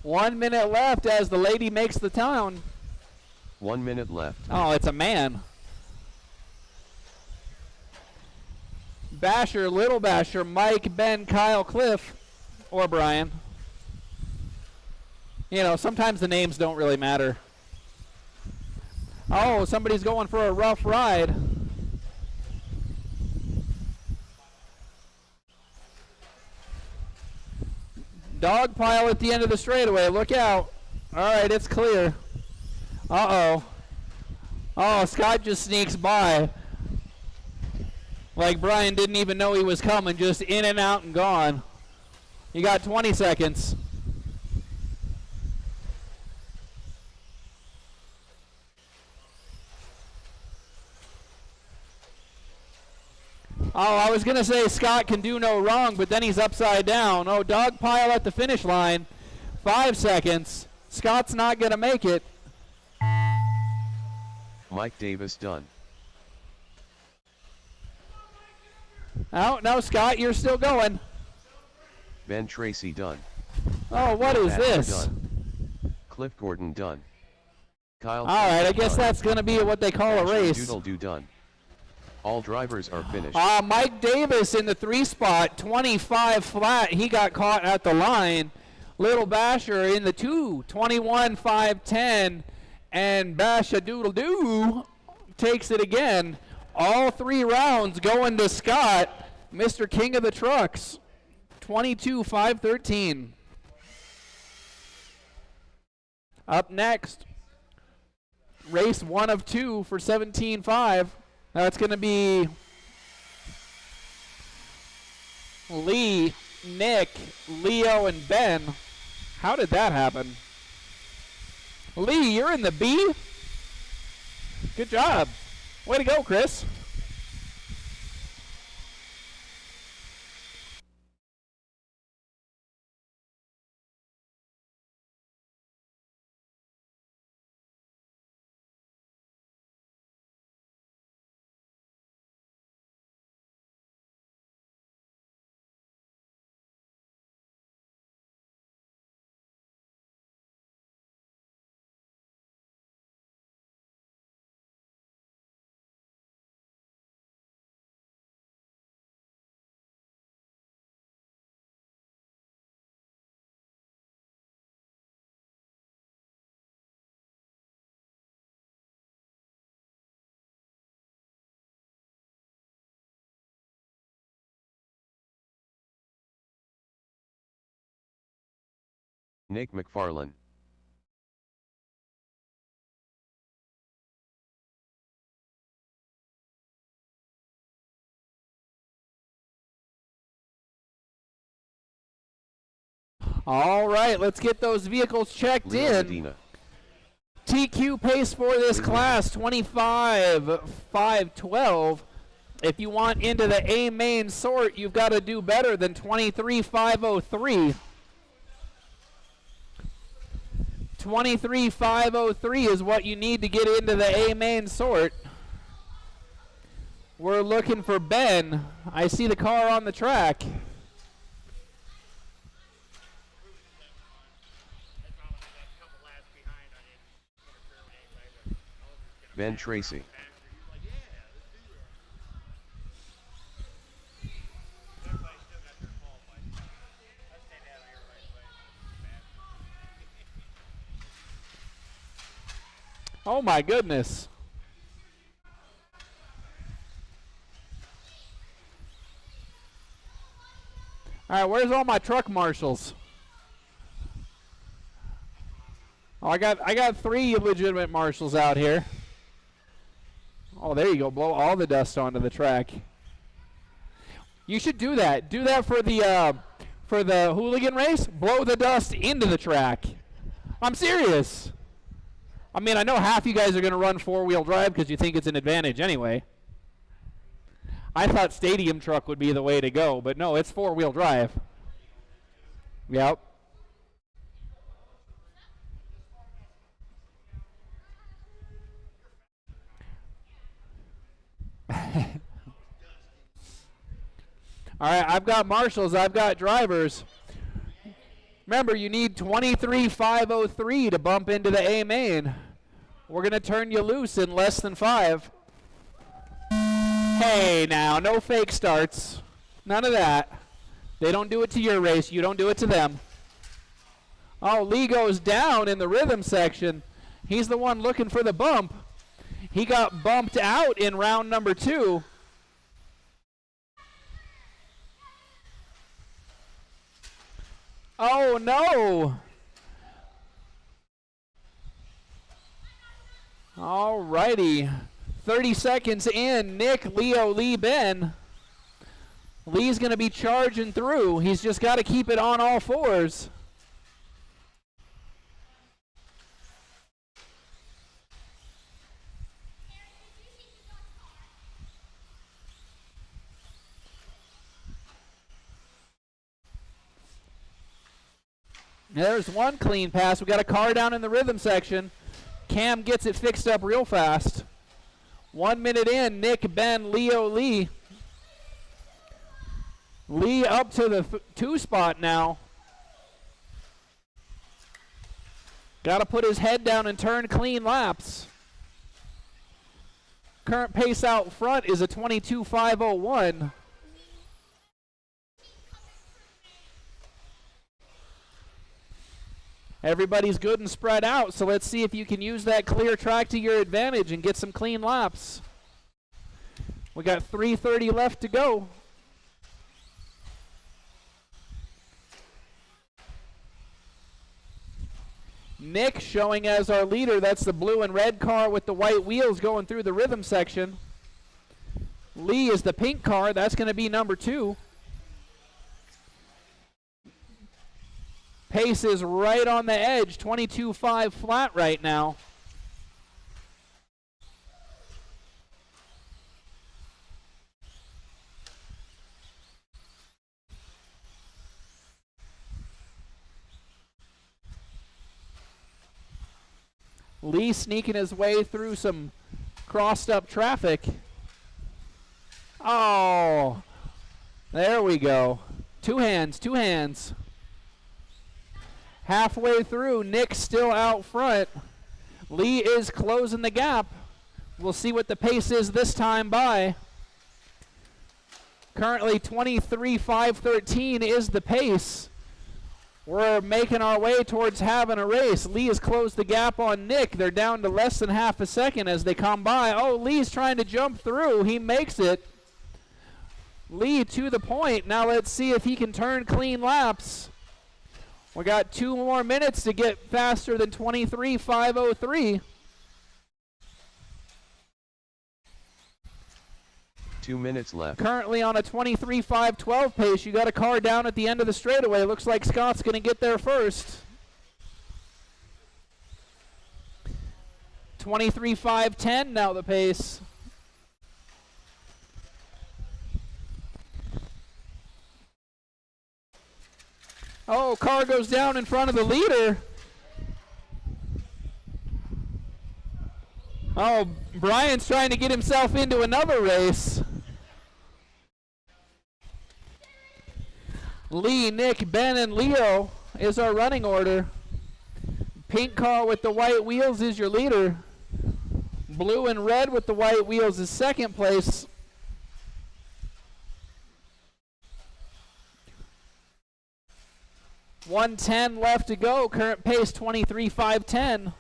S1: One minute left as the lady makes the town.
S2: 1 minute left.
S1: Oh, it's a man. Basher, Little Basher, Mike, Ben, Kyle, Cliff, or Brian. You know, sometimes the names don't really matter. Oh, somebody's going for a rough ride. Dog pile at the end of the straightaway. Look out. All right, it's clear. Uh-oh. Oh, Scott just sneaks by. Like Brian didn't even know he was coming, just in and out and gone. You got 20 seconds. Oh, I was going to say Scott can do no wrong, but then he's upside down. Oh, dog pile at the finish line. 5 seconds. Scott's not going to make it.
S2: Mike Davis done.
S1: Oh, no, Scott, you're still going.
S2: Ben Tracy done.
S1: Oh, what is this?
S2: Done. Cliff Gordon done. Kyle.
S1: All right, I guess that's going to be what they call a race.
S2: Doodle do done. All drivers are finished.
S1: Mike Davis in the 3 spot, 25 flat. He got caught at the line. Little Basher in the 2, 21 510. And Basha Doodle Doo takes it again. All 3 rounds going to Scott, Mr. King of the Trucks, 22 513. Up next, race 1 of 2 for 17.5. Now it's going to be Lee, Nick, Leo, and Ben. How did that happen? Lee, you're in the B? Good job. Way to go, Chris.
S2: Nick McFarlane.
S1: All right, let's get those vehicles checked
S2: Leo
S1: in.
S2: Medina.
S1: TQ pace for this class, 25 512. If you want into the A main sort, you've got to do better than 23 503. 23 503 is what you need to get into the A main sort. We're looking for Ben. I see the car on the track.
S2: Ben Tracy.
S1: Oh my goodness. All right, where's all my truck marshals? Oh, I got 3 legitimate marshals out here. Oh, there you go. Blow all the dust onto the track. You should do that. Do that for the hooligan race. Blow the dust into the track. I'm serious. I mean, I know half you guys are going to run 4-wheel drive because you think it's an advantage anyway. I thought stadium truck would be the way to go, but no, it's 4-wheel drive. Yep. All right, I've got marshals, I've got drivers. Remember, you need 23 503 to bump into the A main. We're going to turn you loose in less than 5. Hey, now, no fake starts. None of that. They don't do it to your race. You don't do it to them. Oh, Lee goes down in the rhythm section. He's the one looking for the bump. He got bumped out in round number 2. Oh, no. All righty. 30 seconds in. Nick, Leo, Lee, Ben. Lee's going to be charging through. He's just got to keep it on all fours. There's one clean pass. We got a car down in the rhythm section. Cam gets it fixed up real fast. 1 minute in, Nick, Ben, Leo, Lee. Lee up to the 2 spot now. Got to put his head down and turn clean laps. Current pace out front is a 22.501. Everybody's good and spread out, so let's see if you can use that clear track to your advantage and get some clean laps. We got 3:30 left to go. Nick showing as our leader. That's the blue and red car with the white wheels going through the rhythm section. Lee is the pink car. That's going to be number 2. Pace is right on the edge, 22.5 flat right now. Lee sneaking his way through some crossed up traffic. Oh, there we go. 2 hands, 2 hands. Halfway through, Nick still out front. Lee is closing the gap. We'll see what the pace is this time by. Currently 23.513 is the pace. We're making our way towards having a race. Lee has closed the gap on Nick. They're down to less than half a second as they come by. Oh, Lee's trying to jump through. He makes it. Lee to the point. Now let's see if he can turn clean laps. We got 2 more minutes to get faster than 23.503.
S2: 2 minutes left.
S1: Currently on a 23.512 pace. You got a car down at the end of the straightaway. Looks like Scott's going to get there first. 23.510 now the pace. Oh, car goes down in front of the leader. Oh, Brian's trying to get himself into another race. Lee, Nick, Ben, and Leo is our running order. Pink car with the white wheels is your leader. Blue and red with the white wheels is second place. .110 left to go. Current pace 23.510.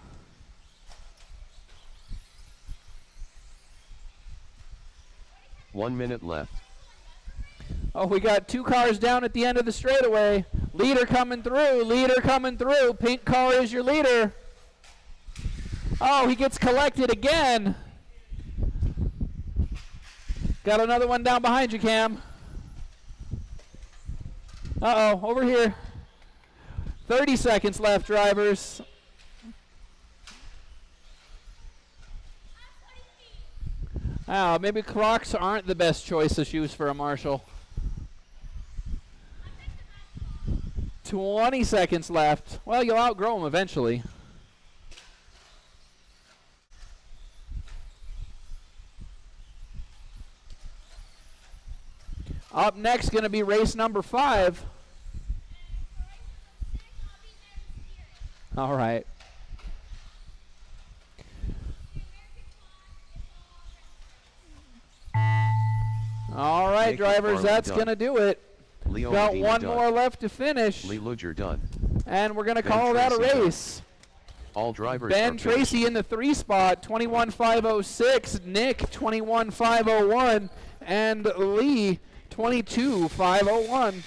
S2: One minute left.
S1: Oh, we got 2 cars down at the end of the straightaway. Leader coming through. Leader coming through. Pink car is your leader. Oh, he gets collected again. Got another one down behind you, Cam. Uh-oh, over here. 30 seconds left, drivers. Oh, maybe Crocs aren't the best choice of shoes for a Marshall. 20 seconds left. Well, you'll outgrow them eventually. Up next, going to be race number 5. All right. All right, drivers, that's going to do it.
S2: Leo
S1: Got
S2: Medina
S1: one
S2: done.
S1: more left to finish.
S2: Lee Luger done.
S1: And we're going to
S2: Ben
S1: call that a
S2: Tracy done.
S1: race.
S2: All drivers
S1: Ben
S2: are
S1: Tracy
S2: finished.
S1: in the 3 spot, 21.506. Nick, 21.501. And Lee, 22.501.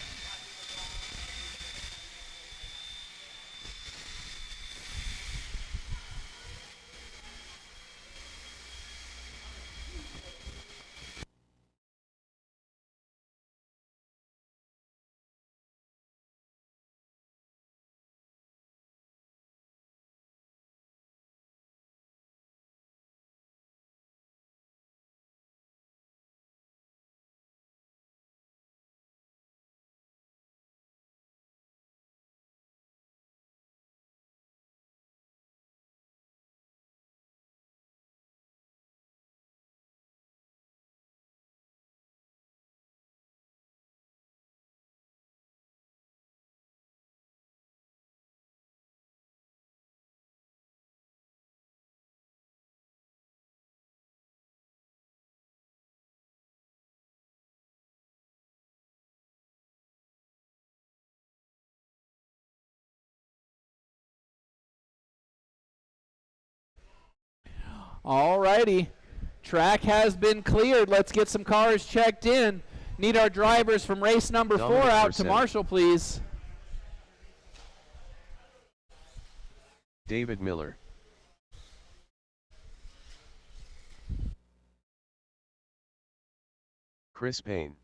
S1: All righty. Track has been cleared. Let's get some cars checked in. Need our drivers from race number 4 out to marshal, please.
S2: David Miller. Chris Payne.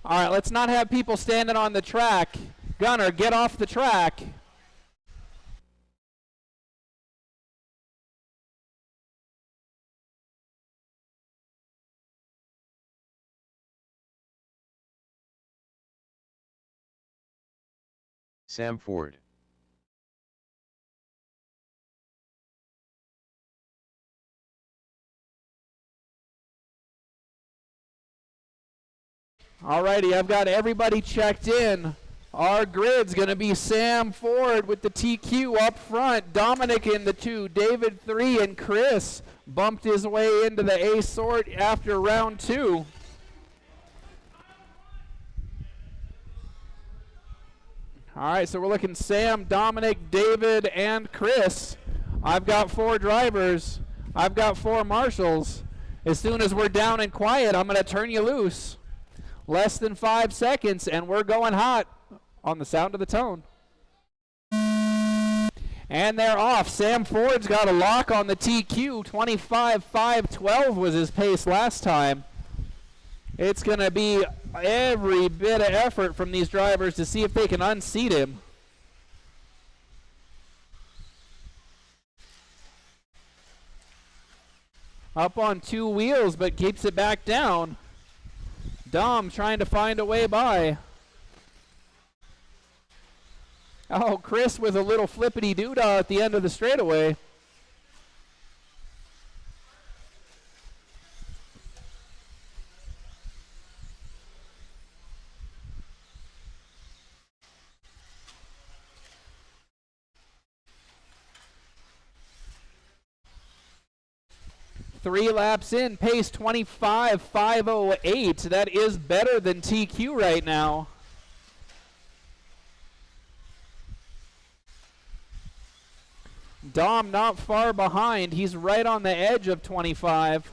S1: All right, let's not have people standing on the track. Gunner, get off the track.
S2: Sam Ford.
S1: Alrighty, I've got everybody checked in. Our grid's going to be Sam Ford with the TQ up front, Dominic in the 2, David 3, and Chris bumped his way into the A sort after round 2. Alright, so we're looking Sam, Dominic, David, and Chris. I've got 4 drivers. I've got 4 marshals. As soon as we're down and quiet, I'm going to turn you loose. Less than 5 seconds, and we're going hot on the sound of the tone. And they're off. Sam Ford's got a lock on the TQ. 25.512 was his pace last time. It's going to be every bit of effort from these drivers to see if they can unseat him. Up on 2 wheels, but keeps it back down. Dom trying to find a way by. Oh, Chris with a little flippity doodah at the end of the straightaway. Three laps in, pace 25.508. That is better than TQ right now. Dom not far behind. He's right on the edge of 25.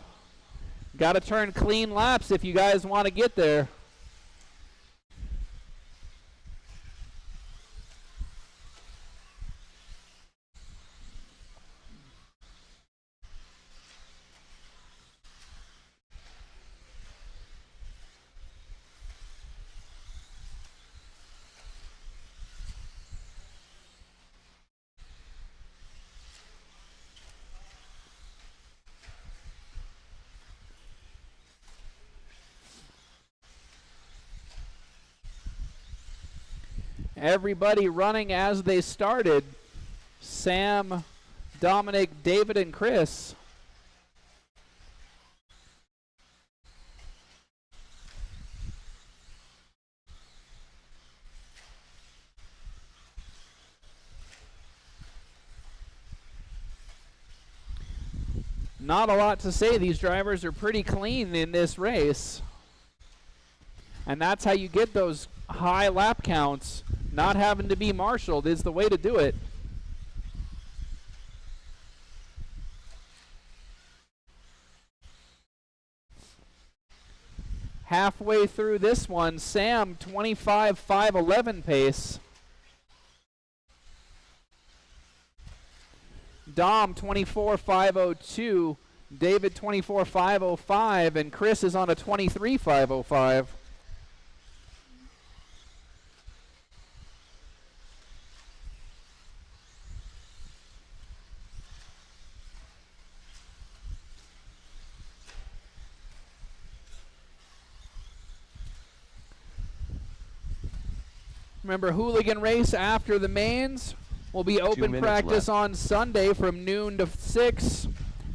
S1: Got to turn clean laps if you guys want to get there. Everybody running as they started. Sam, Dominic, David, and Chris. Not a lot to say. These drivers are pretty clean in this race. And that's how you get those high lap counts. Not having to be marshaled is the way to do it. Halfway through this one, Sam 25.511 pace. Dom 24.502, David 24.505, and Chris is on a 23.505. Remember, hooligan race after the mains will be open practice on Sunday from noon to 6.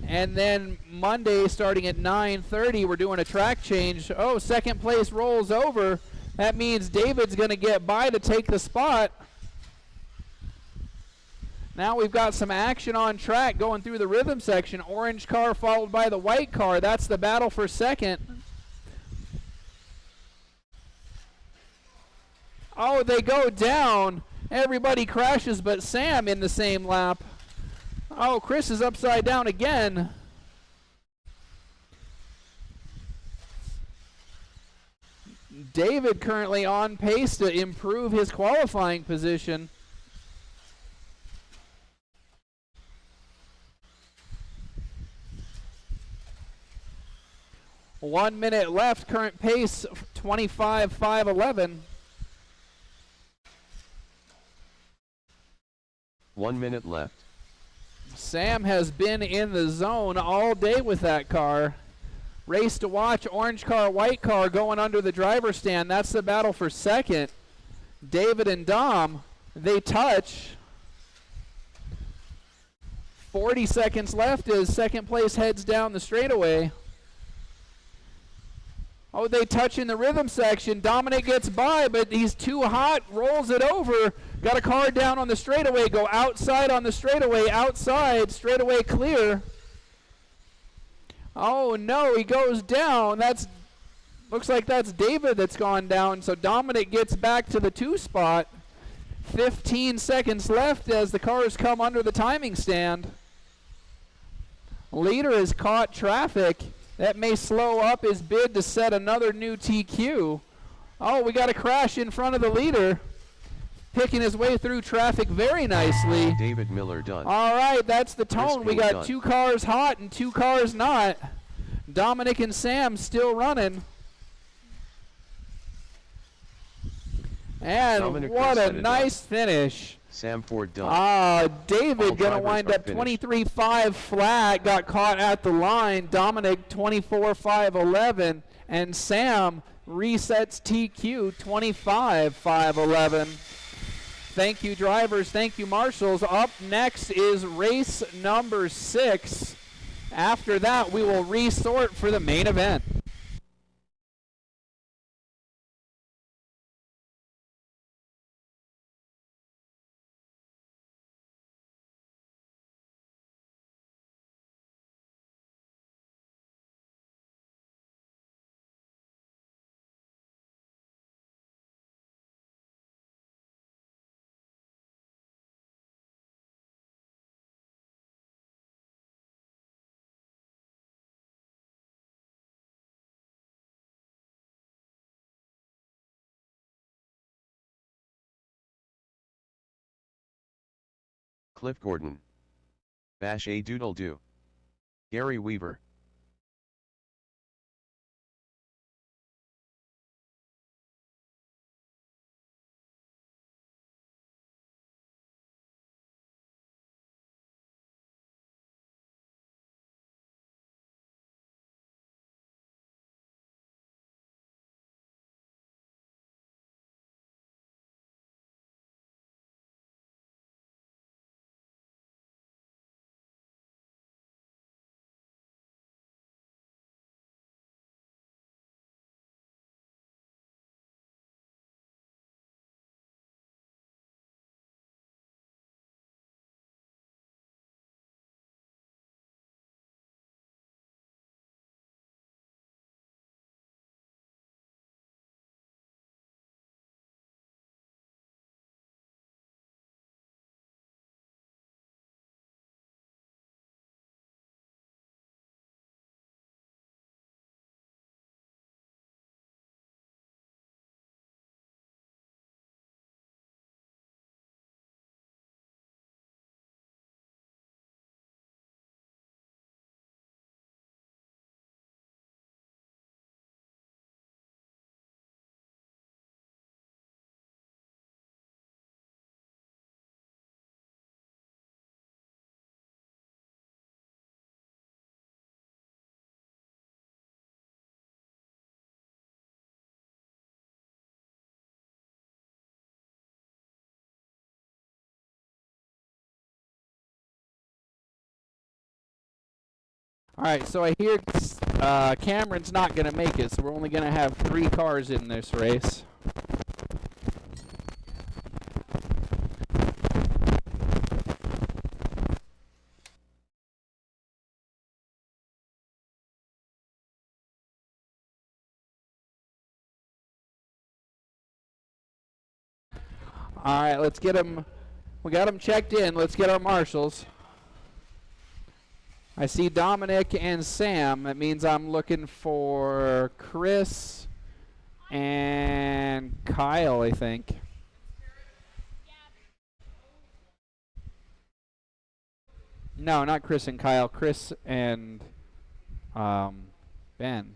S1: And then Monday starting at 9:30, we're doing a track change. Oh, second place rolls over. That means David's going to get by to take the spot. Now we've got some action on track going through the rhythm section. Orange car followed by the white car. That's the battle for second. Oh, they go down. Everybody crashes but Sam in the same lap. Oh, Chris is upside down again. David currently on pace to improve his qualifying position. One minute left, current pace 25.511.
S2: 1 minute left.
S1: Sam has been in the zone all day with that car. Race to watch, orange car, white car going under the driver's stand. That's the battle for second. David and Dom, they touch. 40 seconds left as second place heads down the straightaway. Oh, they touch in the rhythm section. Dominic gets by, but he's too hot, rolls it over. Got a car down on the straightaway, go outside on the straightaway, outside, straightaway clear. Oh no, he goes down. Looks like that's David that's gone down. So Dominic gets back to the 2 spot. 15 seconds left as the cars come under the timing stand. Leader has caught traffic. That may slow up his bid to set another new TQ. Oh, we got a crash in front of the leader. Picking his way through traffic very nicely.
S2: David Miller done.
S1: All right, that's the tone. We got
S2: done.
S1: 2 cars hot and 2 cars not. Dominic and Sam still running. And
S2: Dominic
S1: what a nice finish.
S2: Sam Ford done.
S1: David going to wind up 23.5 flat, got caught at the line. Dominic 24.511, and Sam resets TQ 25.511. Thank you, drivers. Thank you, marshals. Up next is race number 6. After that, we will resort for the main event.
S2: Cliff Gordon. Bash a doodle do. Gary Weaver.
S1: All right, so I hear Cameron's not going to make it, so we're only going to have 3 cars in this race. All right, let's get them. We got them checked in. Let's get our marshals. I see Dominic and Sam. That means I'm looking for Chris and Kyle, I think. No, not Chris and Kyle. Chris and Ben.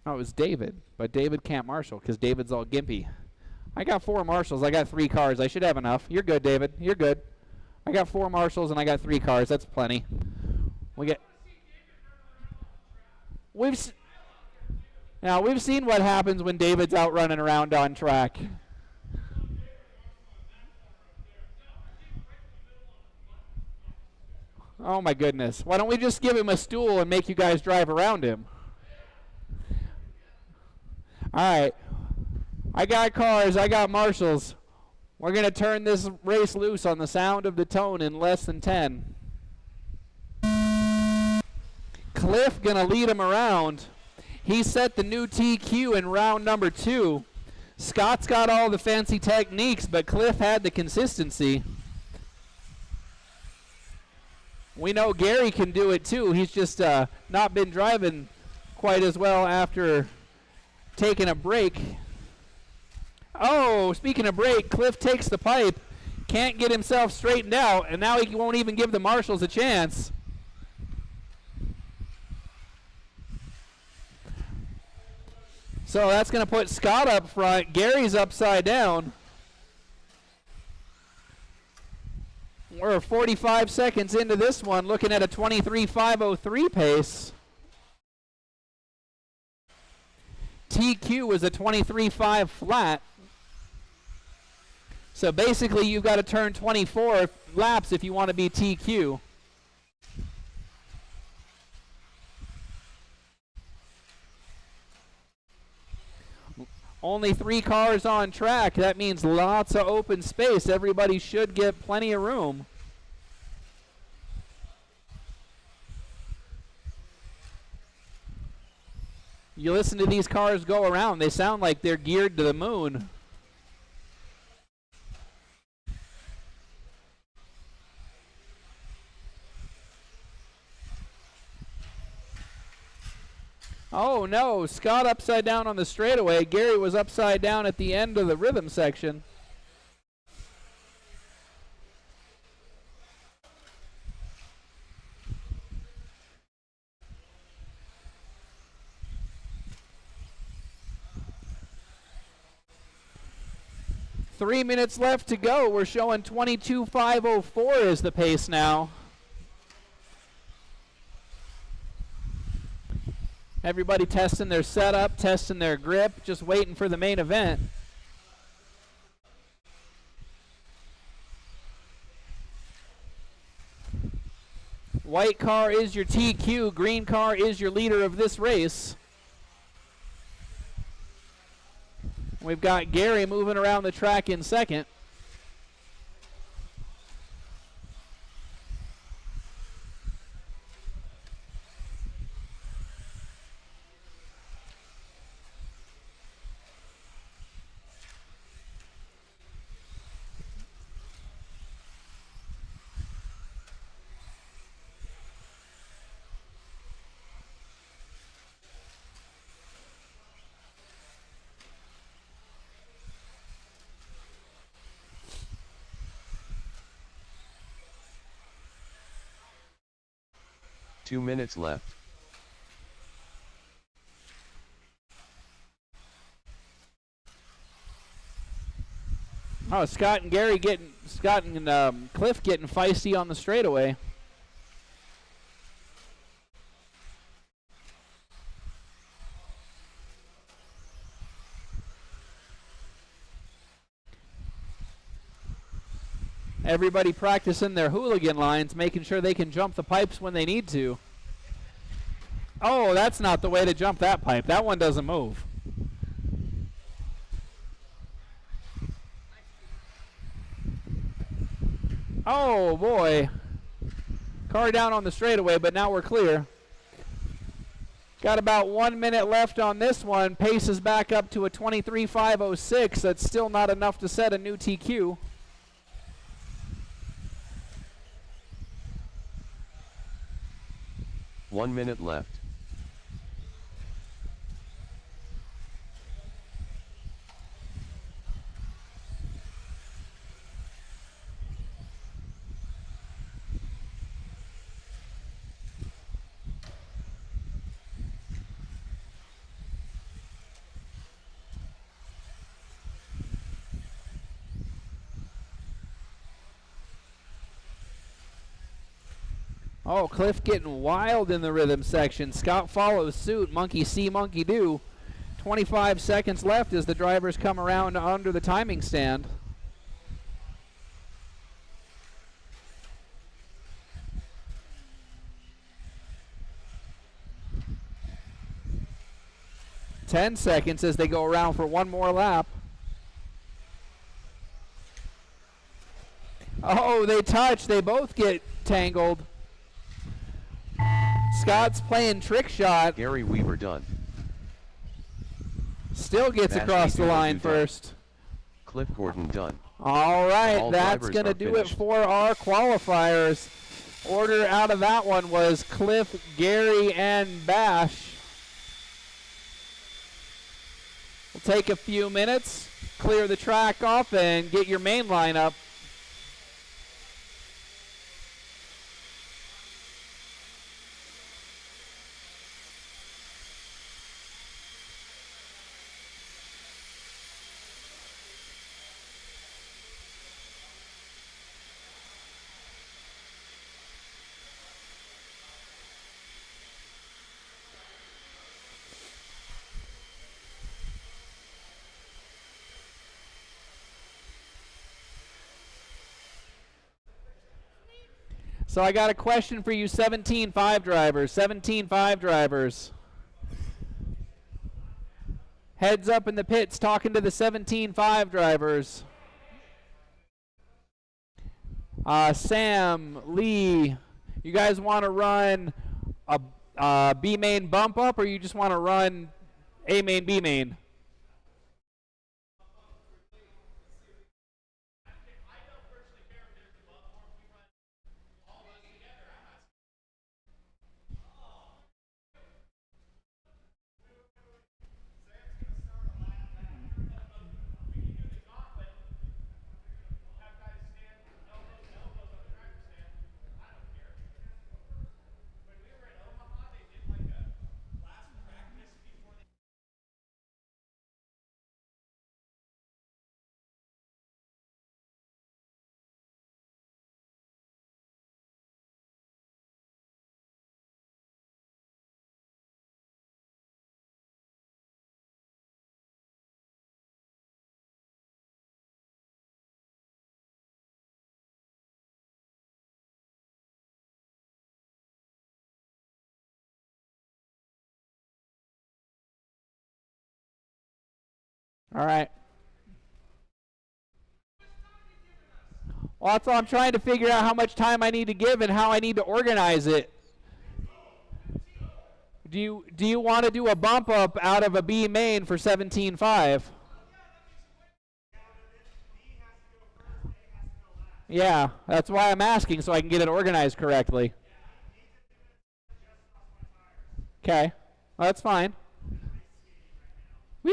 S1: Oh, it was David, but David can't marshal because David's all gimpy. I got 4 marshals. I got 3 cars. I should have enough. You're good, David. You're good. I got 4 marshals and I got 3 cars. That's plenty. We've seen what happens when David's out running around on track. Oh my goodness. Why don't we just give him a stool and make you guys drive around him? Alright. I got cars, I got marshals. We're going to turn this race loose on the sound of the tone in less than 10. Cliff going to lead him around. He set the new TQ in round number 2. Scott's got all the fancy techniques, but Cliff had the consistency. We know Gary can do it too. He's just not been driving quite as well after taking a break. Oh, speaking of break, Cliff takes the pipe, can't get himself straightened out, and now he won't even give the marshals a chance. So that's going to put Scott up front. Gary's upside down. We're 45 seconds into this one, looking at a 23.503 pace. TQ was a 23.5 flat. So basically you've got to turn 24 laps if you want to be TQ. Only 3 cars on track. That means lots of open space. Everybody should get plenty of room. You listen to these cars go around, they sound like they're geared to the moon. Oh no, Scott upside down on the straightaway. Gary was upside down at the end of the rhythm section. Three minutes left to go. We're showing 22.504 is the pace now. Everybody testing their setup, testing their grip, just waiting for the main event. White car is your TQ, green car is your leader of this race. We've got Gary moving around the track in second.
S2: Two minutes left.
S1: Oh, Scott and Cliff getting feisty on the straightaway. Everybody practicing their hooligan lines, making sure they can jump the pipes when they need to. Oh, that's not the way to jump that pipe. That one doesn't move. Oh, boy. Car down on the straightaway, but now we're clear. Got about 1 minute left on this one. Pace is back up to a 23.506. That's still not enough to set a new TQ.
S2: One minute left.
S1: Oh, Cliff getting wild in the rhythm section. Scott follows suit. Monkey see, monkey do. 25 seconds left as the drivers come around under the timing stand. Ten seconds as they go around for one more lap. Oh, they touch. They both get tangled. Scott's playing trick shot.
S2: Gary Weaver done.
S1: Still gets
S2: Bash
S1: across the line
S2: done.
S1: first.
S2: Cliff Gordon done.
S1: All right,
S2: All
S1: that's
S2: drivers
S1: going to
S2: are
S1: do
S2: finished.
S1: it for our qualifiers. Order out of that one was Cliff, Gary, and Bash. We'll take a few minutes, clear the track off, and get your main line up. So I got a question for you 17.5 drivers. 17.5 drivers. Heads up in the pits talking to the 17.5 drivers. Sam, Lee, you guys want to run a B main bump up, or you just want to run A main, B main? All right. Well, that's all I'm trying to figure out how much time I need to give and how I need to organize it. Do you want to do a bump up out of a B main for 17.5? Yeah, that's why I'm asking, so I can get it organized correctly. Okay, well, that's fine. Whee!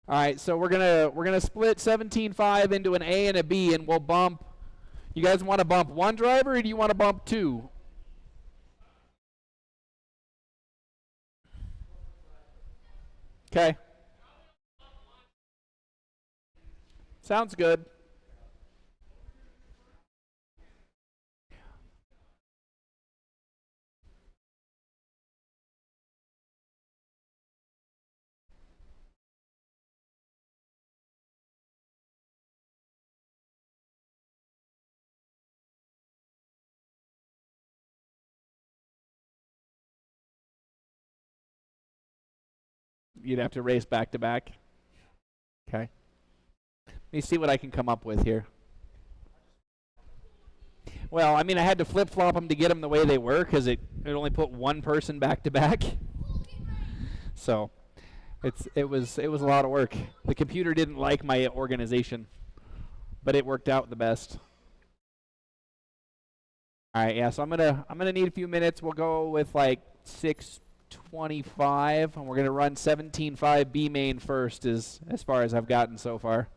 S1: All right, so we're gonna split 17.5 into an A and a B, and we'll bump. You guys want to bump one driver, or do you want to bump two? Okay. Sounds good. you'd have to race back to back. Okay. Let me see what I can come up with here. Well, I mean, I had to flip-flop them to get them the way they were because it only put one person back to back. So it was a lot of work. The computer didn't like my organization, but it worked out the best. All right, yeah. So I'm gonna need a few minutes. We'll go with like 6:25, and we're gonna run 17.5 B main first, as far as I've gotten so far.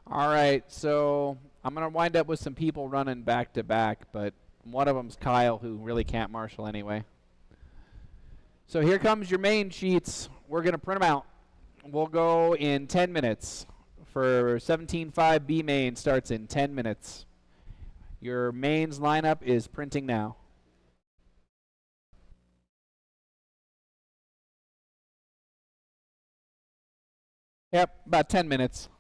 S1: All right, so I'm going to wind up with some people running back to back, but one of them's Kyle, who really can't marshal anyway. So here comes your main sheets. We're going to print them out. We'll go in 10 minutes. For 17.5 B main starts in 10 minutes. Your mains lineup is printing now. Yep, about 10 minutes.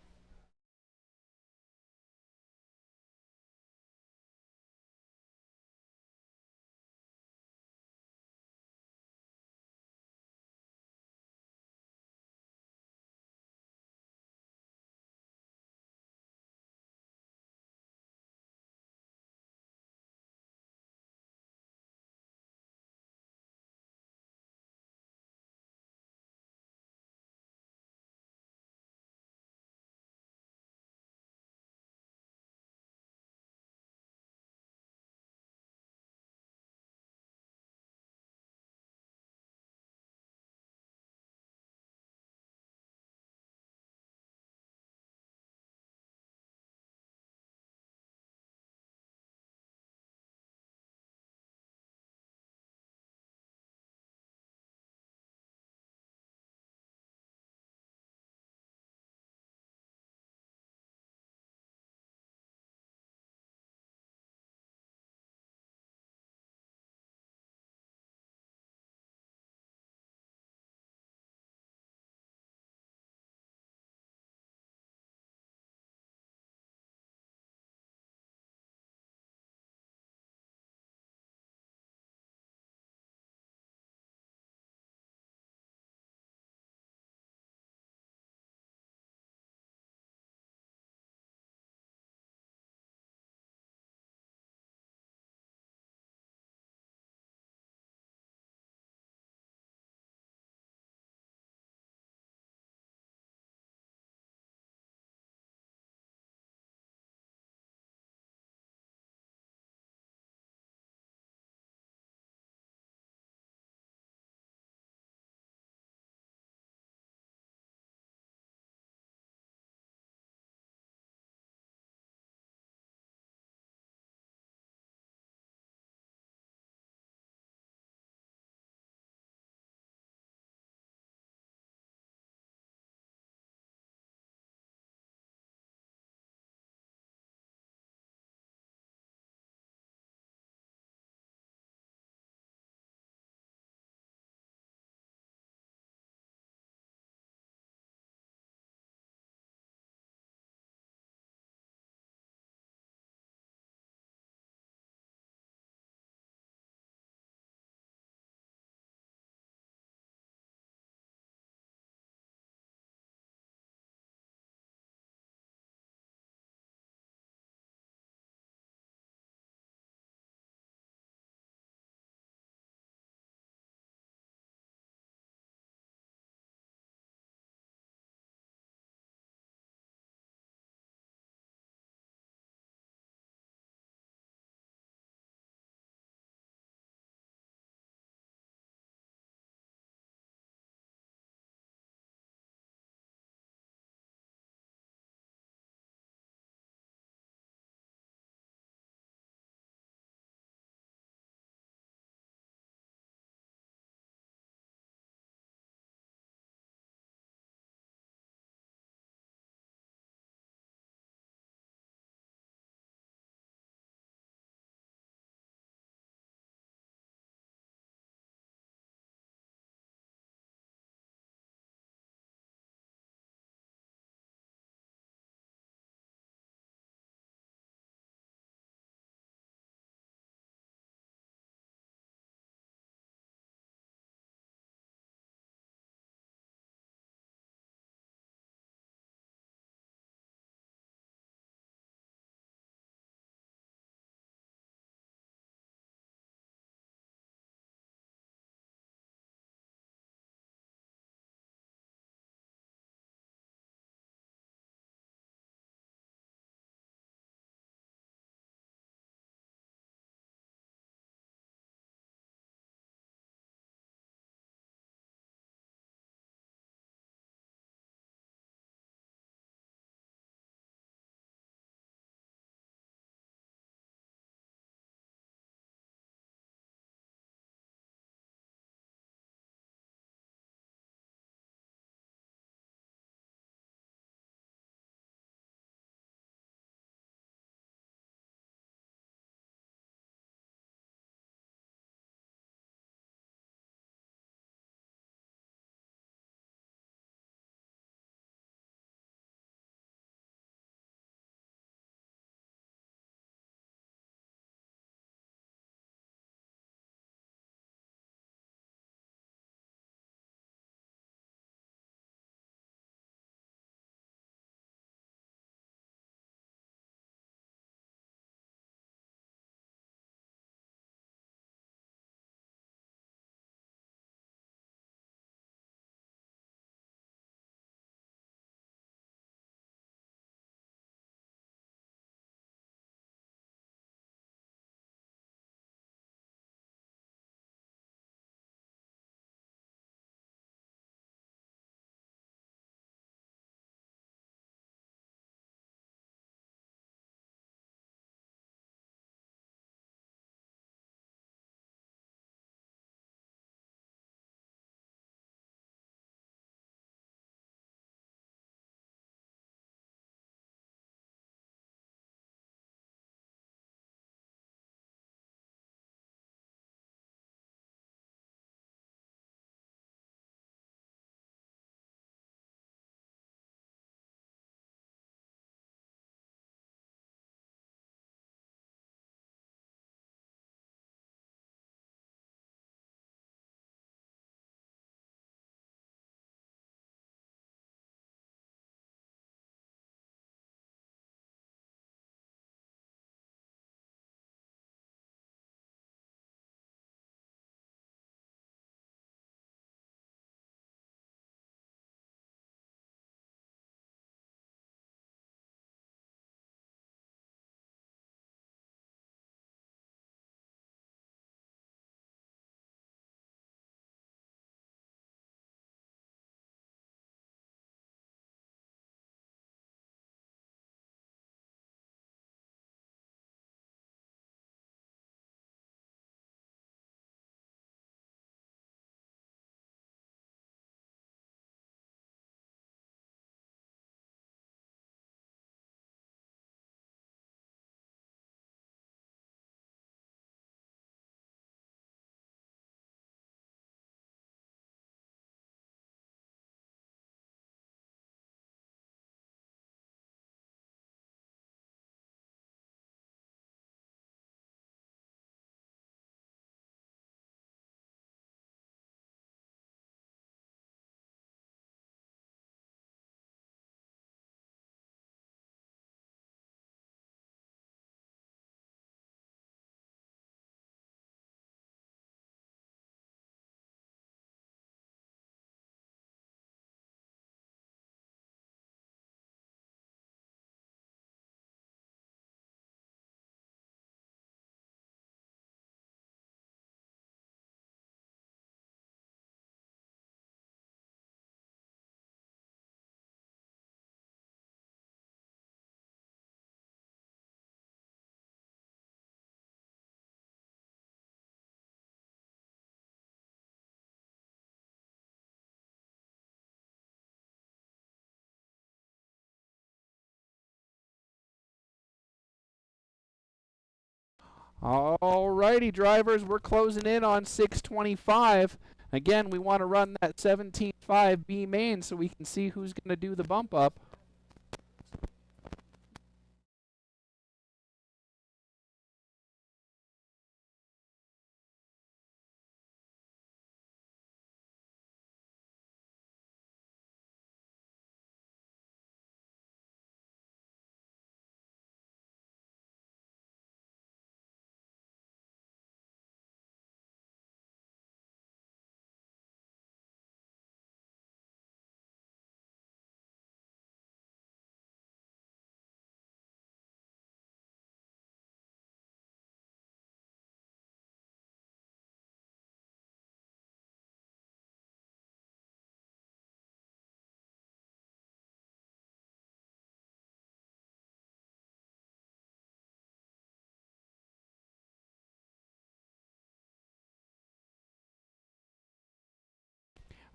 S1: All righty, drivers, we're closing in on 625. Again, we want to run that 17.5 B main so we can see who's going to do the bump up.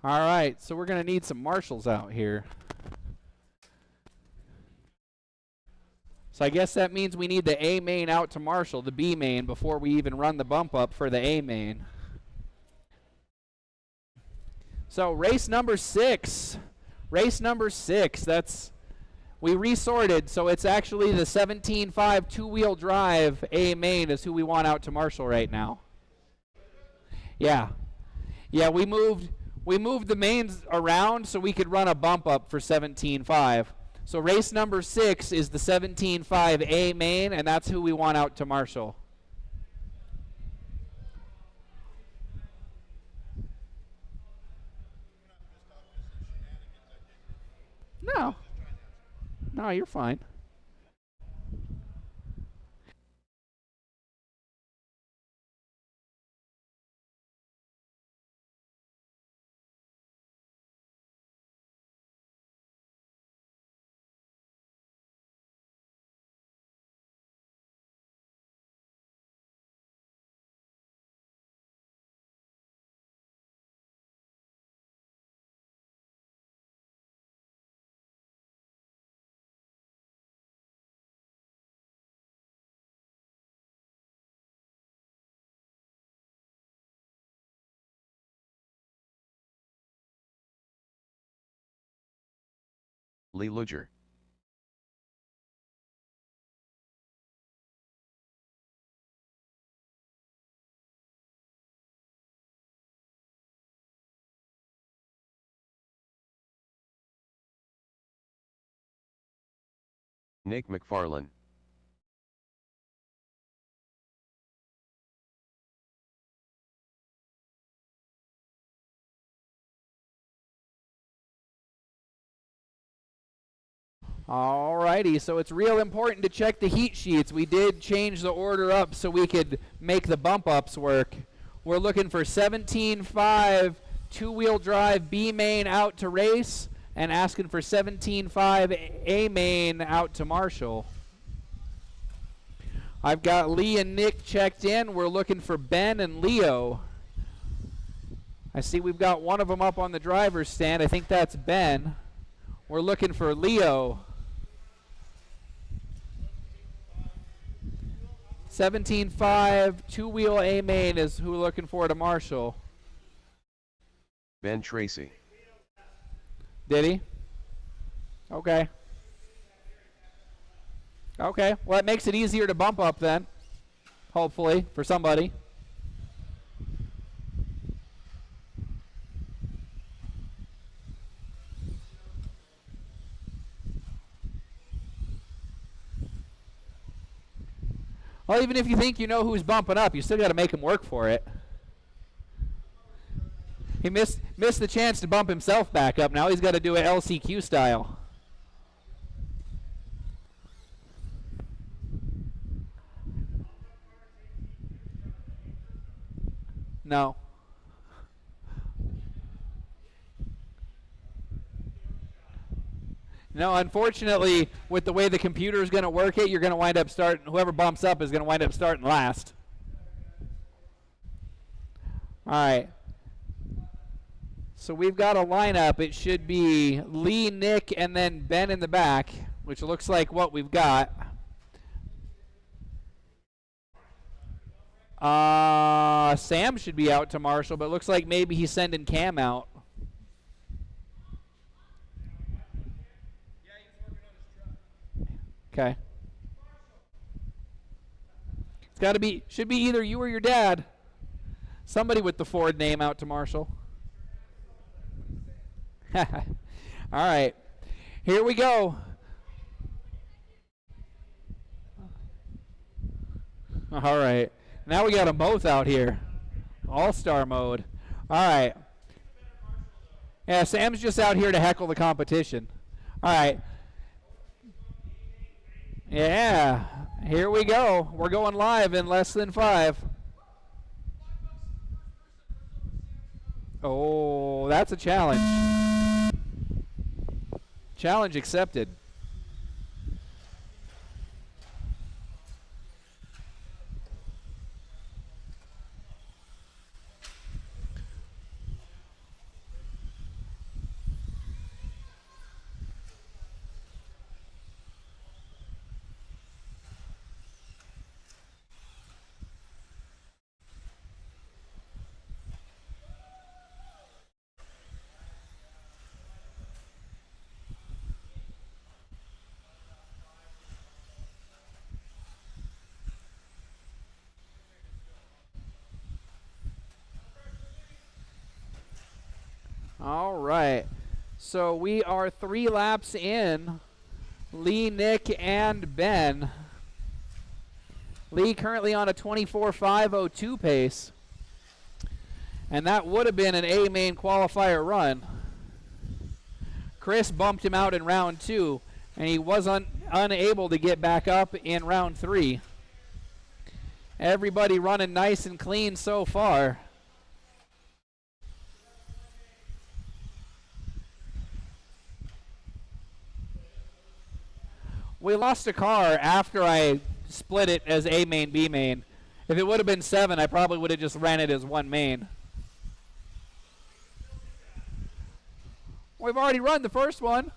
S1: All right, so we're going to need some marshals out here. So I guess that means we need the A main out to marshal the B main before we even run the bump up for the A main. So race number 6. Race number 6, we resorted, so it's actually the 17.5 two-wheel drive A main is who we want out to marshal right now. Yeah, we moved the mains around so we could run a bump up for 17.5. So race number 6 is the 17.5 A main, and that's who we want out to marshal. No, you're fine.
S2: Lee Luger. Nick McFarlane.
S1: Alrighty, so it's real important to check the heat sheets. We did change the order up so we could make the bump ups work. We're looking for 17.5 two-wheel drive B main out to race and asking for 17.5 A main out to marshal. I've got Lee and Nick checked in. We're looking for Ben and Leo. I see we've got one of them up on the driver's stand. I think that's Ben. We're looking for Leo. 17.5 two-wheel A main is who we're looking for to marshal.
S2: Ben Tracy.
S1: Did he? Okay. Okay, well, that makes it easier to bump up then, hopefully, for somebody. Well, even if you think you know who's bumping up, you still got to make him work for it. He missed the chance to bump himself back up. Now he's got to do it LCQ style. No. No, unfortunately, with the way the computer is going to work it, you're going to wind up starting, whoever bumps up is going to wind up starting last. All right. So we've got a lineup. It should be Lee, Nick, and then Ben in the back, which looks like what we've got. Sam should be out to Marshall, but it looks like maybe he's sending Cam out. Okay. It's got to be, should be either you or your dad. Somebody with the Ford name out to Marshall. All right. Here we go. All right. Now we got them both out here. All-star mode. All right. Yeah, Sam's just out here to heckle the competition. All right. Yeah. Here we go. We're going live in less than 5. Oh, that's a challenge. Challenge accepted. All right. So we are 3 laps in. Lee, Nick, and Ben. Lee currently on a 24.502 pace. And that would have been an A main qualifier run. Chris bumped him out in round 2, and he was unable to get back up in round 3. Everybody running nice and clean so far. We lost a car after I split it as A main, B main. If it would have been 7, I probably would have just ran it as 1 main. We've already run the first one.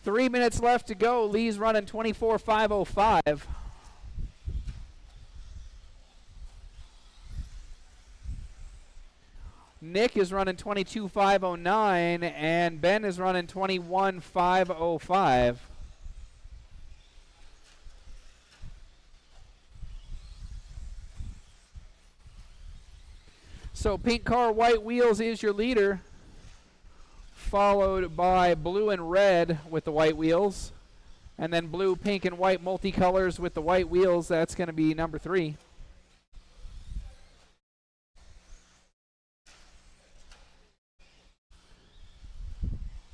S1: Three minutes left to go. Lee's running 24.505. Nick is running 22.509, and Ben is running 21.505. So pink car, white wheels is your leader, followed by blue and red with the white wheels, and then blue, pink, and white multicolors with the white wheels. That's going to be number 3.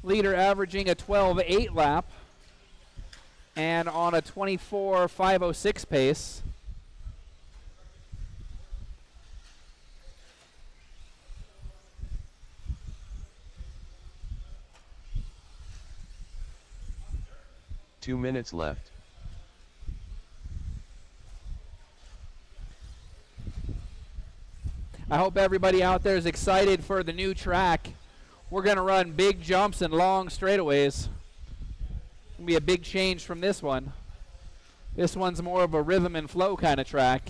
S1: Leader averaging a 12.8 lap and on a 24.506 pace.
S2: Two minutes left.
S1: I hope everybody out there is excited for the new track. We're going to run big jumps and long straightaways. It's going to be a big change from this one. This one's more of a rhythm and flow kind of track.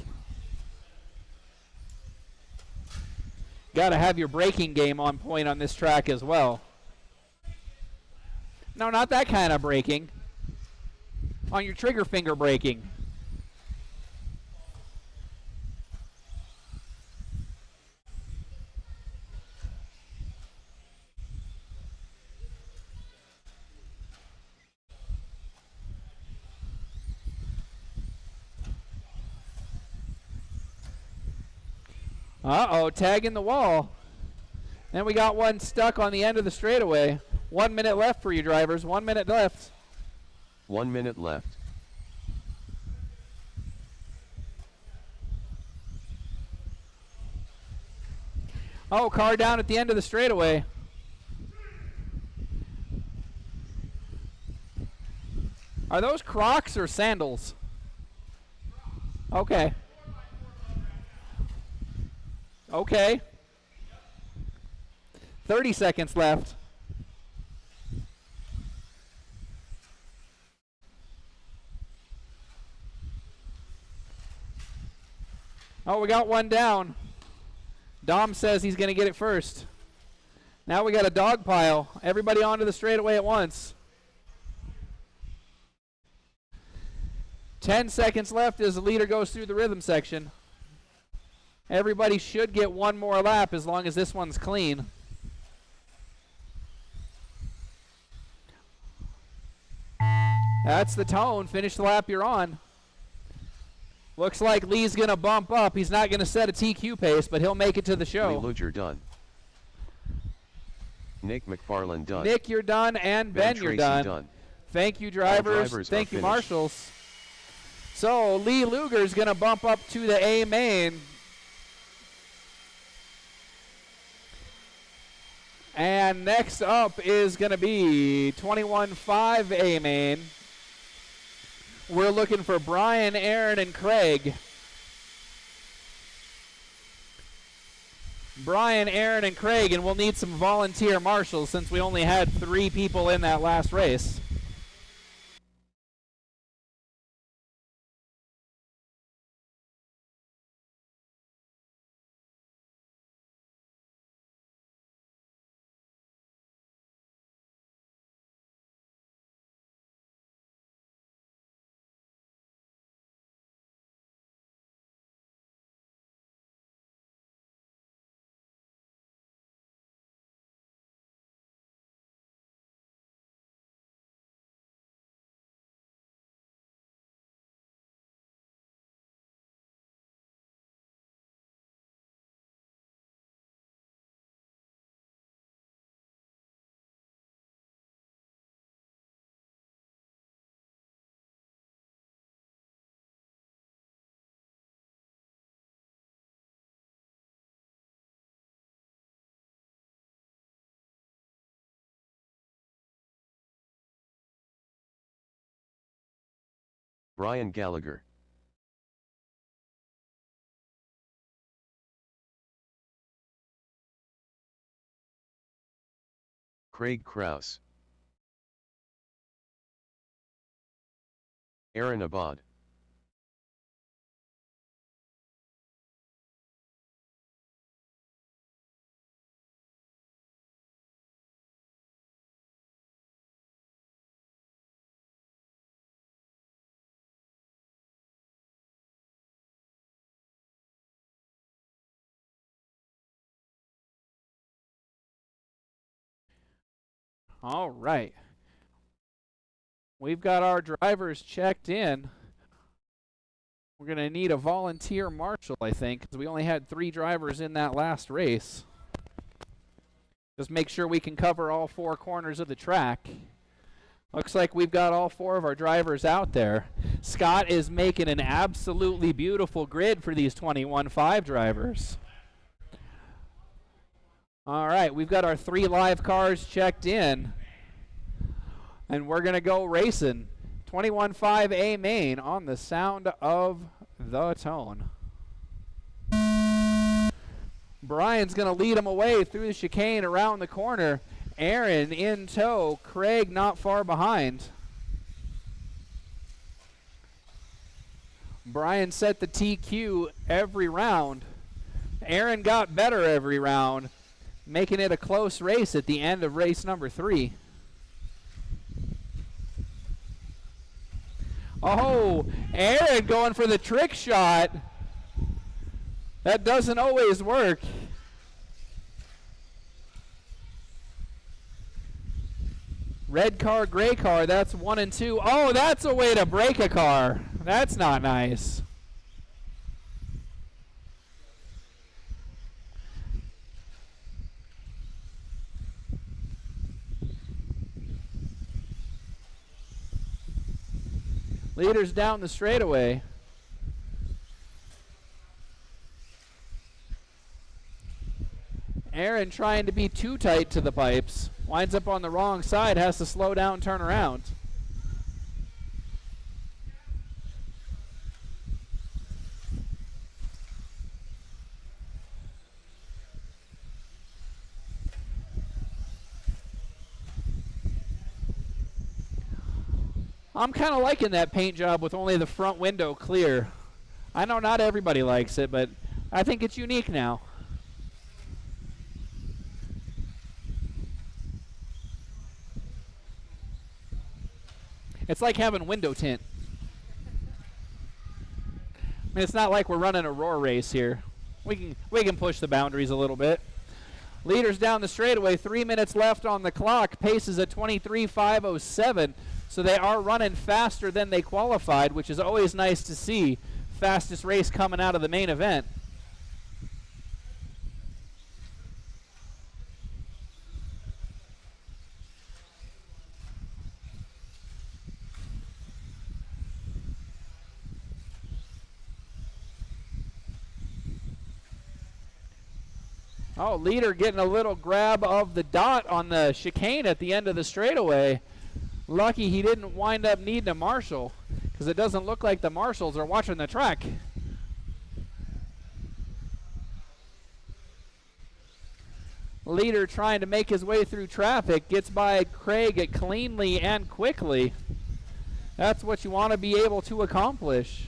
S1: Got to have your braking game on point on this track as well. No, not that kind of braking. On your trigger finger braking. Uh-oh, tagging the wall. And we got one stuck on the end of the straightaway. 1 minute left for you drivers. 1 minute left.
S2: 1 minute left.
S1: Oh, car down at the end of the straightaway. Are those Crocs or sandals? Okay. Okay. 30 seconds left. Oh, we got one down. Dom says he's going to get it first. Now we got a dog pile. Everybody onto the straightaway at once. 10 seconds left as the leader goes through the rhythm section. Everybody should get one more lap as long as this one's clean. That's the tone. Finish the lap you're on. Looks like Lee's going to bump up. He's not going to set a TQ pace, but he'll make it to the show.
S2: Lee Luger done. Nick McFarland done.
S1: Nick, you're done, and Ben, you're done. Thank you, drivers. Thank you, marshals. So Lee Luger's going to bump up to the A main. And next up is going to be 21.5 A main. We're looking for Brian, Aaron, and Craig. Brian, Aaron, and Craig, and we'll need some volunteer marshals since we only had 3 people in that last race.
S2: Brian Gallagher. Craig Krause. Aaron Abad.
S1: All right. We've got our drivers checked in. We're going to need a volunteer marshal, I think, because we only had 3 drivers in that last race. Just make sure we can cover all 4 corners of the track. Looks like we've got all 4 of our drivers out there. Scott is making an absolutely beautiful grid for these 21.5 drivers. All right, we've got our 3 live cars checked in. And we're going to go racing. 21.5 A main on the sound of the tone. Brian's going to lead him away through the chicane around the corner. Aaron in tow. Craig not far behind. Brian set the TQ every round. Aaron got better every round, making it a close race at the end of race number 3. Oh, Aaron going for the trick shot. That doesn't always work. Red car, gray car, that's 1 and 2. Oh, that's a way to break a car. That's not nice. Leaders down the straightaway. Aaron trying to be too tight to the pipes. Winds up on the wrong side, has to slow down, turn around. I'm kind of liking that paint job with only the front window clear. I know not everybody likes it, but I think it's unique now. It's like having window tint. I mean, it's not like we're running a Aurora race here. We can push the boundaries a little bit. Leaders down the straightaway, 3 minutes left on the clock. Pace is at 23.507. So they are running faster than they qualified, which is always nice to see. Fastest race coming out of the main event. Oh, leader getting a little grab of the dot on the chicane at the end of the straightaway. Lucky he didn't wind up needing a marshal, because it doesn't look like the marshals are watching the track. Leader trying to make his way through traffic, gets by Craig cleanly and quickly. That's what you want to be able to accomplish.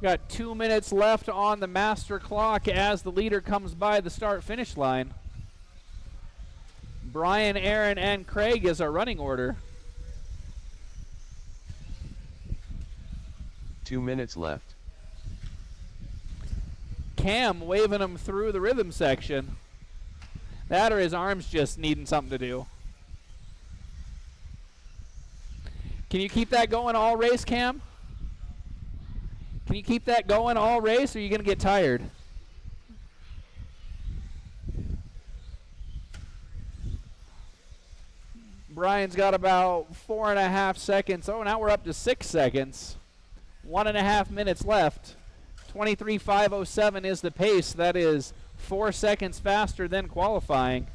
S1: Got 2 minutes left on the master clock as the leader comes by the start-finish line. Brian, Aaron, and Craig is our running order.
S2: 2 minutes left.
S1: Cam waving him through the rhythm section. That or his arms just needing something to do. Can you keep that going all race, Cam? Can you keep that going all race, or are you going to get tired? Brian's got about 4.5 seconds. Oh, now we're up to 6 seconds. 1.5 minutes left. 23.507 is the pace. That is 4 seconds faster than qualifying.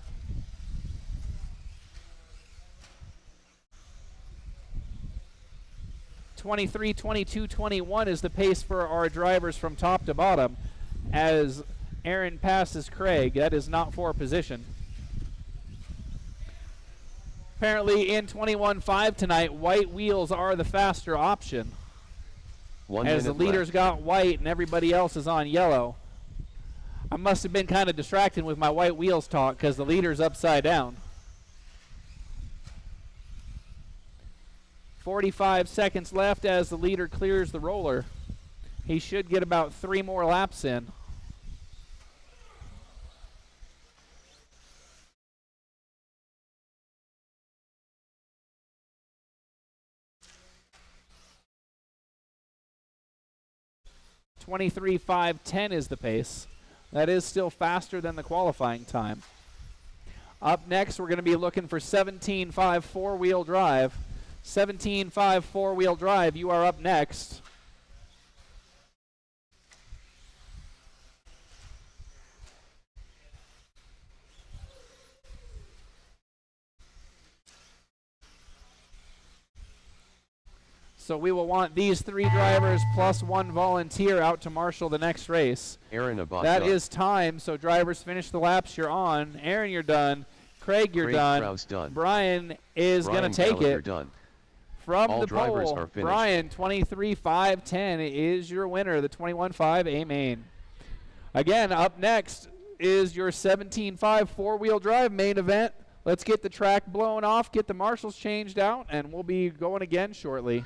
S1: .23, 22, 21 is the pace for our drivers from top to bottom as Aaron passes Craig. That is not for position. Apparently in 21.5 tonight, white wheels are the faster option.
S2: 1
S1: as
S2: minute
S1: the leaders
S2: left.
S1: got white and everybody else is on yellow. I must have been kind of distracted with my white wheels talk because the leader's upside down. 45 seconds left as the leader clears the roller. He should get about 3 more laps in. .23.510 is the pace. That is still faster than the qualifying time. Up next, we're going to be looking for 17.5 four-wheel drive. 17.5 four-wheel drive, you are up next. So we will want these 3 drivers plus 1 volunteer out to marshal the next race.
S2: Aaron Abbott
S1: That
S2: done.
S1: is time, so drivers finish the laps, you're on. Aaron, you're done. Craig, you're
S2: Craig
S1: done.
S2: Krause done.
S1: Brian is going to take
S2: Gallagher
S1: it.
S2: done.
S1: From
S2: All
S1: the
S2: drivers
S1: pole,
S2: are finished.
S1: Brian, 23.510 is your winner, the 21.5 A main. Again, up next is your 17.5 four-wheel drive main event. Let's get the track blown off, get the marshals changed out, and we'll be going again shortly.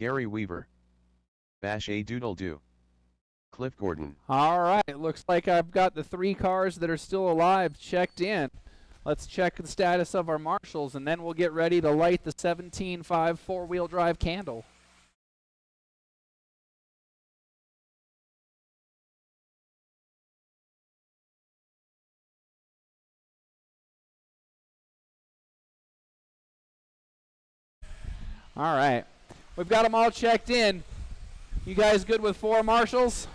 S2: Gary Weaver. Bash a doodle do. Cliff Gordon.
S1: All right, looks like I've got the 3 cars that are still alive checked in. Let's check the status of our marshals, and then we'll get ready to light the 17.5 4-wheel drive candle. All right, we've got them all checked in. You guys good with 4 marshals?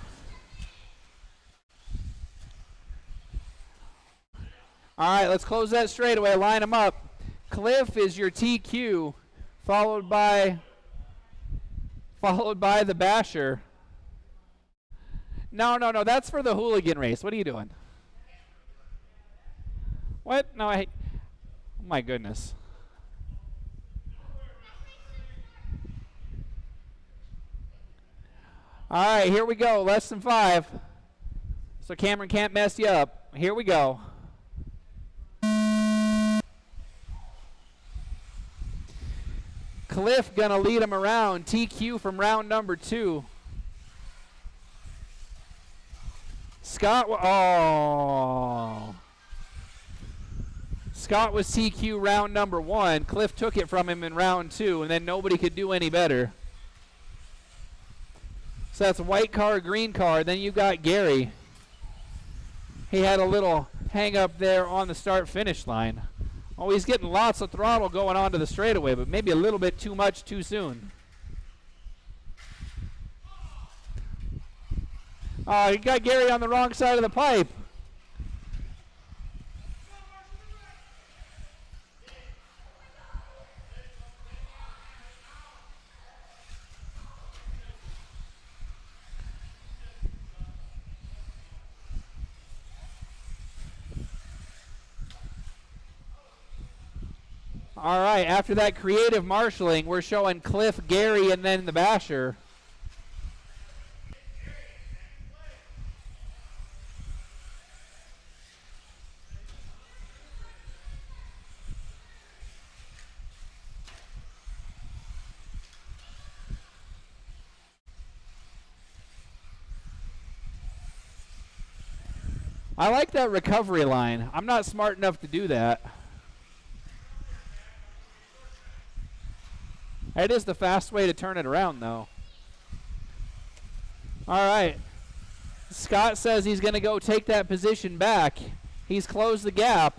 S1: All right, let's close that straightaway. Line them up. Cliff is your TQ, followed by the basher. No, that's for the hooligan race. What are you doing? What? No, oh my goodness. All right, here we go. Less than 5. So Cameron can't mess you up. Here we go. Cliff gonna lead him around. TQ from round number 2. Scott was TQ round number 1. Cliff took it from him in round 2, and then nobody could do any better. So that's white car, green car. Then you got Gary. He had a little hang up there on the start-finish line. Oh, he's getting lots of throttle going onto the straightaway, but maybe a little bit too much too soon. Oh, you got Gary on the wrong side of the pipe. All right, after that creative marshalling, we're showing Cliff, Gary, and then the basher. I like that recovery line. I'm not smart enough to do that. It is the fast way to turn it around, though. All right. Scott says he's going to go take that position back. He's closed the gap.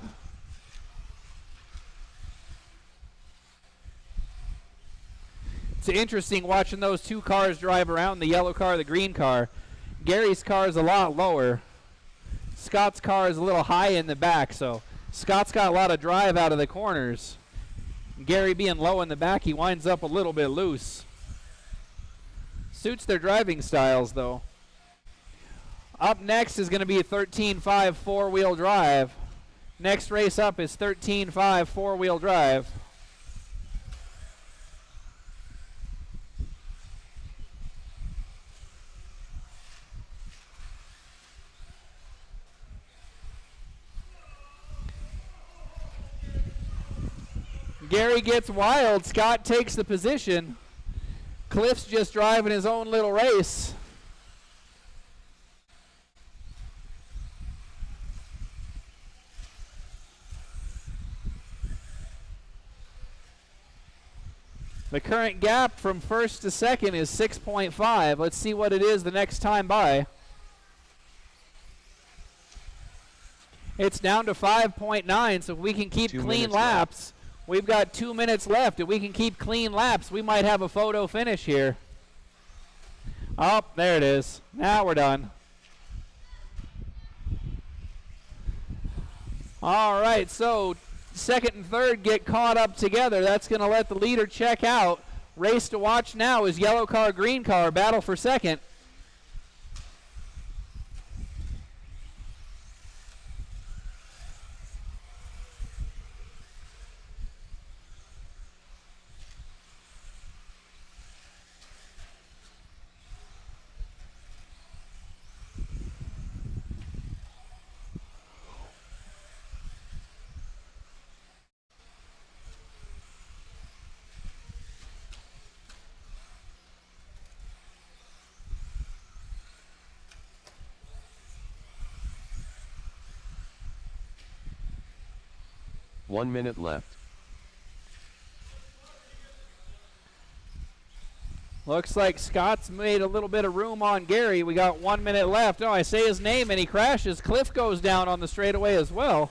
S1: It's interesting watching those 2 cars drive around, the yellow car, the green car. Gary's car is a lot lower. Scott's car is a little high in the back, so Scott's got a lot of drive out of the corners. Gary being low in the back, he winds up a little bit loose. Suits their driving styles, though. Up next is going to be a 13.5 4-wheel drive. Next race up is 13.5 4-wheel drive. Gary gets wild. Scott takes the position. Cliff's just driving his own little race. The current gap from first to second is 6.5. Let's see what it is the next time by. It's down to 5.9, so if we can keep clean laps. We've got 2 minutes left. If we can keep clean laps, we might have a photo finish here. Oh, there it is. Now we're done. All right, so second and third get caught up together. That's going to let the leader check out. Race to watch now is yellow car, green car, battle for second.
S2: 1 minute left.
S1: Looks like Scott's made a little bit of room on Gary. We got 1 minute left. Oh, I say his name and he crashes. Cliff goes down on the straightaway as well.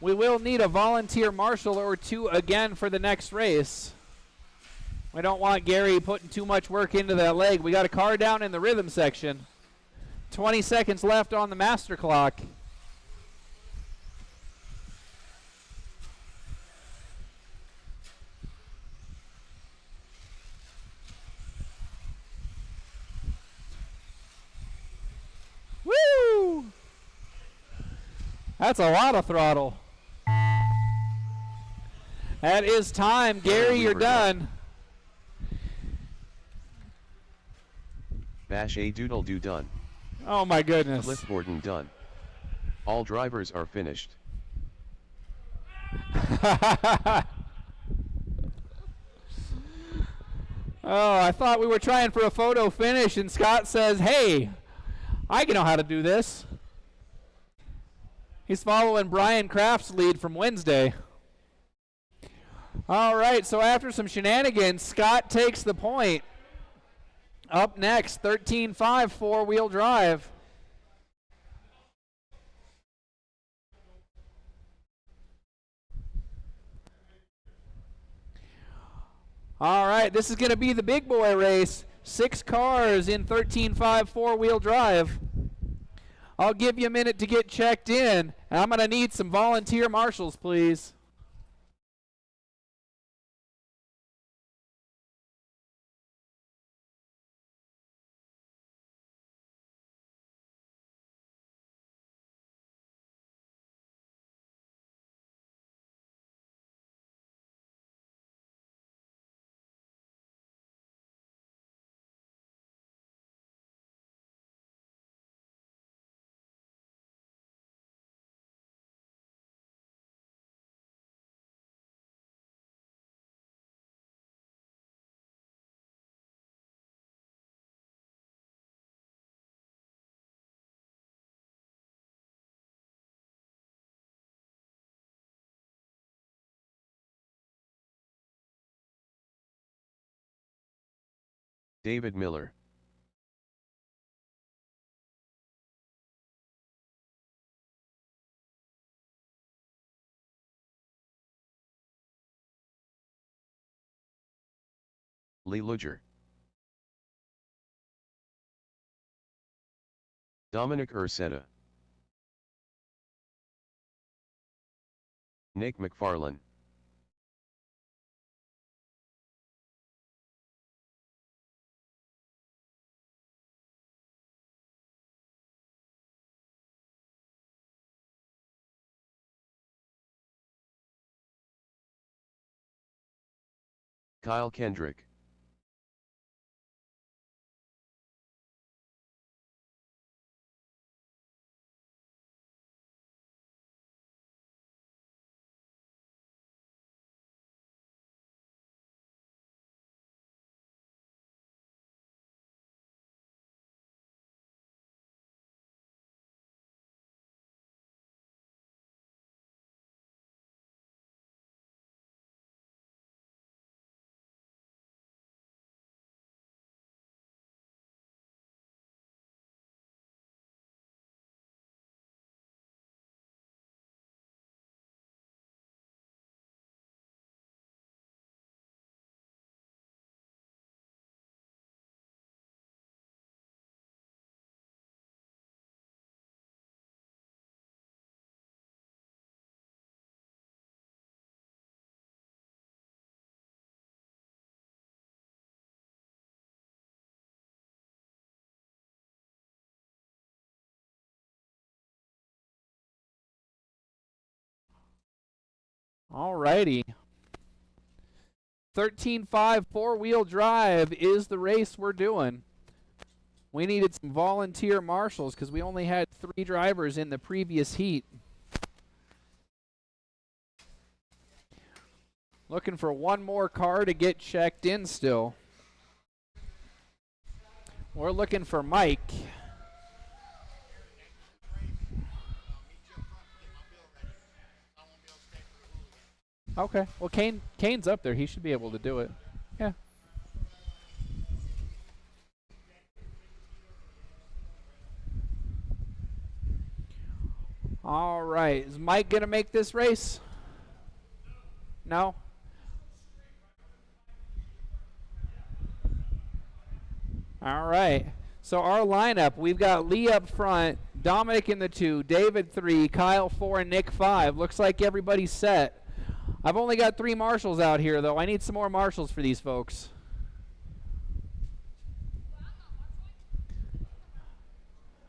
S1: We will need a volunteer marshal or two again for the next race. I don't want Gary putting too much work into that leg. We got a car down in the rhythm section. 20 seconds left on the master clock. Woo! That's a lot of throttle. That is time. Gary, you're done.
S2: Bash a doodle do done.
S1: Oh my goodness.
S2: Cliff Gordon done. All drivers are finished.
S1: Oh, I thought we were trying for a photo finish and Scott says, hey, I know how to do this. He's following Brian Kraft's lead from Wednesday. All right, so after some shenanigans, Scott takes the point. Up next, 13.5 four-wheel drive. All right, this is going to be the big boy race. 6 cars in 13.5 four-wheel drive. I'll give you a minute to get checked in, and I'm going to need some volunteer marshals, please.
S2: David Miller. Lee Luger. Dominic Ursetta. Nick McFarlane. Kyle Kendrick.
S1: All righty. 13.5 four-wheel drive is the race we're doing. We needed some volunteer marshals because we only had 3 drivers in the previous heat. Looking for one more car to get checked in still. We're looking for Mike. Okay. Well, Kane's up there. He should be able to do it. Yeah. All right. Is Mike going to make this race? No? All right. So our lineup, we've got Lee up front, Dominic in the 2, David 3, Kyle 4, and Nick 5. Looks like everybody's set. I've only got 3 marshals out here, though. I need some more marshals for these folks.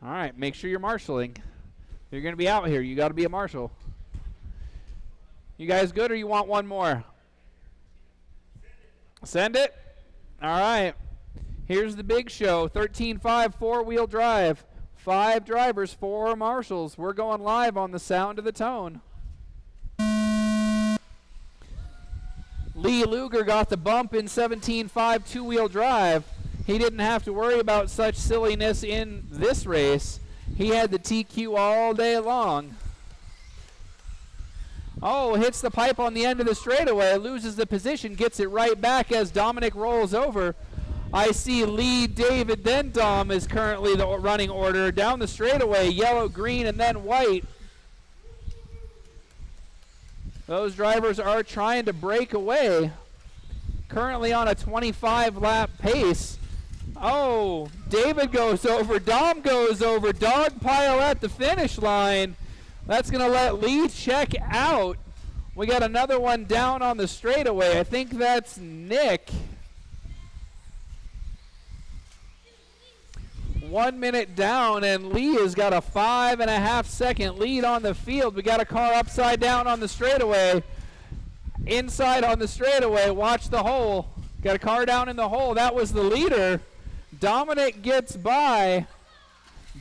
S1: All right. Make sure you're marshaling. You're going to be out here. You got to be a marshal. You guys good, or you want one more? Send it. All right. Here's the big show. 13.5 four-wheel drive. 5 drivers, 4 marshals. We're going live on the Sound of the Tone. Lee Luger got the bump in 17.5 two-wheel drive. He didn't have to worry about such silliness in this race. He had the TQ all day long. Oh, hits the pipe on the end of the straightaway, loses the position, gets it right back as Dominic rolls over. I see Lee, David, then Dom is currently the running order. Down the straightaway, yellow, green, and then white. Those drivers are trying to break away. Currently on a 25-lap pace. Oh, David goes over, Dom goes over, dog pile at the finish line. That's going to let Lee check out. We got another one down on the straightaway. I think that's Nick. 1 minute down, and Lee has got a 5.5 second lead on the field. We got a car upside down on the straightaway. Inside on the straightaway, watch the hole. Got a car down in the hole. That was the leader. Dominic gets by.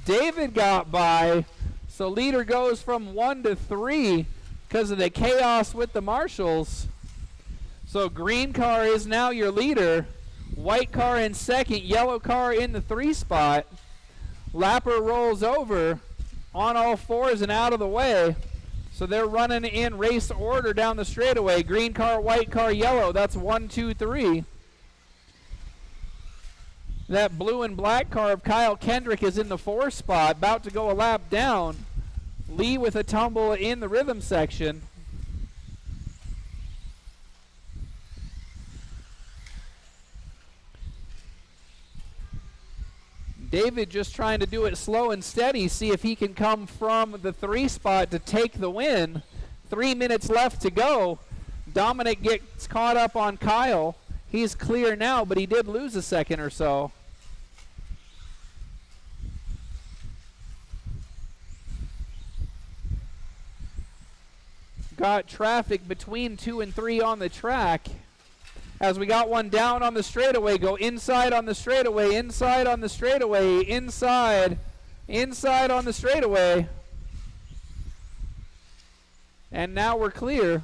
S1: David got by. So leader goes from 1 to 3 because of the chaos with the marshals. So green car is now your leader. White car in second, yellow car in the 3 spot. Lapper rolls over on all 4s and out of the way. So they're running in race order down the straightaway. Green car, white car, yellow. That's 1, 2, 3. That blue and black car of Kyle Kendrick is in the 4 spot, about to go a lap down. Lee with a tumble in the rhythm section. David just trying to do it slow and steady, see if he can come from the 3 spot to take the win. 3 minutes left to go. Dominic gets caught up on Kyle. He's clear now, but he did lose a second or so. Got traffic between 2 and 3 on the track. As we got one down on the straightaway, go inside on the straightaway, inside on the straightaway, inside on the straightaway. And now we're clear.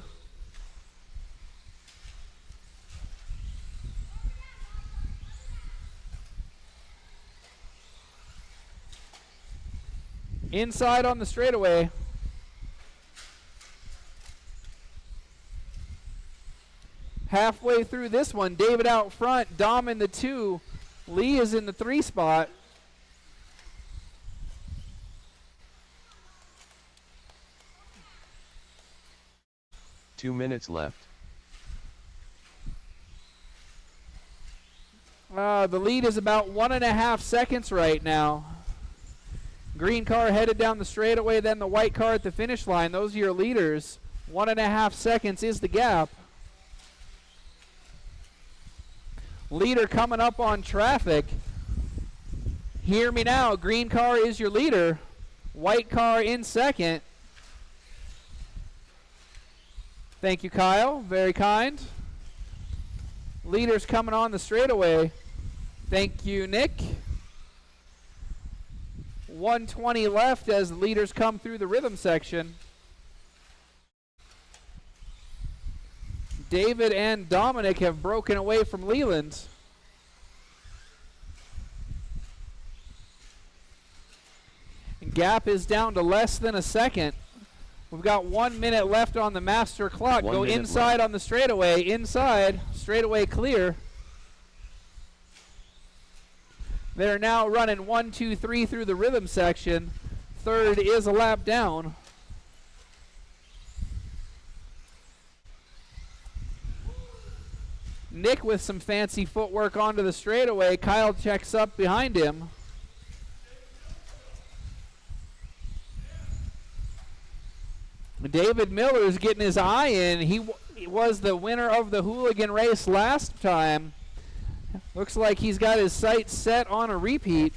S1: Inside on the straightaway. Halfway through this one, David out front, Dom in the 2, Lee is in the 3 spot.
S2: Two minutes left.
S1: The lead is about 1.5 seconds right now. Green car headed down the straightaway, then the white car at the finish line. Those are your leaders. 1.5 seconds is the gap. Leader coming up on traffic. Hear me now. Green car is your leader. White car in second. Thank you, Kyle. Very kind. Leader's coming on the straightaway. Thank you, Nick. 1:20 left as the leaders come through the rhythm section. David and Dominic have broken away from Leland. Gap is down to less than a second. We've got 1 minute left on the master clock. Go inside on the straightaway. Inside. Straightaway clear. They're now running 1, 2, 3 through the rhythm section. Third is a lap down. Nick with some fancy footwork onto the straightaway. Kyle checks up behind him. David Miller's getting his eye in. He was the winner of the hooligan race last time. Looks like he's got his sights set on a repeat.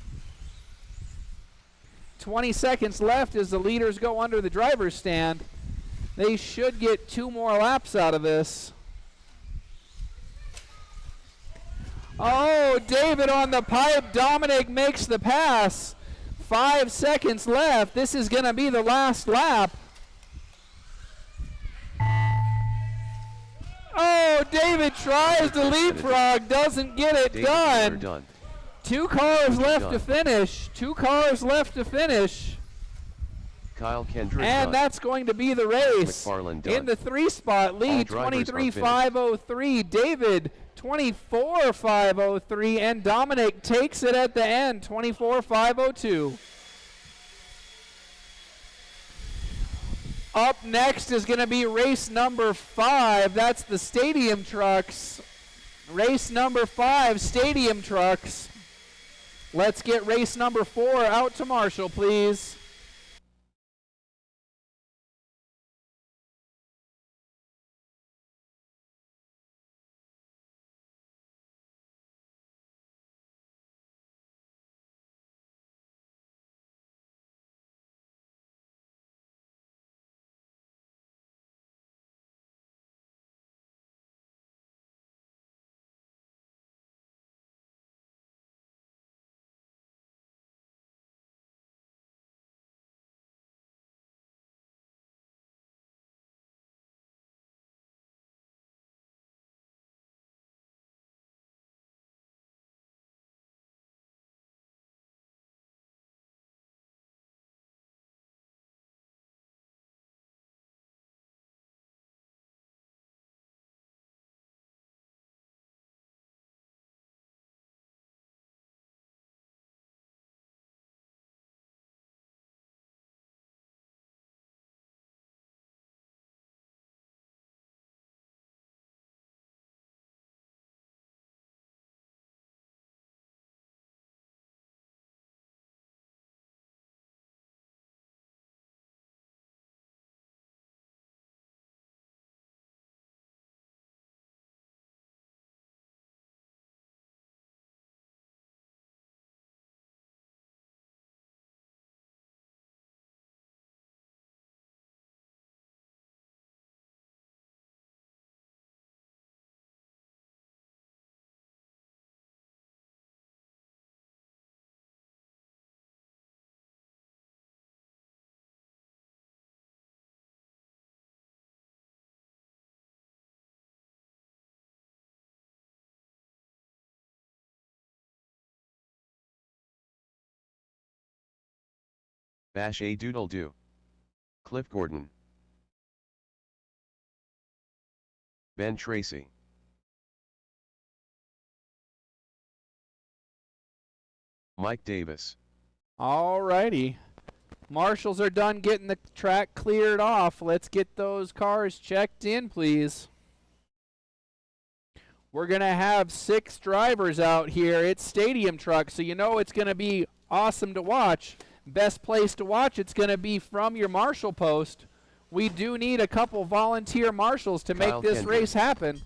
S1: 20 seconds left as the leaders go under the driver's stand. They should get 2 more laps out of this. Oh, David on the pipe. Dominic makes the pass. 5 seconds left. This is going to be the last lap. Oh, David tries to leapfrog, doesn't get it done. 2 cars left to finish. 2 cars left to finish.
S2: Kyle Kendrick
S1: and that's going to be the race. In the 3 spot, Lee 23.503, David 24.503, and Dominic takes it at the end 24.502. Up next is going to be race number 5. That's the stadium trucks. Race number 5, stadium trucks. Let's get race number 4 out to Marshall, please.
S2: Bash a doodle do. Cliff Gordon. Ben Tracy. Mike Davis.
S1: All righty. Marshals are done getting the track cleared off. Let's get those cars checked in, please. We're going to have 6 drivers out here. It's stadium truck, so you know it's going to be awesome to watch. Best place to watch, it's going to be from your marshal post. We do need a couple volunteer marshals to make this race happen.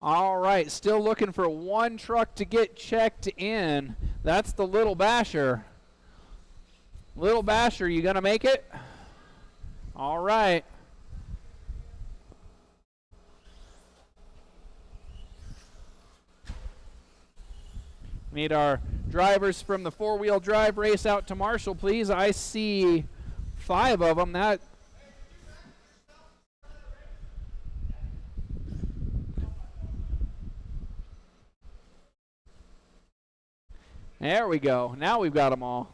S1: All right, still looking for one truck to get checked in. That's the Little Basher. Little Basher, you gonna make it? All right. Need our drivers from the four-wheel drive race out to Marshall, please. I see 5 of them. There we go. Now we've got them all.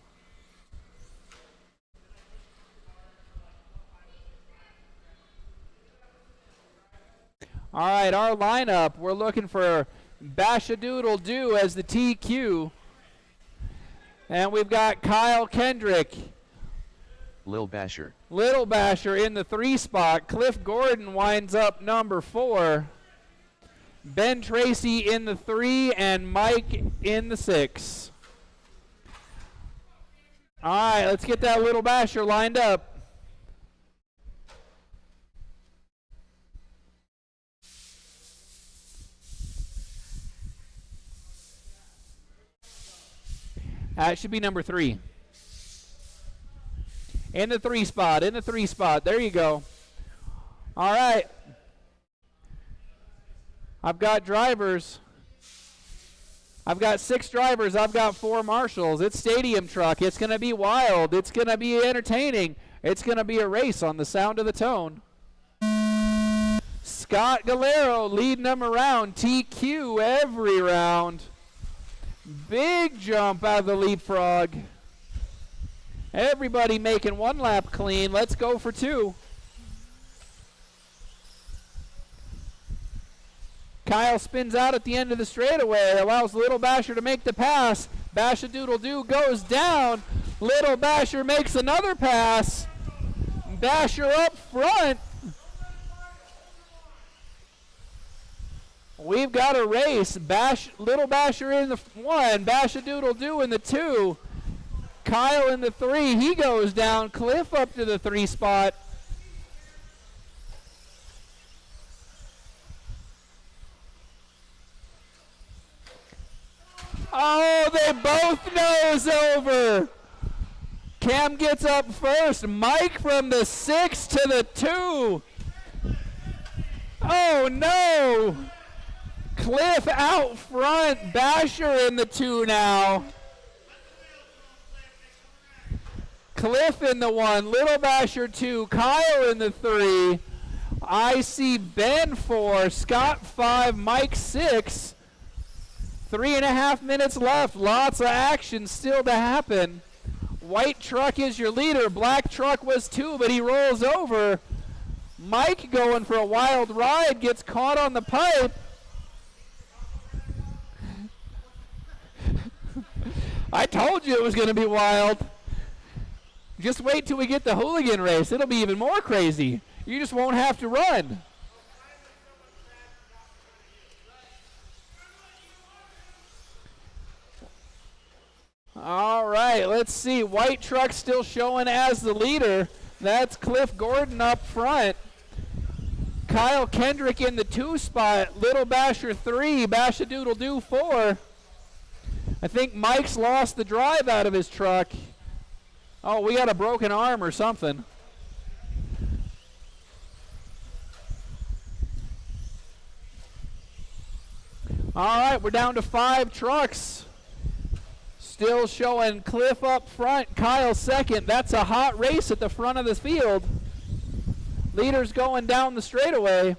S1: All right, our lineup. We're looking for Bashadoodle Doo as the TQ. And we've got Kyle Kendrick.
S2: Lil Basher.
S1: Little Basher in the 3 spot. Cliff Gordon winds up number 4. Ben Tracy in the 3 and Mike in the 6. All right, let's get that Little Basher lined up. It should be number 3. In the 3 spot, in the 3 spot. There you go. All right. I've got drivers. I've got 6 drivers. I've got 4 marshals. It's stadium truck. It's going to be wild. It's going to be entertaining. It's going to be a race on the sound of the tone. Scott Galero leading them around. TQ every round. Big jump out of the leapfrog. Everybody making 1 lap clean. Let's go for 2. Kyle spins out at the end of the straightaway, allows Little Basher to make the pass. Bashadoodle Doo goes down. Little Basher makes another pass. Basher up front. We've got a race. Little Basher in the 1, Bashadoodle Doo in the 2. Kyle in the 3, he goes down. Cliff up to the 3 spot. Oh, they both nose over. Cam gets up first. Mike from the 6 to the 2. Oh, no. Cliff out front. Basher in the 2 now. Cliff in the 1. Little Basher 2. Kyle in the 3. I see Ben 4. Scott 5. Mike 6. 3.5 minutes left. Lots of action still to happen. White truck is your leader. Black truck was 2, but he rolls over. Mike going for a wild ride. Gets caught on the pipe. I told you it was going to be wild. Just wait till we get the hooligan race. It'll be even more crazy. You just won't have to run. All right, let's see. White truck still showing as the leader. That's Cliff Gordon up front. Kyle Kendrick in the 2 spot. Little Basher 3. Bashadoodle Doo 4. I think Mike's lost the drive out of his truck. Oh, we got a broken arm or something. All right, we're down to 5 trucks. Still showing Cliff up front, Kyle second. That's a hot race at the front of the field. Leaders going down the straightaway.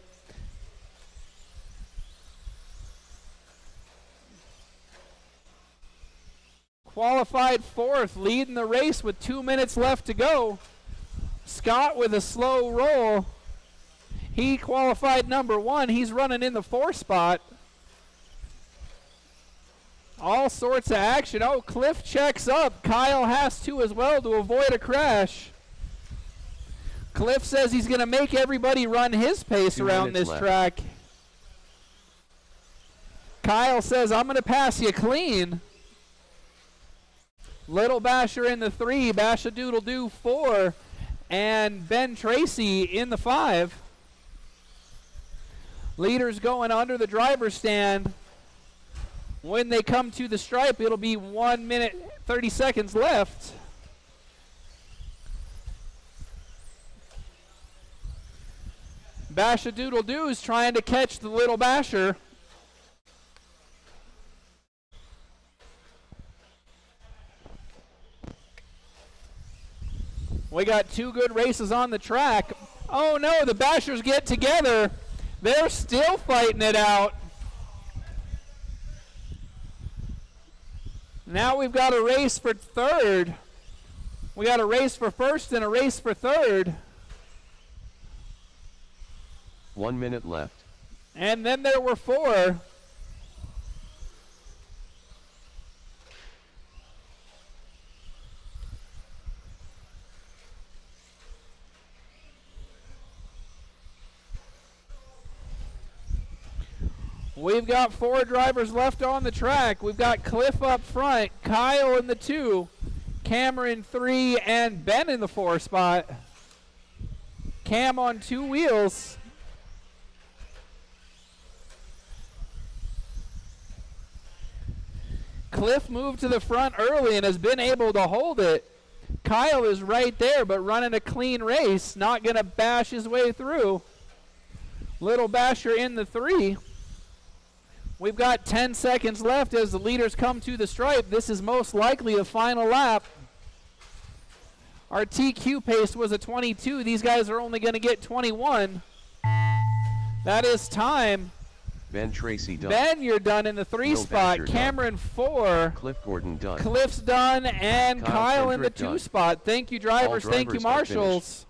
S1: Qualified 4th, leading the race with 2 minutes left to go. Scott with a slow roll. He qualified number 1. He's running in the 4 spot. All sorts of action. Oh, Cliff checks up. Kyle has to as well to avoid a crash. Cliff says he's going to make everybody run his pace around this track. Kyle says, I'm going to pass you clean. Little Basher in the 3, Bashadoodle Doo 4, and Ben Tracy in the 5. Leaders going under the driver's stand. When they come to the stripe, it'll be 1 minute, 30 seconds left. Bash-a-doodle-doo is trying to catch the little basher. We got 2 good races on the track. Oh no, the bashers get together. They're still fighting it out. Now we've got a race for third. We got a race for first and a race for third.
S2: 1 minute left.
S1: And then there were 4. We've got 4 drivers left on the track. We've got Cliff up front, Kyle in the 2, Cameron 3, and Ben in the 4 spot. Cam on 2 wheels. Cliff moved to the front early and has been able to hold it. Kyle is right there, but running a clean race, not going to bash his way through. Little basher in the 3. We've got 10 seconds left as the leaders come to the stripe. This is most likely a final lap. Our TQ pace was a 22. These guys are only going to get 21. That is time.
S2: Ben Tracy done.
S1: Ben, you're done in the 3
S2: Will
S1: spot.
S2: Basher
S1: Cameron 4.
S2: Cliff Gordon done.
S1: Cliff's done, and Kyle in the 2
S2: done.
S1: spot. Thank you, drivers. Thank you,
S2: drivers are
S1: marshals.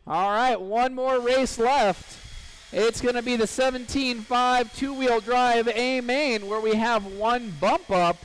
S1: All right, 1 more race left. It's going to be the 17.5 2-wheel drive A main, where we have 1 bump up.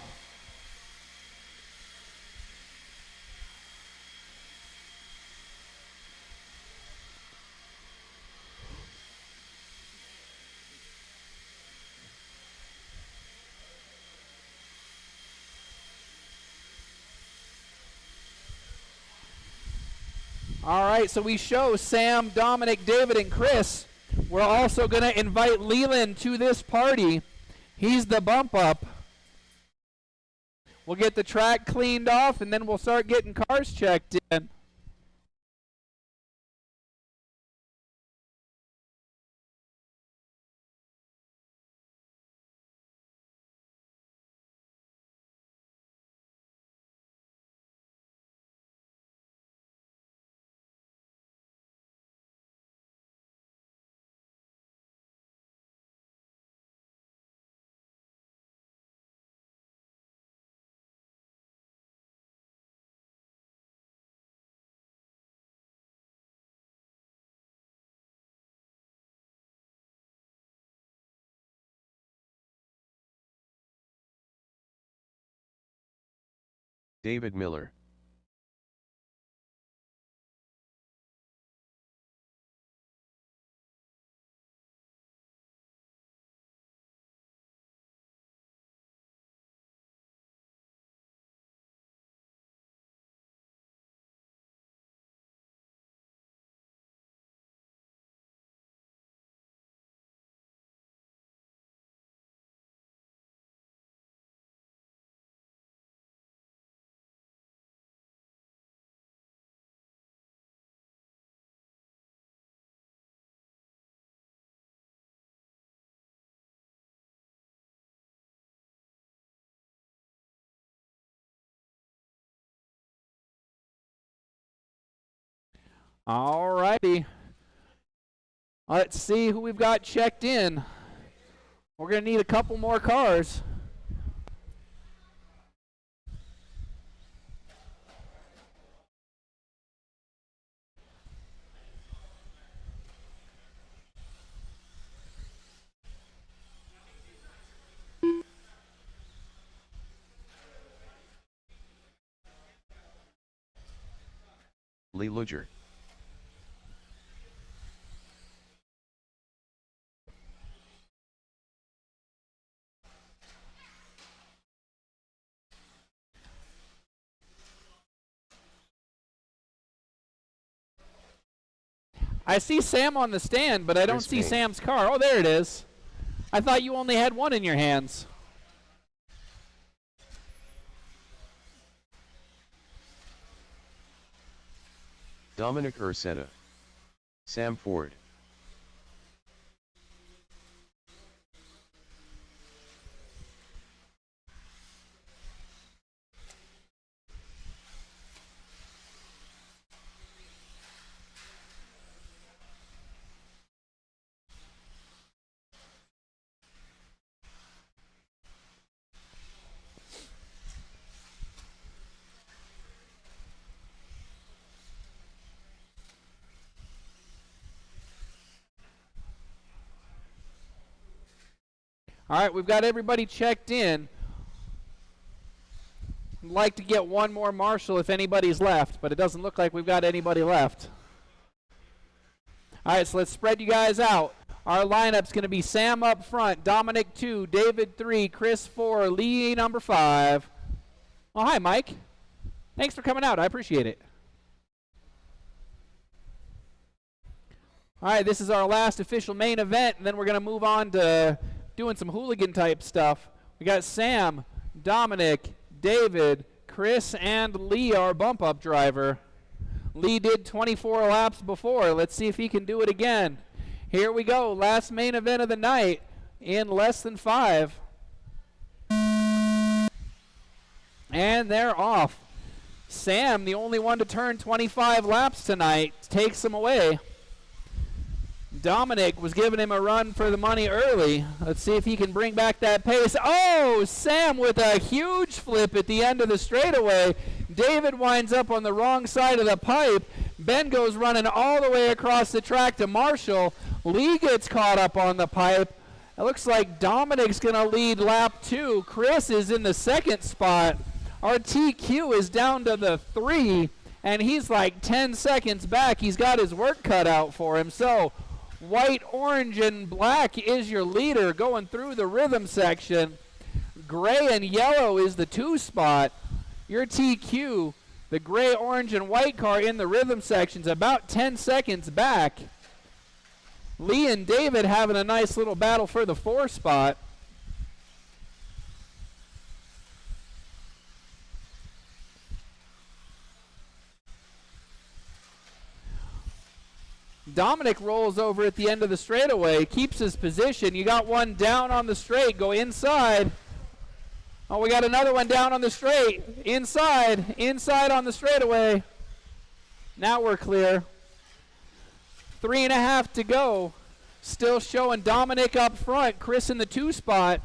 S1: All right, so we show Sam, Dominic, David, and Chris. We're also going to invite Leland to this party. He's the bump up. We'll get the track cleaned off, and then we'll start getting cars checked in.
S2: David Miller.
S1: All righty. Let's see who we've got checked in. We're going to need a couple more cars.
S2: Lee Luger.
S1: I see Sam on the stand, but I don't see Sam's car. Oh, there it is. I thought you only had one in your hands.
S2: Dominic Ursetta. Sam Ford.
S1: All right, we've got everybody checked in. I'd like to get one more marshal if anybody's left, but it doesn't look like we've got anybody left. All right, so let's spread you guys out. Our lineup's going to be Sam up front, Dominic 2, David 3, Chris 4, Lee number 5. Oh, hi, Mike. Thanks for coming out. I appreciate it. All right, this is our last official main event, and then we're going to move on to doing some hooligan type stuff. We got Sam, Dominic, David, Chris, and Lee, our bump up driver. Lee did 24 laps before. Let's see if he can do it again. Here we go. Last main event of the night in less than 5. And they're off. Sam, the only one to turn 25 laps tonight, takes them away. Dominic was giving him a run for the money early. Let's see if he can bring back that pace. Oh, Sam with a huge flip at the end of the straightaway. David winds up on the wrong side of the pipe. Ben goes running all the way across the track to Marshall. Lee gets caught up on the pipe. It looks like Dominic's going to lead lap 2. Chris is in the second spot. Our TQ is down to the 3, and he's like 10 seconds back. He's got his work cut out for him. So white, orange, and black is your leader going through the rhythm section. Gray and yellow is the 2 spot. Your TQ, the gray, orange, and white car in the rhythm section's about 10 seconds back. Lee and David having a nice little battle for the 4 spot. Dominic rolls over at the end of the straightaway, keeps his position. You got one down on the straight, go inside. Oh, we got another one down on the straight. Inside on the straightaway. Now we're clear. 3.5 to go. Still showing Dominic up front, Chris in the 2 spot.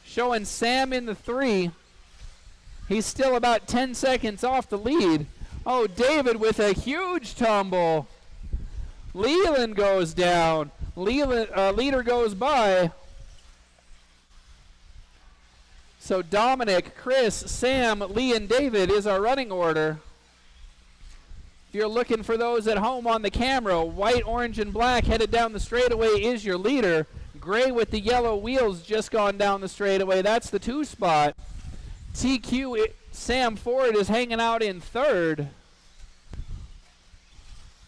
S1: Showing Sam in the 3. He's still about 10 seconds off the lead. Oh, David with a huge tumble. Leland goes down. Leader goes by. So Dominic, Chris, Sam, Lee, and David is our running order. If you're looking for those at home on the camera, white, orange, and black headed down the straightaway is your leader. Gray with the yellow wheels just gone down the straightaway. That's the 2 spot. TQ, Sam Ford is hanging out in 3rd.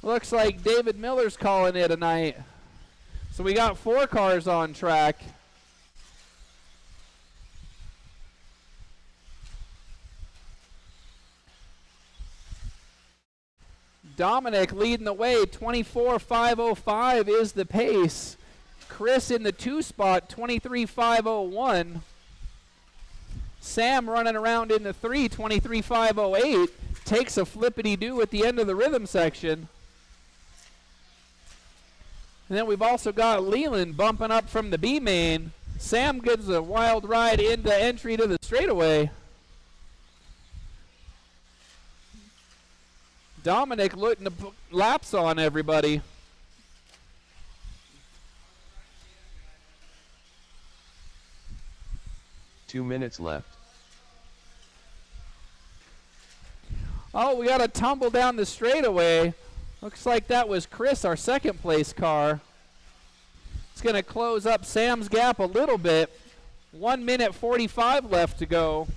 S1: Looks like David Miller's calling it a night. So we got 4 cars on track. Dominic leading the way, 24.505 is the pace. Chris in the 2 spot, 23.501. Sam running around in the 3, 23.508. Takes a flippity-do at the end of the rhythm section. And then we've also got Leland bumping up from the B main. Sam gives a wild ride into entry to the straightaway. Dominic looking to put laps on everybody.
S2: Two minutes left.
S1: Oh, we got a tumble down the straightaway. Looks like that was Chris, our second place car. It's going to close up Sam's gap a little bit. 1 minute 45 left to go.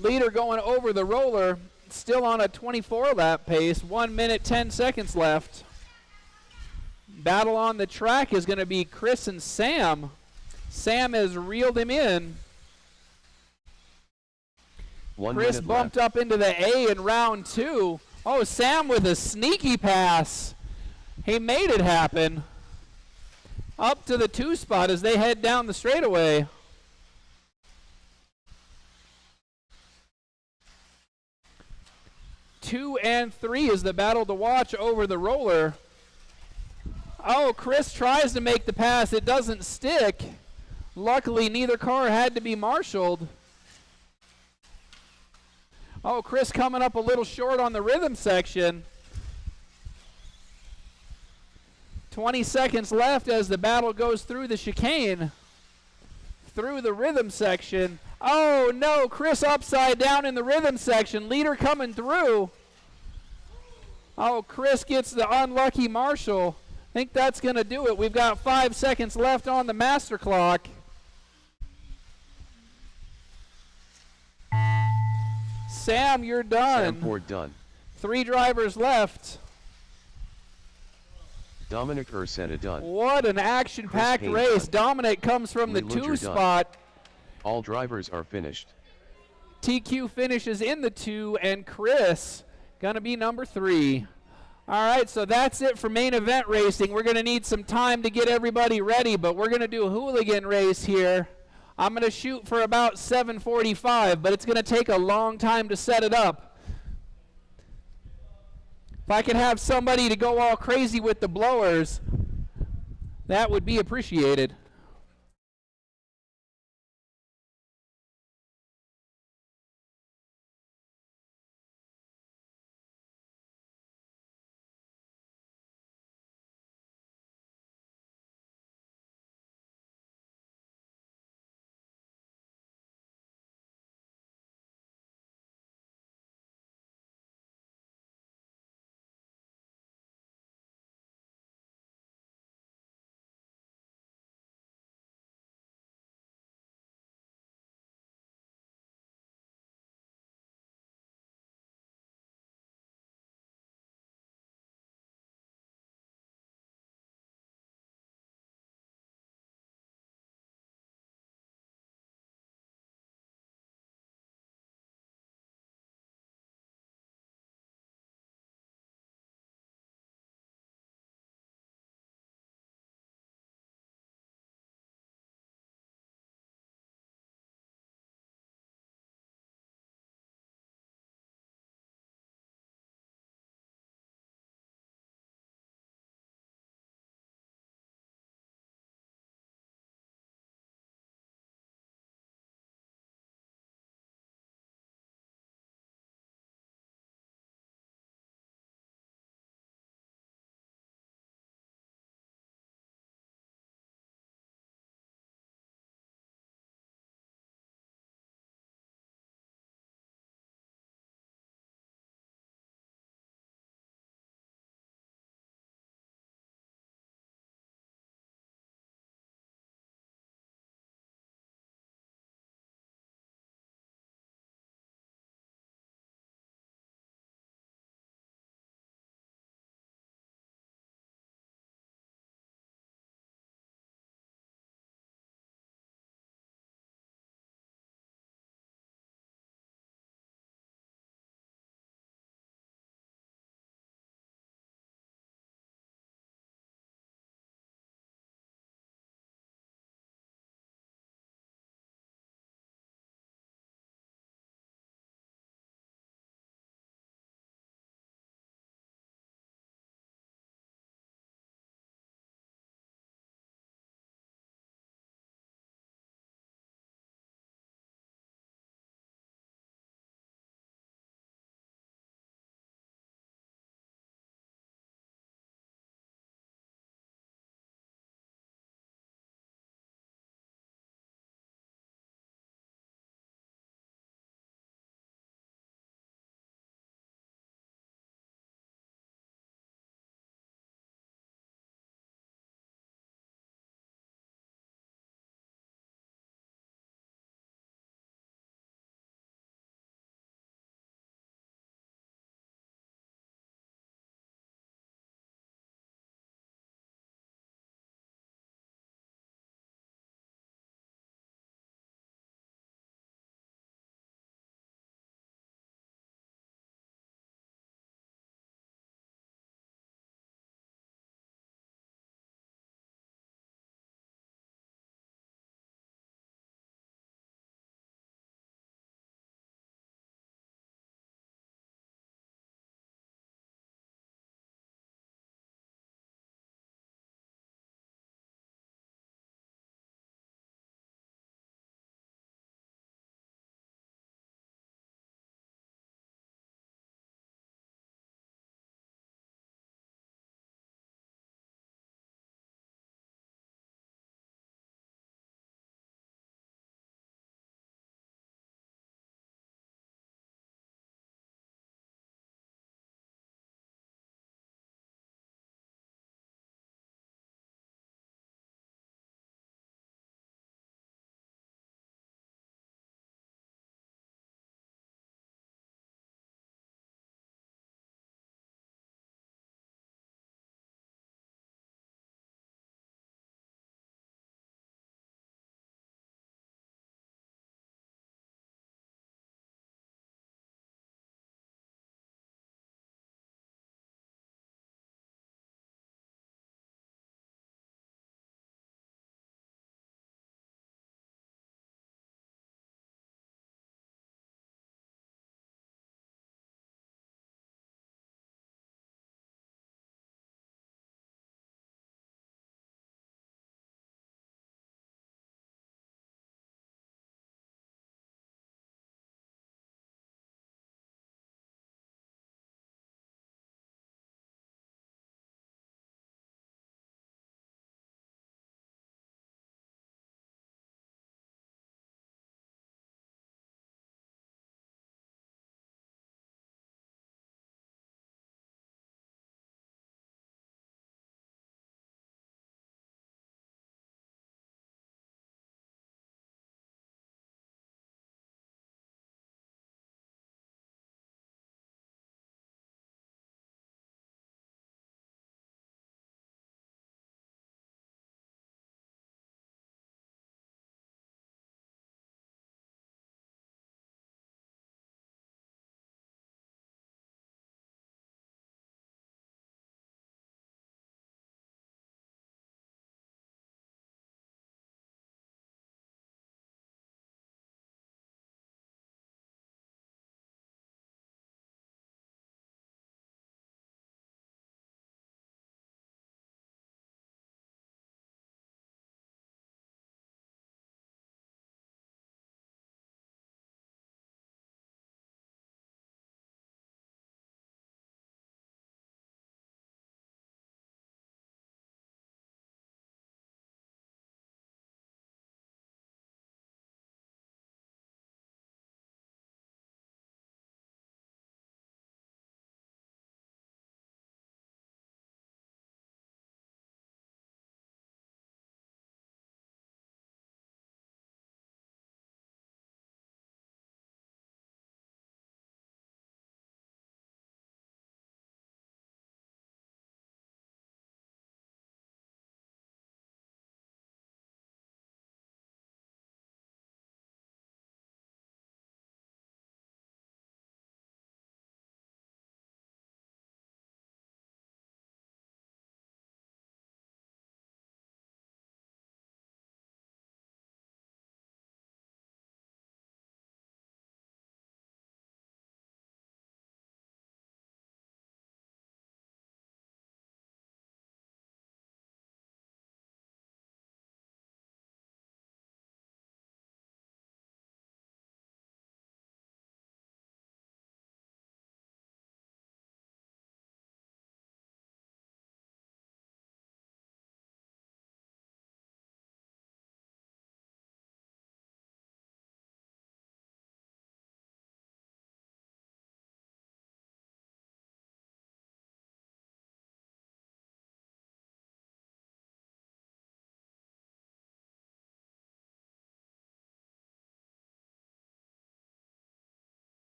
S1: Leader going over the roller, still on a 24 lap pace, 1 minute 10 seconds left. Battle on the track is going to be Chris and Sam. Sam has reeled him in. Chris bumped up into the A in round 2. Oh, Sam with a sneaky pass. He made it happen. Up to the 2 spot as they head down the straightaway. Two and 3 is the battle to watch over the roller. Oh, Chris tries to make the pass. It doesn't stick. Luckily, neither car had to be marshaled. Oh, Chris coming up a little short on the rhythm section. 20 seconds left as the battle goes through the chicane. Through the rhythm section. Oh, no, Chris upside down in the rhythm section. Leader coming through. Oh, Chris gets the unlucky marshal. I think that's going to do it. We've got 5 seconds left on the master clock. Sam, you're done.
S2: Sam Ford done.
S1: 3 drivers left.
S2: Dominic Ursetta done.
S1: What an action-packed race.
S2: Done.
S1: Dominic comes from the 2 spot.
S2: All drivers are finished.
S1: TQ finishes in the 2, and Chris going to be number 3. All right, so that's it for main event racing. We're going to need some time to get everybody ready, but we're going to do a hooligan race here. I'm going to shoot for about 7:45, but it's going to take a long time to set it up. If I could have somebody to go all crazy with the blowers, that would be appreciated.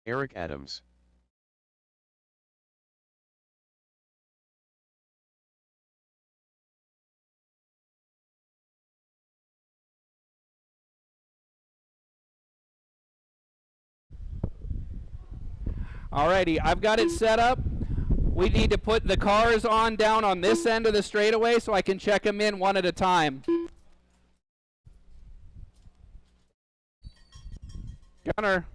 S2: Eric Adams.
S1: Alrighty, I've got it set up. We need to put the cars on down on this end of the straightaway so I can check them in one at a time. Gunner.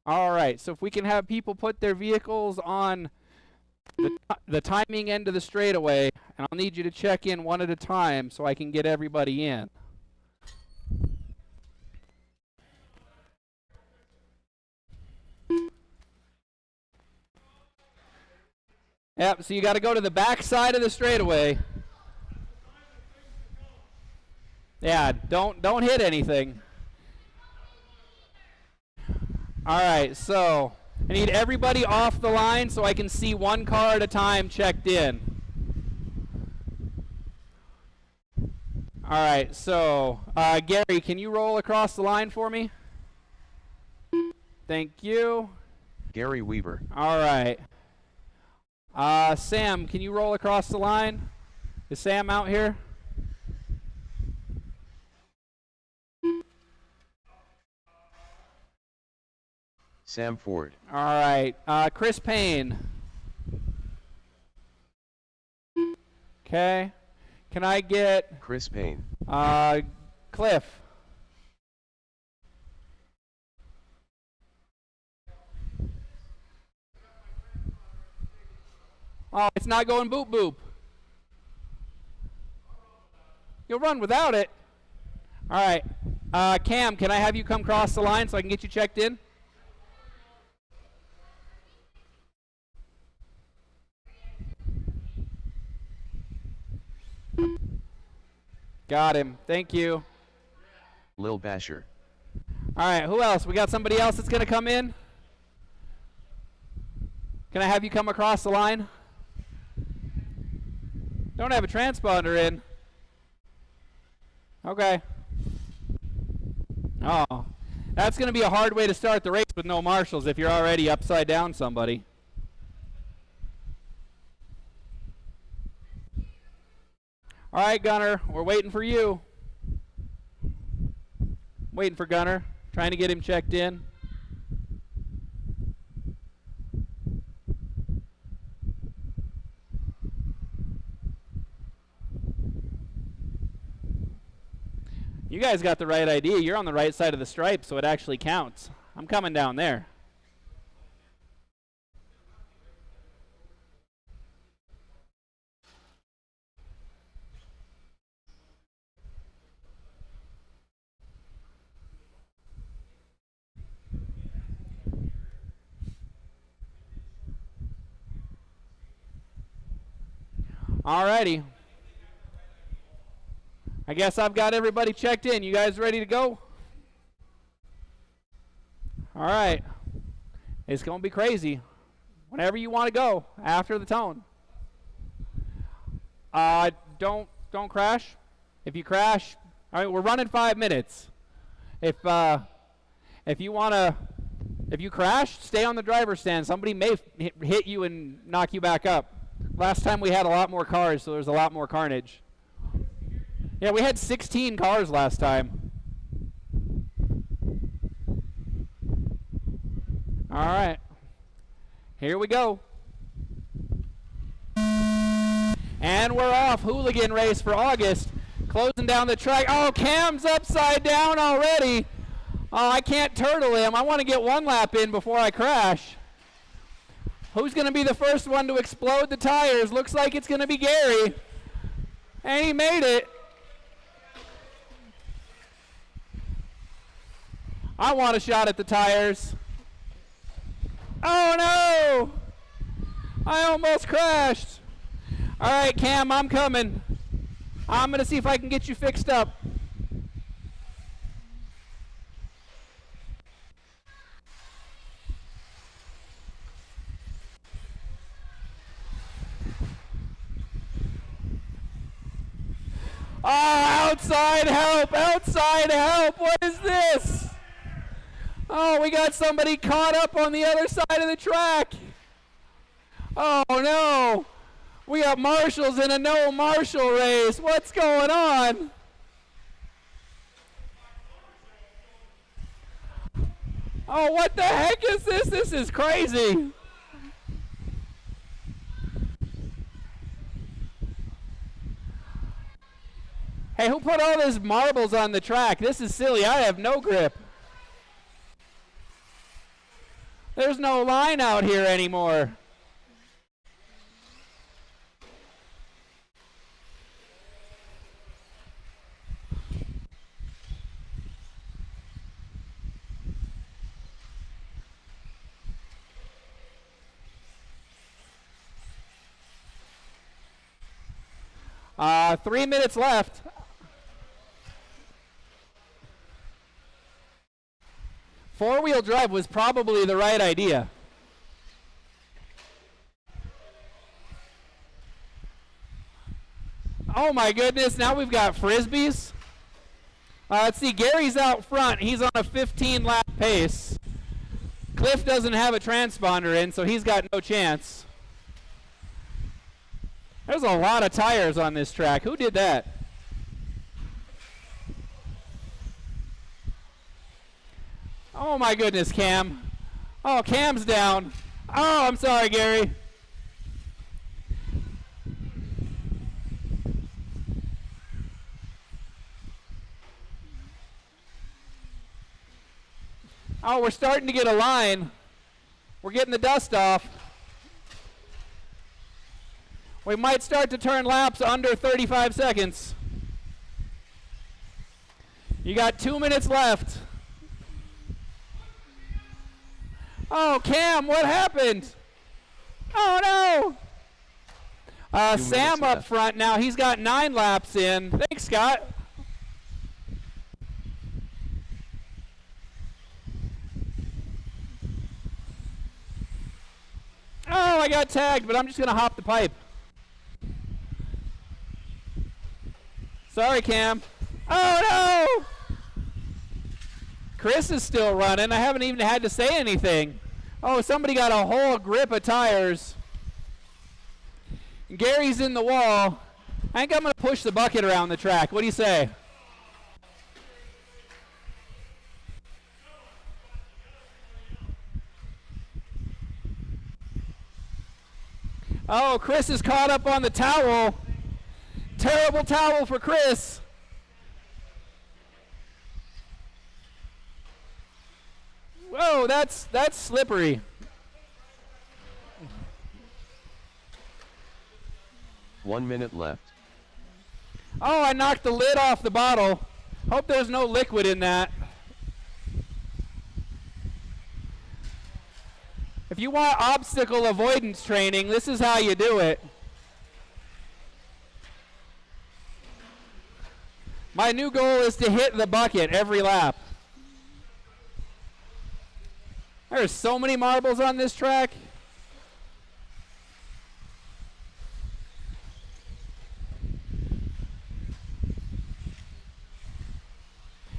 S1: All right, so if we can have people put their vehicles on the timing end of the straightaway, and I'll need you to check in one at a time so I can get everybody in. Yep, so you got to go to the back side of the straightaway. Yeah, don't hit anything. All right, so I need everybody off the line so I can see one car at a time checked in. All right, so Gary, can you roll across the line for me? Thank you.
S2: Gary Weaver.
S1: All right. Sam, can you roll across the line? Is Sam out here?
S2: Sam Ford.
S1: All right. Chris Payne. Okay. Can I get
S2: Chris Payne.
S1: Cliff? Oh, it's not going boop boop. You'll run without it. All right. Cam, can I have you come across the line so I can get you checked in? Got him. Thank you.
S2: Lil Basher.
S1: All right. Who else? We got somebody else that's going to come in? Can I have you come across the line? Don't have a transponder in. Okay. Oh. That's going to be a hard way to start the race with no marshals if you're already upside down somebody. All right, Gunner, we're waiting for you. Waiting for Gunner, trying to get him checked in. You guys got the right idea. You're on the right side of the stripe, so it actually counts. I'm coming down there. Alrighty. I guess I've got everybody checked in. You guys ready to go? All right. It's going to be crazy. Whenever you want to go, after the tone. Don't crash. If you crash, all right, we're running 5 minutes. If you crash, stay on the driver's stand. Somebody may hit you and knock you back up. Last time we had a lot more cars, so there's a lot more carnage. Yeah, we had 16 cars last time. All right. Here we go. And we're off. Hooligan race for August. Closing down the track. Oh, Cam's upside down already. Oh, I can't turtle him. I want to get one lap in before I crash. Who's going to be the first one to explode the tires? Looks like it's going to be Gary. And he made it. I want a shot at the tires. Oh no! I almost crashed. All right, Cam, I'm coming. I'm going to see if I can get you fixed up. Oh, outside help, outside help. What is this? Oh, we got somebody caught up on the other side of the track. Oh, no. We got marshals in a no marshal race. What's going on? Oh, what the heck is this? This is crazy. Hey, who put all these marbles on the track? This is silly. I have no grip. There's no line out here anymore. Uh, 3 minutes left. Four-wheel drive was probably the right idea. Oh my goodness, now we've got Frisbees. Let's see, Gary's out front. He's on a 15-lap pace. Cliff doesn't have a transponder in, so he's got no chance. There's a lot of tires on this track. Who did that? Oh my goodness, Cam. Oh, Cam's down. Oh, I'm sorry, Gary. Oh, we're starting to get a line. We're getting the dust off. We might start to turn laps under 35 seconds. You got 2 minutes left. Oh, Cam, what happened? Oh, no. Sam up front now. He's got 9 laps in. Thanks, Scott. Oh, I got tagged, but I'm just going to hop the pipe. Sorry, Cam. Oh, no! Chris is still running. I haven't even had to say anything. Oh, somebody got a whole grip of tires. Gary's in the wall. I think I'm going to push the bucket around the track. What do you say? Oh, Chris is caught up on the towel. Terrible towel for Chris. Whoa, that's slippery.
S2: One minute left.
S1: Oh, I knocked the lid off the bottle. Hope there's no liquid in that. If you want obstacle avoidance training, this is how you do it. My new goal is to hit the bucket every lap. There's so many marbles on this track.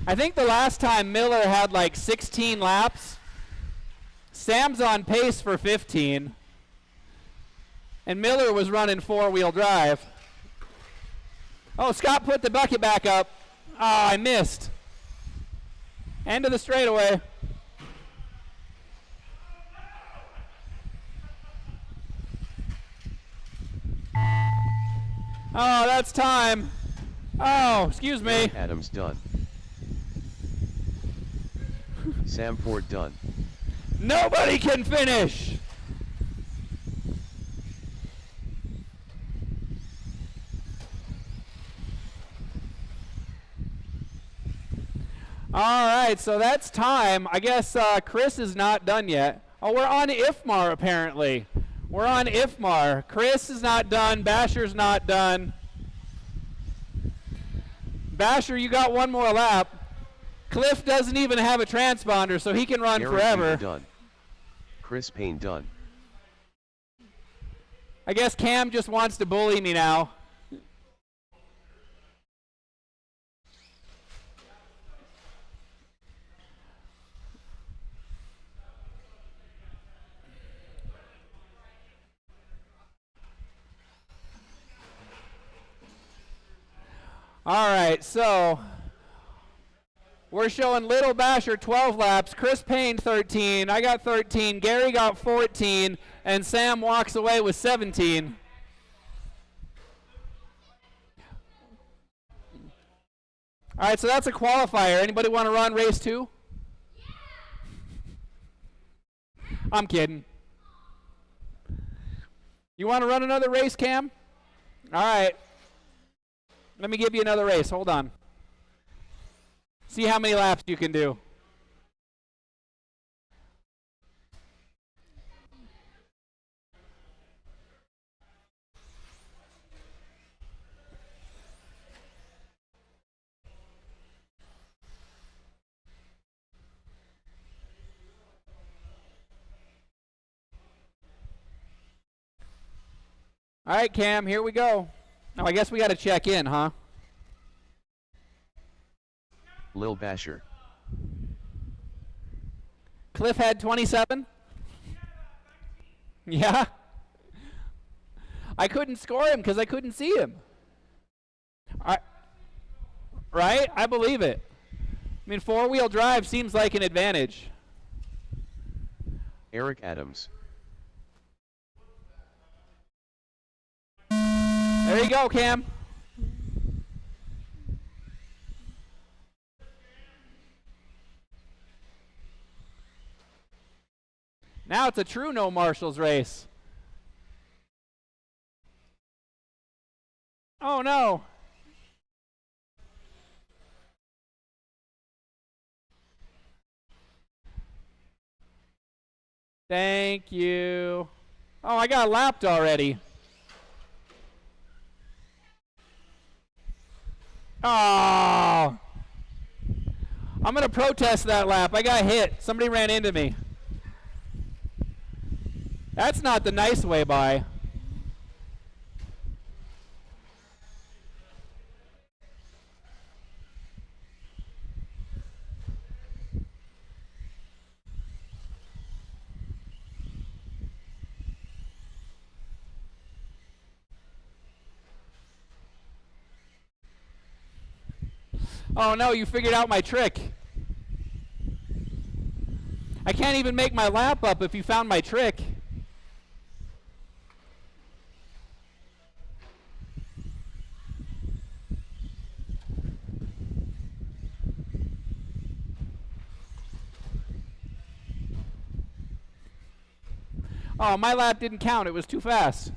S1: I think the last time Miller had like 16 laps. Sam's on pace for 15. And Miller was running four-wheel drive. Oh, Scott put the bucket back up. Oh, I missed. End of the straightaway. Oh, that's time. Oh, excuse me.
S2: Eric Adams done. Sam Ford done.
S1: Nobody can finish. All right, so that's time. I guess Chris is not done yet. Oh, we're on IFMAR apparently. We're on IFMAR. Chris is not done. Basher's not done. Basher, you got one more lap. Cliff doesn't even have a transponder, so he can run
S2: Aaron
S1: forever.
S2: Done. Chris Payne done.
S1: I guess Cam just wants to bully me now. All right, so we're showing Little Basher 12 laps, Chris Payne 13, I got 13, Gary got 14, and Sam walks away with 17. All right, so that's a qualifier. Anybody want to run race 2? I'm kidding. You want to run another race, Cam? All right. Let me give you another race. Hold on. See how many laps you can do. All right, Cam, here we go. Now, I guess we got to check in, huh?
S2: Lil Basher.
S1: Cliff had 27? Yeah? I couldn't score him because I couldn't see him. Right? I believe it. I mean, four-wheel drive seems like an advantage.
S2: Eric Adams.
S1: There you go, Cam. Now it's a true no marshals race. Oh no. Thank you. Oh, I got lapped already. Oh. I'm going to protest that lap. I got hit. Somebody ran into me. That's not the nice way by. Oh no, you figured out my trick. I can't even make my lap up if you found my trick. Oh, my lap didn't count. It was too fast.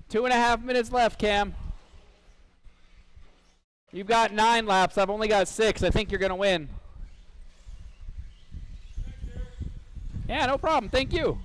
S1: Two and a half minutes left, Cam. You've got 9 laps. I've only got 6. I think you're going to win. Yeah, no problem. Thank you.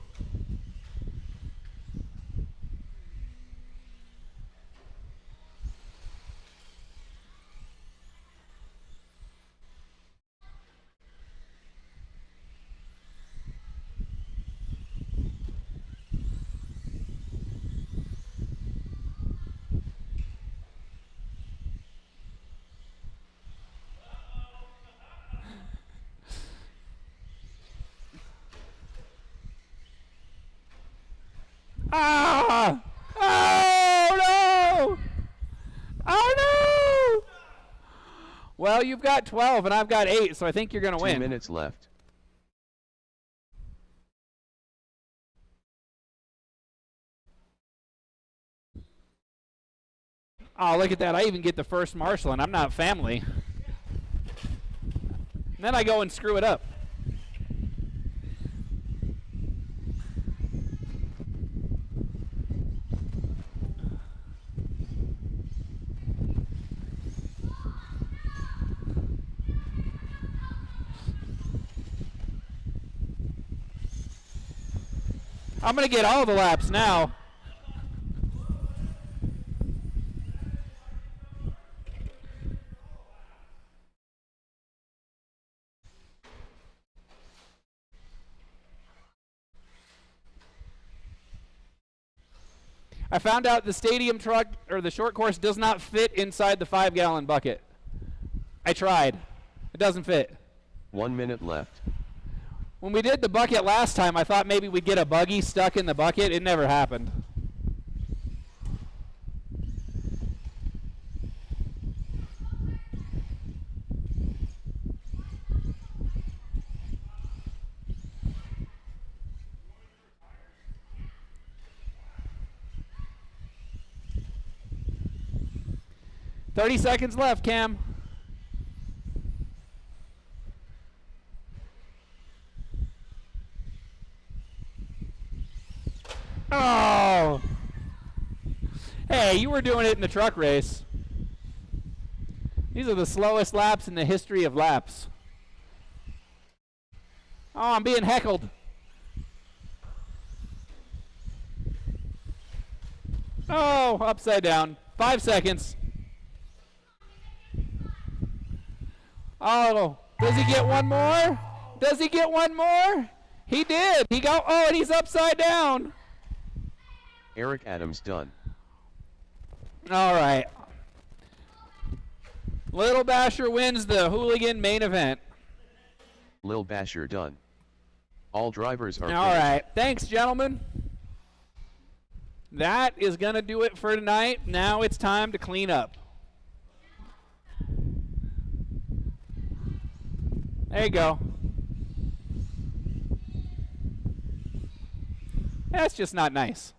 S1: Well, you've got 12 and I've got 8, so I think you're going to win.
S2: 2 minutes left.
S1: Oh, look at that. I even get the first marshal, and I'm not family. And then I go and screw it up. I'm going to get all the laps now. I found out the stadium truck, or the short course, does not fit inside the 5-gallon bucket. I tried. It doesn't fit.
S2: 1 minute left.
S1: When we did the bucket last time, I thought maybe we'd get a buggy stuck in the bucket. It never happened. "30 seconds left, Cam." Oh! Hey, you were doing it in the truck race. These are the slowest laps in the history of laps. Oh, I'm being heckled. Oh, upside down. 5 seconds. Oh, does he get one more? Does he get one more? He did. He got, oh, and he's upside down.
S2: Eric Adams done.
S1: All right. Little Basher wins the hooligan main event.
S2: Lil Basher done. All drivers are
S1: All
S2: finished.
S1: right. Thanks, gentlemen. That is going to do it for tonight. Now it's time to clean up. There you go. That's just not nice.